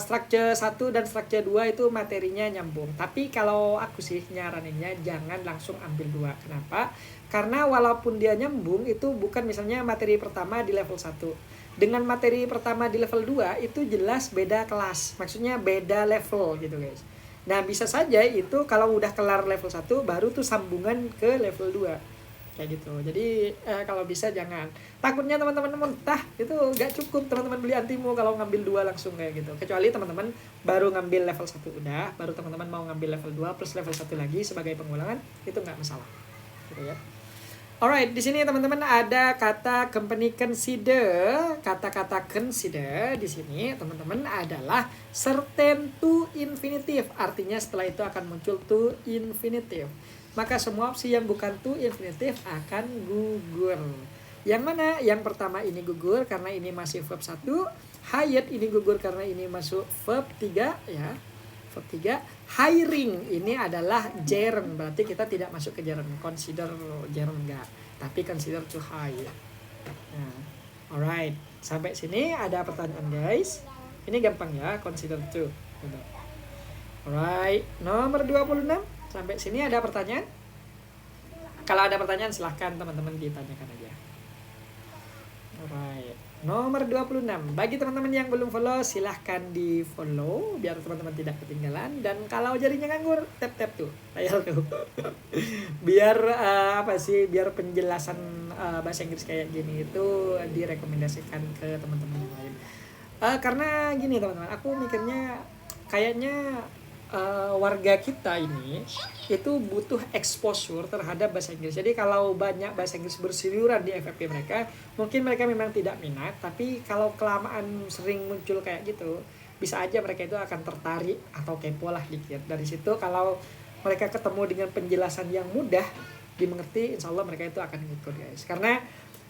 structure 1 dan structure 2 itu materinya nyambung. Tapi kalau aku sih nyaraninnya jangan langsung ambil 2. Kenapa? Karena walaupun dia nyambung, itu bukan misalnya materi pertama di level 1 dengan materi pertama di level 2 itu jelas beda kelas. Maksudnya beda level gitu guys. Nah bisa saja itu kalau udah kelar level 1 baru tuh sambungan ke level 2 kayak gitu. Jadi kalau bisa jangan. Takutnya teman-teman mentah itu gak cukup teman-teman beli Antimo kalau ngambil 2 langsung kayak gitu. Kecuali teman-teman baru ngambil level 1 udah, baru teman-teman mau ngambil level 2 plus level 1 lagi sebagai pengulangan, itu nggak masalah. Gitu ya. Alright, di sini teman-teman ada kata company consider. Kata-kata consider di sini teman-teman adalah certain to infinitive. Artinya setelah itu akan muncul to infinitive. Maka semua opsi yang bukan to infinitive akan gugur. Yang mana? Yang pertama ini gugur karena ini masih verb 1. Hired ini gugur karena ini masuk verb 3 ya. Verb 3. Hiring ini adalah gerund, berarti kita tidak masuk ke gerund. Consider gerund enggak, tapi consider to hire. Nah, alright. Sampai sini ada pertanyaan guys. Ini gampang ya, consider to. Alright, nomor 26. Sampai sini ada pertanyaan? Kalau ada pertanyaan silahkan teman-teman ditanyakan aja. Alright, nomor 26. Bagi teman-teman yang belum follow, silahkan di follow biar teman-teman tidak ketinggalan. Dan kalau jarinya nganggur, tap tuh layar tuh. Biar biar penjelasan bahasa Inggris kayak gini itu direkomendasikan ke teman-teman yang lain. Karena gini teman-teman, aku mikirnya kayaknya warga kita ini itu butuh exposure terhadap bahasa Inggris. Jadi kalau banyak bahasa Inggris berseliweran di FFP mereka, mungkin mereka memang tidak minat, tapi kalau kelamaan sering muncul kayak gitu, bisa aja mereka itu akan tertarik atau kepo lah dikit. Dari situ kalau mereka ketemu dengan penjelasan yang mudah dimengerti, insya Allah mereka itu akan ikut guys. Karena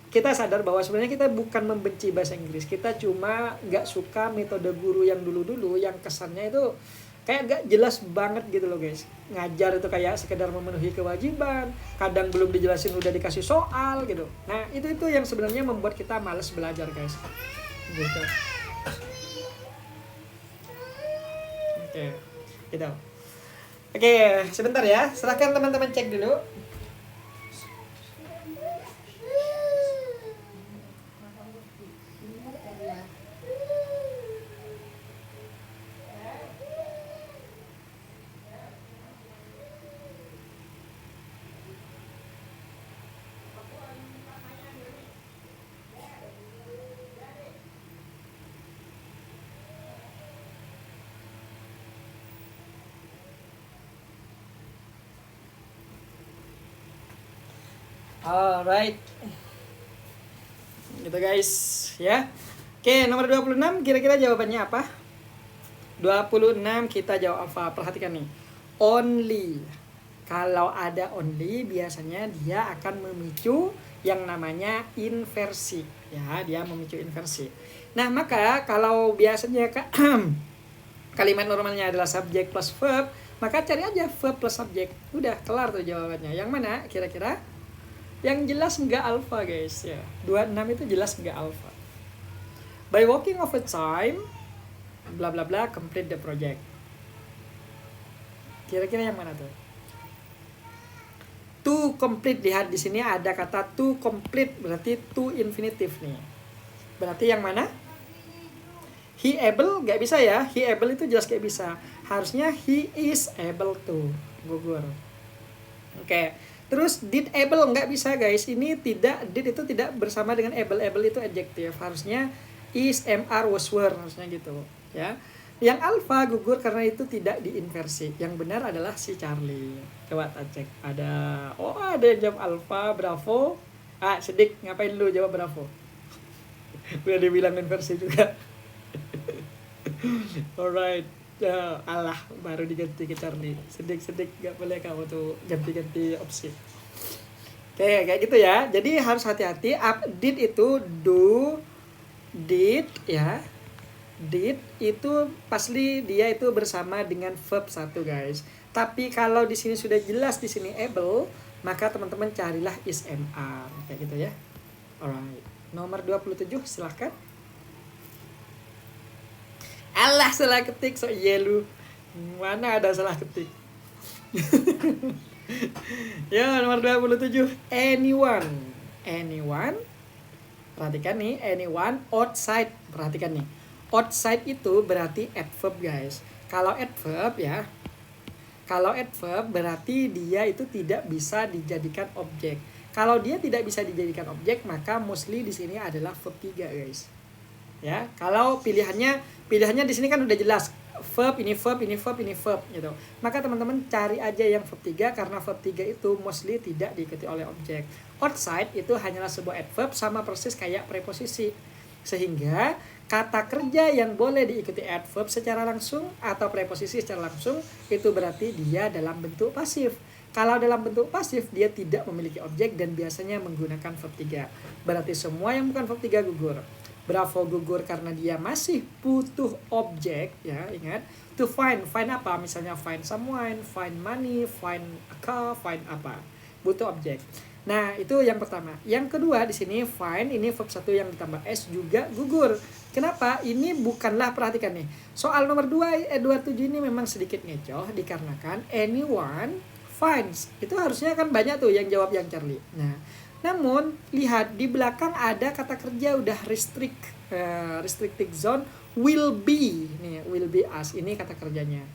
kita sadar bahwa sebenarnya kita bukan membenci bahasa Inggris, kita cuma nggak suka metode guru yang dulu-dulu yang kesannya itu kayak gak jelas banget gitu loh guys. Ngajar itu kayak sekedar memenuhi kewajiban, kadang belum dijelasin udah dikasih soal gitu. Nah itu yang sebenarnya membuat kita males belajar guys gitu. Oke, gitu. Oke, sebentar ya, silahkan teman-teman cek dulu. Alright, gitu guys ya. Oke, nomor 26 kira-kira jawabannya apa? 26 kita jawab apa? Perhatikan nih, only. Kalau ada only biasanya dia akan memicu yang namanya inversi ya, dia memicu inversi. Nah maka kalau biasanya kalimat normalnya adalah subjek plus verb, maka cari aja verb plus subjek. Udah kelar tuh jawabannya. Yang mana kira-kira? Yang jelas enggak alpha guys ya. 26 itu jelas enggak alpha. By working overtime bla bla bla complete the project. Kira-kira yang mana tuh? To complete, lihat di sini ada kata to complete, berarti to infinitive nih. Berarti yang mana? He able enggak bisa ya. He able itu jelas enggak bisa. Harusnya he is able to. Gugur. Oke. Terus did able nggak bisa guys. Ini tidak, did itu tidak bersama dengan able. Able itu adjective. Harusnya is, am, are, was, were, harusnya gitu ya. Yang alfa gugur karena itu tidak diinversi. Yang benar adalah si Charlie. Coba kita cek. Ada yang jawab alfa, bravo. Sedik, ngapain lu jawab bravo? Udah dibilang inversi juga. Alright. Alah, baru diganti ke Charlie. Sedik, gak boleh kamu tuh ganti-ganti opsi. Oke, kayak gitu ya. Jadi harus hati-hati. Did itu do, did ya. Did itu pasti dia itu bersama dengan verb 1 guys. Tapi kalau di sini sudah jelas di sini able, maka teman-teman carilah is MR kayak gitu ya. Alright. Nomor 27 silahkan. Alah, salah ketik so lu. Mana ada salah ketik. Ya, nomor 27. Anyone. Perhatikan nih, anyone outside. Perhatikan nih. Outside itu berarti adverb guys. Kalau adverb berarti dia itu tidak bisa dijadikan objek. Kalau dia tidak bisa dijadikan objek, maka mostly di sini adalah verb 3 guys. Ya, kalau pilihannya di sini kan udah jelas verb gitu. Maka teman-teman cari aja yang verb 3 karena verb 3 itu mostly tidak diikuti oleh objek. Outside itu hanyalah sebuah adverb sama persis kayak preposisi. Sehingga kata kerja yang boleh diikuti adverb secara langsung atau preposisi secara langsung itu berarti dia dalam bentuk pasif. Kalau dalam bentuk pasif dia tidak memiliki objek dan biasanya menggunakan verb 3. Berarti semua yang bukan verb 3 gugur. Bravo gugur karena dia masih butuh objek ya, ingat. To find apa? Misalnya find someone, find money, find a car, find apa? Butuh objek. Nah, itu yang pertama. Yang kedua di sini find, ini verb 1 yang ditambah s juga gugur. Kenapa? Ini bukanlah, perhatikan nih. Soal nomor 27 ini memang sedikit ngecoh dikarenakan anyone finds. Itu harusnya kan banyak tuh yang jawab yang Charlie. Nah, namun lihat di belakang ada kata kerja udah restricted zone will be. Nih, will be us. Ini kata kerjanya.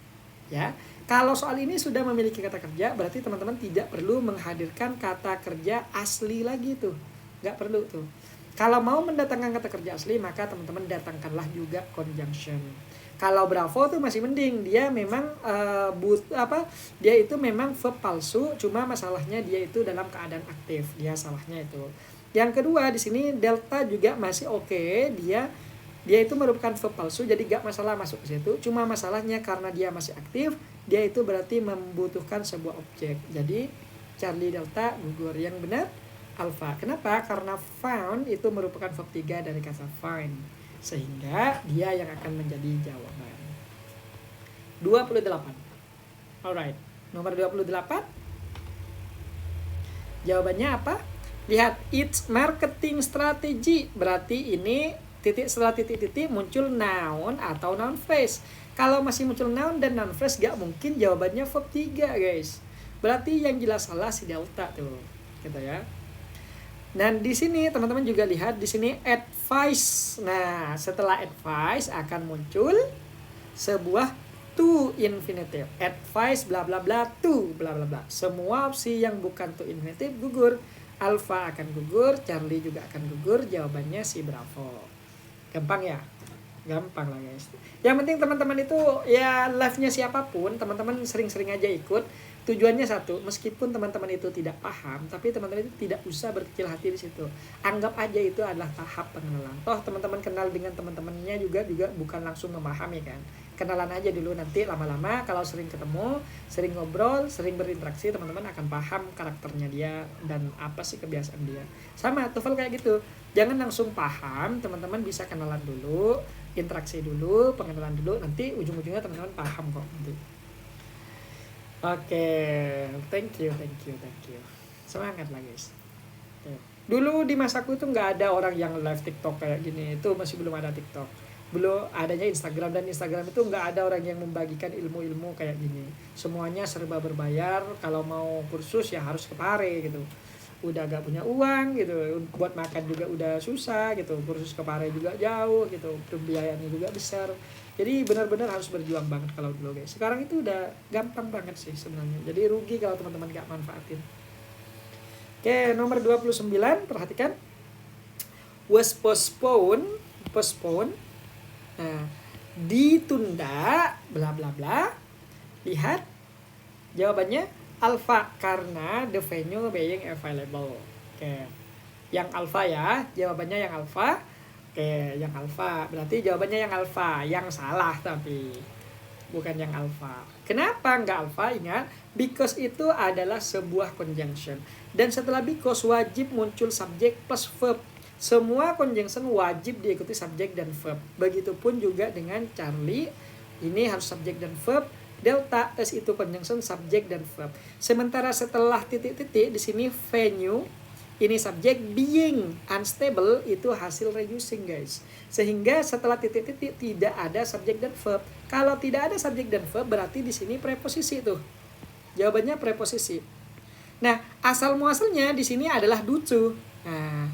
Ya. Kalau soal ini sudah memiliki kata kerja, berarti teman-teman tidak perlu menghadirkan kata kerja asli lagi tuh. Nggak perlu tuh. Kalau mau mendatangkan kata kerja asli, maka teman-teman datangkanlah juga conjunction. Kalau bravo tuh masih mending, dia memang dia itu memang verb palsu, cuma masalahnya dia itu dalam keadaan aktif. Dia salahnya itu. Yang kedua di sini delta juga masih oke, dia itu merupakan verb palsu, jadi gak masalah masuk ke situ. Cuma masalahnya karena dia masih aktif, dia itu berarti membutuhkan sebuah objek. Jadi Charlie delta gugur. Yang benar alpha. Kenapa? Karena found itu merupakan verb 3 dari kata find. Sehingga dia yang akan menjadi jawaban. 28. Alright. Nomor 28. Jawabannya apa? Lihat, it's marketing strategy. Berarti ini setelah titik-titik muncul noun atau noun phrase. Kalau masih muncul noun dan noun phrase gak mungkin jawabannya verb 3 guys. Berarti yang jelas salah si delta tuh. Gitu ya. Dan di sini teman-teman juga lihat di sini advice. Nah, setelah advice akan muncul sebuah to infinitive. Advice bla bla bla to bla bla bla. Semua opsi yang bukan to infinitive gugur. Alpha akan gugur, Charlie juga akan gugur. Jawabannya si bravo. Gampang ya? Gampang lah guys. Yang penting teman-teman itu ya live-nya siapapun, teman-teman sering-sering aja ikut. Tujuannya satu, meskipun teman-teman itu tidak paham, tapi teman-teman itu tidak usah berkecil hati di situ. Anggap aja itu adalah tahap pengenalan. Toh teman-teman kenal dengan teman-temannya juga bukan langsung memahami kan. Kenalan aja dulu, nanti lama-lama kalau sering ketemu, sering ngobrol, sering berinteraksi, teman-teman akan paham karakternya dia dan apa sih kebiasaan dia. Sama TOEFL kayak gitu. Jangan langsung paham, teman-teman bisa kenalan dulu, interaksi dulu, pengenalan dulu, nanti ujung-ujungnya teman-teman paham kok nanti. Oke, thank you. Semangat lah guys. Dulu di masaku itu nggak ada orang yang live TikTok kayak gini, itu masih belum ada TikTok. Belum adanya Instagram, dan Instagram itu nggak ada orang yang membagikan ilmu-ilmu kayak gini. Semuanya serba berbayar, kalau mau kursus ya harus ke Pare gitu. Udah gak punya uang gitu, buat makan juga udah susah gitu, kursus ke Pare juga jauh gitu, pembiayaannya juga besar. Jadi benar-benar harus berjuang banget kalau dulu guys. Sekarang itu udah gampang banget sih sebenarnya. Jadi rugi kalau teman-teman gak manfaatin. Oke, nomor 29, perhatikan. Was postpone. Nah, ditunda bla bla bla. Lihat jawabannya alpha karena the venue being available. Oke. Yang alpha ya, jawabannya yang alpha. Oke, yang alpha. Berarti jawabannya yang alpha, yang salah tapi bukan yang alpha. Kenapa nggak alpha? Ingat, because itu adalah sebuah conjunction. Dan setelah because wajib muncul subjek plus verb. Semua conjunction wajib diikuti subjek dan verb. Begitupun juga dengan Charlie, ini harus subjek dan verb. Delta S itu conjunction subjek dan verb. Sementara setelah titik-titik di sini venue, ini subjek, being unstable itu hasil reducing guys. Sehingga setelah titik-titik tidak ada subjek dan verb. Kalau tidak ada subjek dan verb berarti di sini preposisi tuh. Jawabannya preposisi. Nah, asal muasalnya di sini adalah due to. Nah,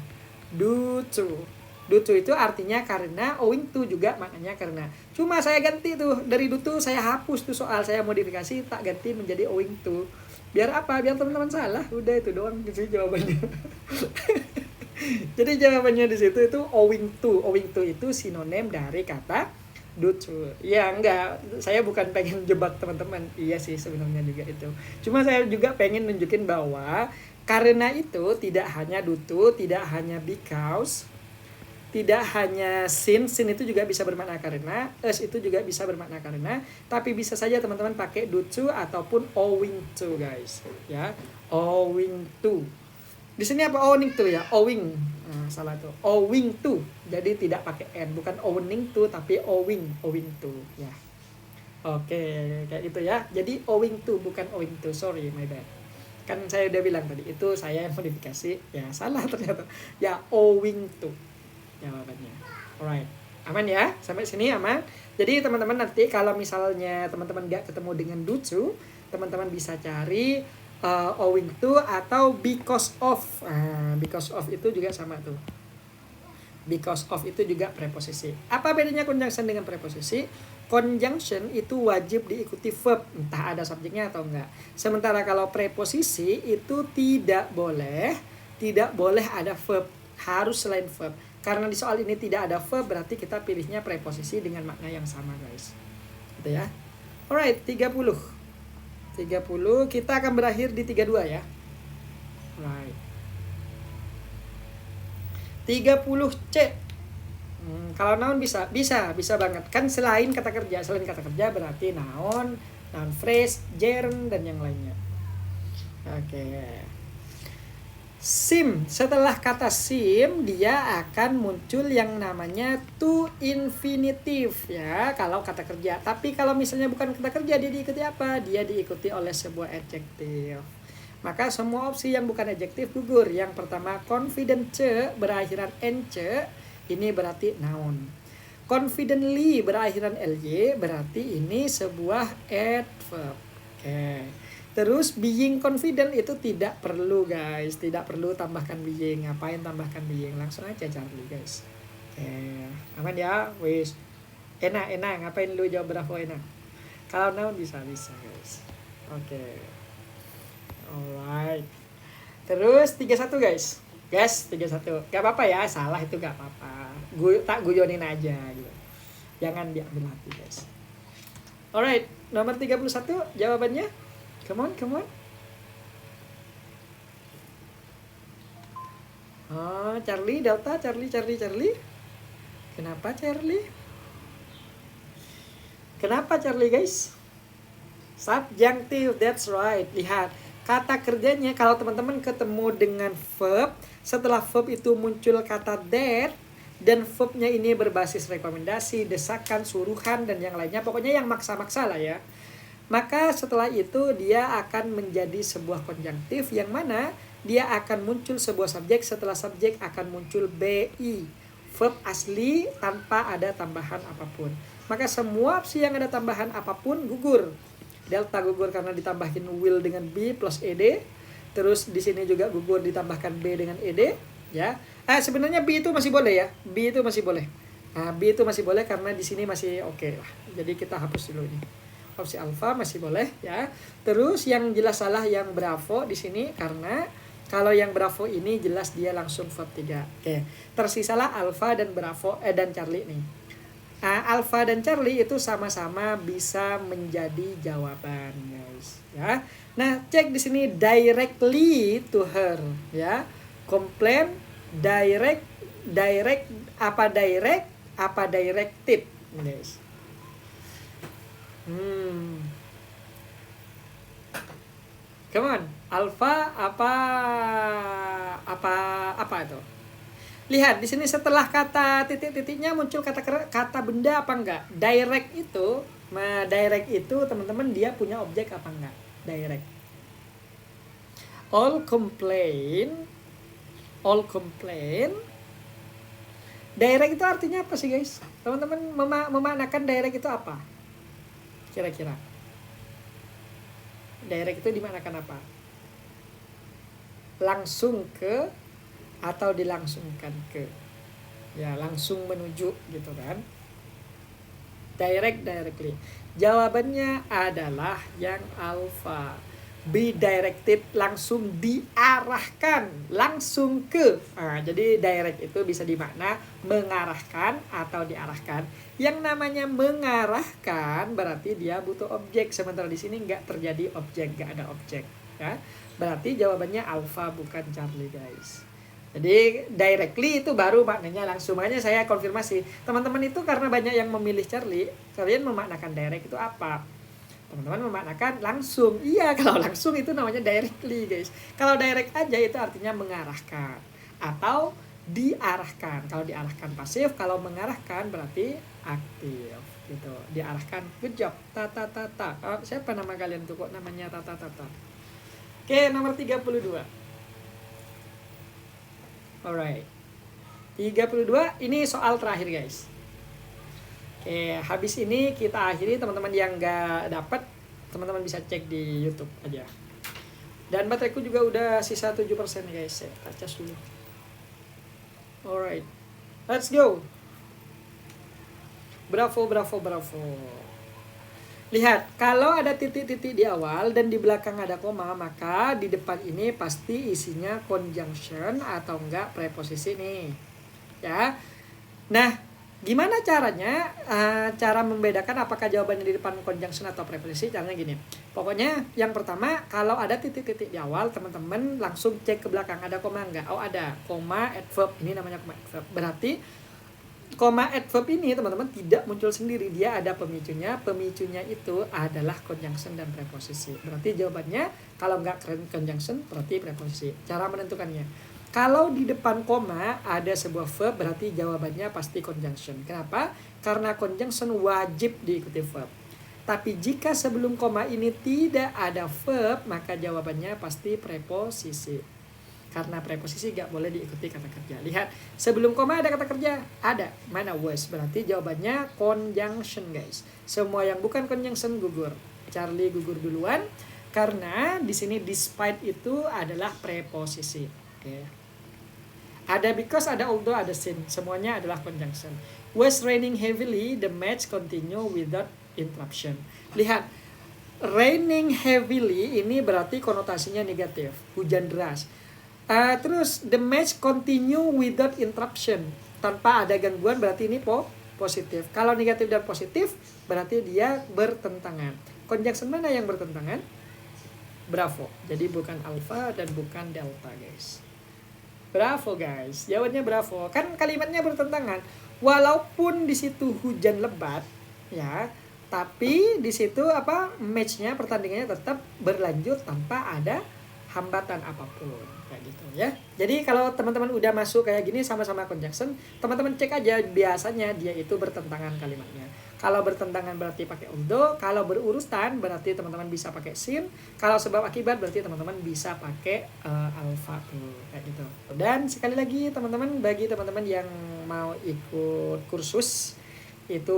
due to. Due to itu artinya karena, owing to juga maknanya karena. Cuma saya ganti tuh, dari due to saya hapus tuh soal, saya modifikasi tak ganti menjadi owing to. Biar apa? Biar teman-teman salah. Udah itu doang gitu jawabannya. Jadi jawabannya di situ itu owing to. Owing to itu sinonim dari kata due to. Ya enggak, saya bukan pengen jebak teman-teman. Iya sih sebenarnya juga itu. Cuma saya juga pengen nunjukin bahwa karena itu tidak hanya due to, tidak hanya because, tidak hanya since itu juga bisa bermakna karena, as itu juga bisa bermakna karena, tapi bisa saja teman-teman pakai due to ataupun owing to guys, ya, owing to. Di sini apa owing to ya, owing, nah, salah tuh, owing to, jadi tidak pakai n, bukan owing to tapi owing to, ya. Oke, kayak gitu ya. Jadi owing to bukan owing to, sorry my bad. Kan saya udah bilang tadi itu saya yang modifikasi, ya salah ternyata, ya owing to jawabannya. Alright, aman ya, sampai sini aman. Jadi teman-teman nanti kalau misalnya teman-teman gak ketemu dengan due to, teman-teman bisa cari owing to atau because of. Because of itu juga sama tuh. Because of itu juga preposisi. Apa bedanya conjunction dengan preposisi? Conjunction itu wajib diikuti verb, entah ada subjeknya atau enggak. Sementara kalau preposisi itu tidak boleh ada verb, harus selain verb. Karena di soal ini tidak ada verb, berarti kita pilihnya preposisi dengan makna yang sama guys. Gitu ya. Alright, 30 kita akan berakhir di 32 ya. Alright, 30C. Kalau noun bisa banget. Kan selain kata kerja berarti noun phrase, gerund dan yang lainnya. Oke. Sim, setelah kata sim dia akan muncul yang namanya to infinitive ya kalau kata kerja. Tapi kalau misalnya bukan kata kerja dia diikuti apa? Dia diikuti oleh sebuah adjektif. Maka semua opsi yang bukan adjektif gugur. Yang pertama confident berakhiran nc, ini berarti noun. Confidently berakhiran ly berarti ini sebuah adverb. Oke. Terus being confident itu tidak perlu guys, tidak perlu tambahkan being. Ngapain tambahkan being? Langsung aja Charlie guys. Oke, aman ya, wis. Enak, ngapain lu jawab bravo enak? Kalau noun bisa guys. Oke. Alright. Terus 31 guys. 31. Gak apa-apa ya, salah itu gak apa-apa. Tak guyonin aja gitu. Jangan diambil hati guys. Alright, nomor 31 jawabannya. Come on. Oh, Charlie, Delta, Charlie. Kenapa Charlie guys? Subjunctive, that's right. Lihat, kata kerjanya kalau teman-teman ketemu dengan verb, setelah verb itu muncul kata that, dan verbnya ini berbasis rekomendasi, desakan, suruhan, dan yang lainnya. Pokoknya yang maksa-maksa lah ya. Maka setelah itu dia akan menjadi sebuah konjunktif yang mana dia akan muncul sebuah subjek, setelah subjek akan muncul BI, verb asli tanpa ada tambahan apapun. Maka semua opsi yang ada tambahan apapun gugur. Delta gugur karena ditambahin will dengan B plus ed. Terus di sini juga gugur ditambahkan B dengan ed, ya. Sebenarnya B itu masih boleh ya. B itu masih boleh. Nah, B itu masih boleh karena di sini masih oke lah. Jadi kita hapus dulu ini. Opsi alfa masih boleh ya. Terus yang jelas salah yang bravo di sini karena kalau yang bravo ini jelas dia langsung verb 3. Oke. Tersisalah alfa dan bravo dan Charlie nih. Alpha dan Charlie itu sama-sama bisa menjadi jawaban, guys. Ya. Nah, cek di sini directly to her, ya. Complain, direct, apa directed, guys. Come on, Alpha apa itu? Lihat di sini setelah kata titik-titiknya muncul kata benda apa enggak? Direct itu teman-teman dia punya objek apa enggak? Direct. All complain. Direct itu artinya apa sih, guys? Teman-teman memaknakan direct itu apa? Kira-kira. Direct itu dimaknakan apa? Langsung ke atau dilangsungkan ke, ya langsung menuju gitu kan. Directly. Jawabannya adalah yang alpha. Be directed, langsung diarahkan, langsung ke. Jadi direct itu bisa dimakna mengarahkan atau diarahkan. Yang namanya mengarahkan berarti dia butuh objek, sementara di sini nggak terjadi objek, nggak ada objek. Ya, berarti jawabannya alpha bukan Charlie, guys. Jadi directly itu baru maknanya langsung. Makanya saya konfirmasi. Teman-teman itu karena banyak yang memilih Charlie, kalian memaknakan direct itu apa? Teman-teman memaknakan langsung. Iya, kalau langsung itu namanya directly, guys. Kalau direct aja itu artinya mengarahkan atau diarahkan. Kalau diarahkan pasif, kalau mengarahkan berarti aktif gitu. Diarahkan. Good job. Tata. Siapa nama kalian tuh kok namanya Tata? Oke, nomor 32. Alright. 32 ini soal terakhir, guys. Oke, habis ini kita akhiri. Teman-teman yang nggak dapat, teman-teman bisa cek di YouTube aja. Dan bateraiku juga udah sisa 7% nih, guys. Saya cas dulu. Alright. Let's go. Bravo. Lihat, kalau ada titik-titik di awal dan di belakang ada koma, maka di depan ini pasti isinya conjunction atau enggak preposisi nih. Ya. Nah, gimana caranya? Cara membedakan apakah jawabannya di depan conjunction atau preposisi? Caranya gini. Pokoknya yang pertama, kalau ada titik-titik di awal, teman-teman langsung cek ke belakang ada koma enggak? Oh, ada. Koma adverb. Ini namanya koma adverb. Berarti koma adverb ini teman-teman tidak muncul sendiri, dia ada pemicunya. Pemicunya itu adalah conjunction dan preposisi. Berarti jawabannya kalau nggak conjunction berarti preposisi. Cara menentukannya, kalau di depan koma ada sebuah verb berarti jawabannya pasti conjunction. Kenapa? Karena conjunction wajib diikuti verb. Tapi jika sebelum koma ini tidak ada verb, maka jawabannya pasti preposisi. Karena preposisi gak boleh diikuti kata kerja. Lihat, sebelum koma ada kata kerja? Ada. Mana? Was. Berarti jawabannya conjunction, guys. Semua yang bukan conjunction gugur. Charlie gugur duluan. Karena di sini despite itu adalah preposisi. Oke. Ada because, ada although, ada since. Semuanya adalah conjunction. Was raining heavily, the match continue without interruption. Lihat, raining heavily ini berarti konotasinya negatif. Hujan deras. Terus the match continue without interruption, tanpa ada gangguan, berarti ini positif. Kalau negatif dan positif berarti dia bertentangan. Conjunction mana yang bertentangan? Bravo. Jadi bukan alpha dan bukan delta, guys. Bravo, guys. Jawabannya bravo. Kan kalimatnya bertentangan. Walaupun di situ hujan lebat, ya, tapi di situ matchnya, pertandingannya tetap berlanjut tanpa ada hambatan apapun, kayak gitu ya. Jadi kalau teman-teman udah masuk kayak gini sama-sama conjunction, teman-teman cek aja biasanya dia itu bertentangan kalimatnya. Kalau bertentangan berarti pakai although, kalau berurutan berarti teman-teman bisa pakai sin, kalau sebab akibat berarti teman-teman bisa pakai alpha tuh, kayak gitu. Dan sekali lagi teman-teman, bagi teman-teman yang mau ikut kursus itu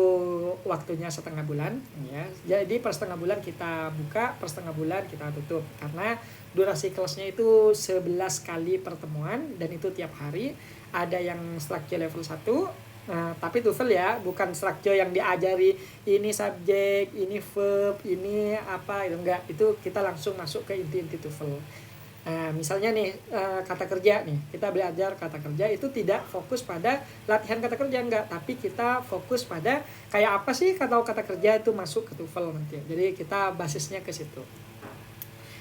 waktunya setengah bulan ya. Jadi per setengah bulan kita buka, per setengah bulan kita tutup, karena durasi kelasnya itu 11 kali pertemuan dan itu tiap hari. Ada yang structure level 1, tapi TOEFL ya, bukan structure yang diajari ini subjek, ini verb, ini apa itu enggak. Itu kita langsung masuk ke inti-inti TOEFL. Nah, misalnya nih kata kerja nih, kita belajar kata kerja itu tidak fokus pada latihan kata kerja enggak, tapi kita fokus pada kayak apa sih kata kerja itu masuk ke TOEFL nanti. Jadi kita basisnya ke situ.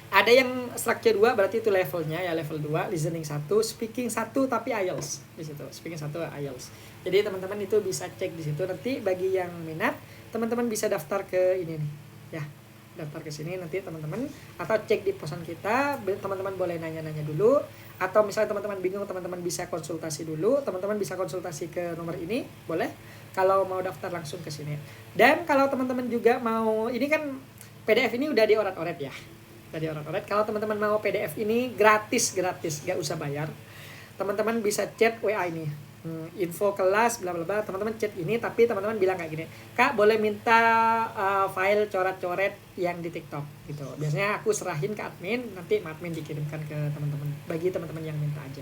Ada yang structure 2 berarti itu levelnya ya, level 2, listening 1, speaking 1 tapi IELTS di situ. Speaking 1 IELTS. Jadi teman-teman itu bisa cek di situ. Nanti bagi yang minat, teman-teman bisa daftar ke ini nih. Ya, daftar ke sini nanti teman-teman, atau cek di posan kita, teman-teman boleh nanya-nanya dulu, atau misalnya teman-teman bingung, teman-teman bisa konsultasi dulu, teman-teman bisa konsultasi ke nomor ini, boleh. Kalau mau daftar langsung ke sini. Dan kalau teman-teman juga mau, ini kan PDF ini udah diorat-oret ya. Udah diorat-oret. Kalau teman-teman mau PDF ini gratis, gak usah bayar. Teman-teman bisa chat WA ini. Info kelas bla bla bla, teman-teman chat ini, tapi teman-teman bilang kayak gini, Kak boleh minta file coret-coret yang di TikTok gitu. Biasanya aku serahin ke admin, nanti admin dikirimkan ke teman-teman, bagi teman-teman yang minta aja.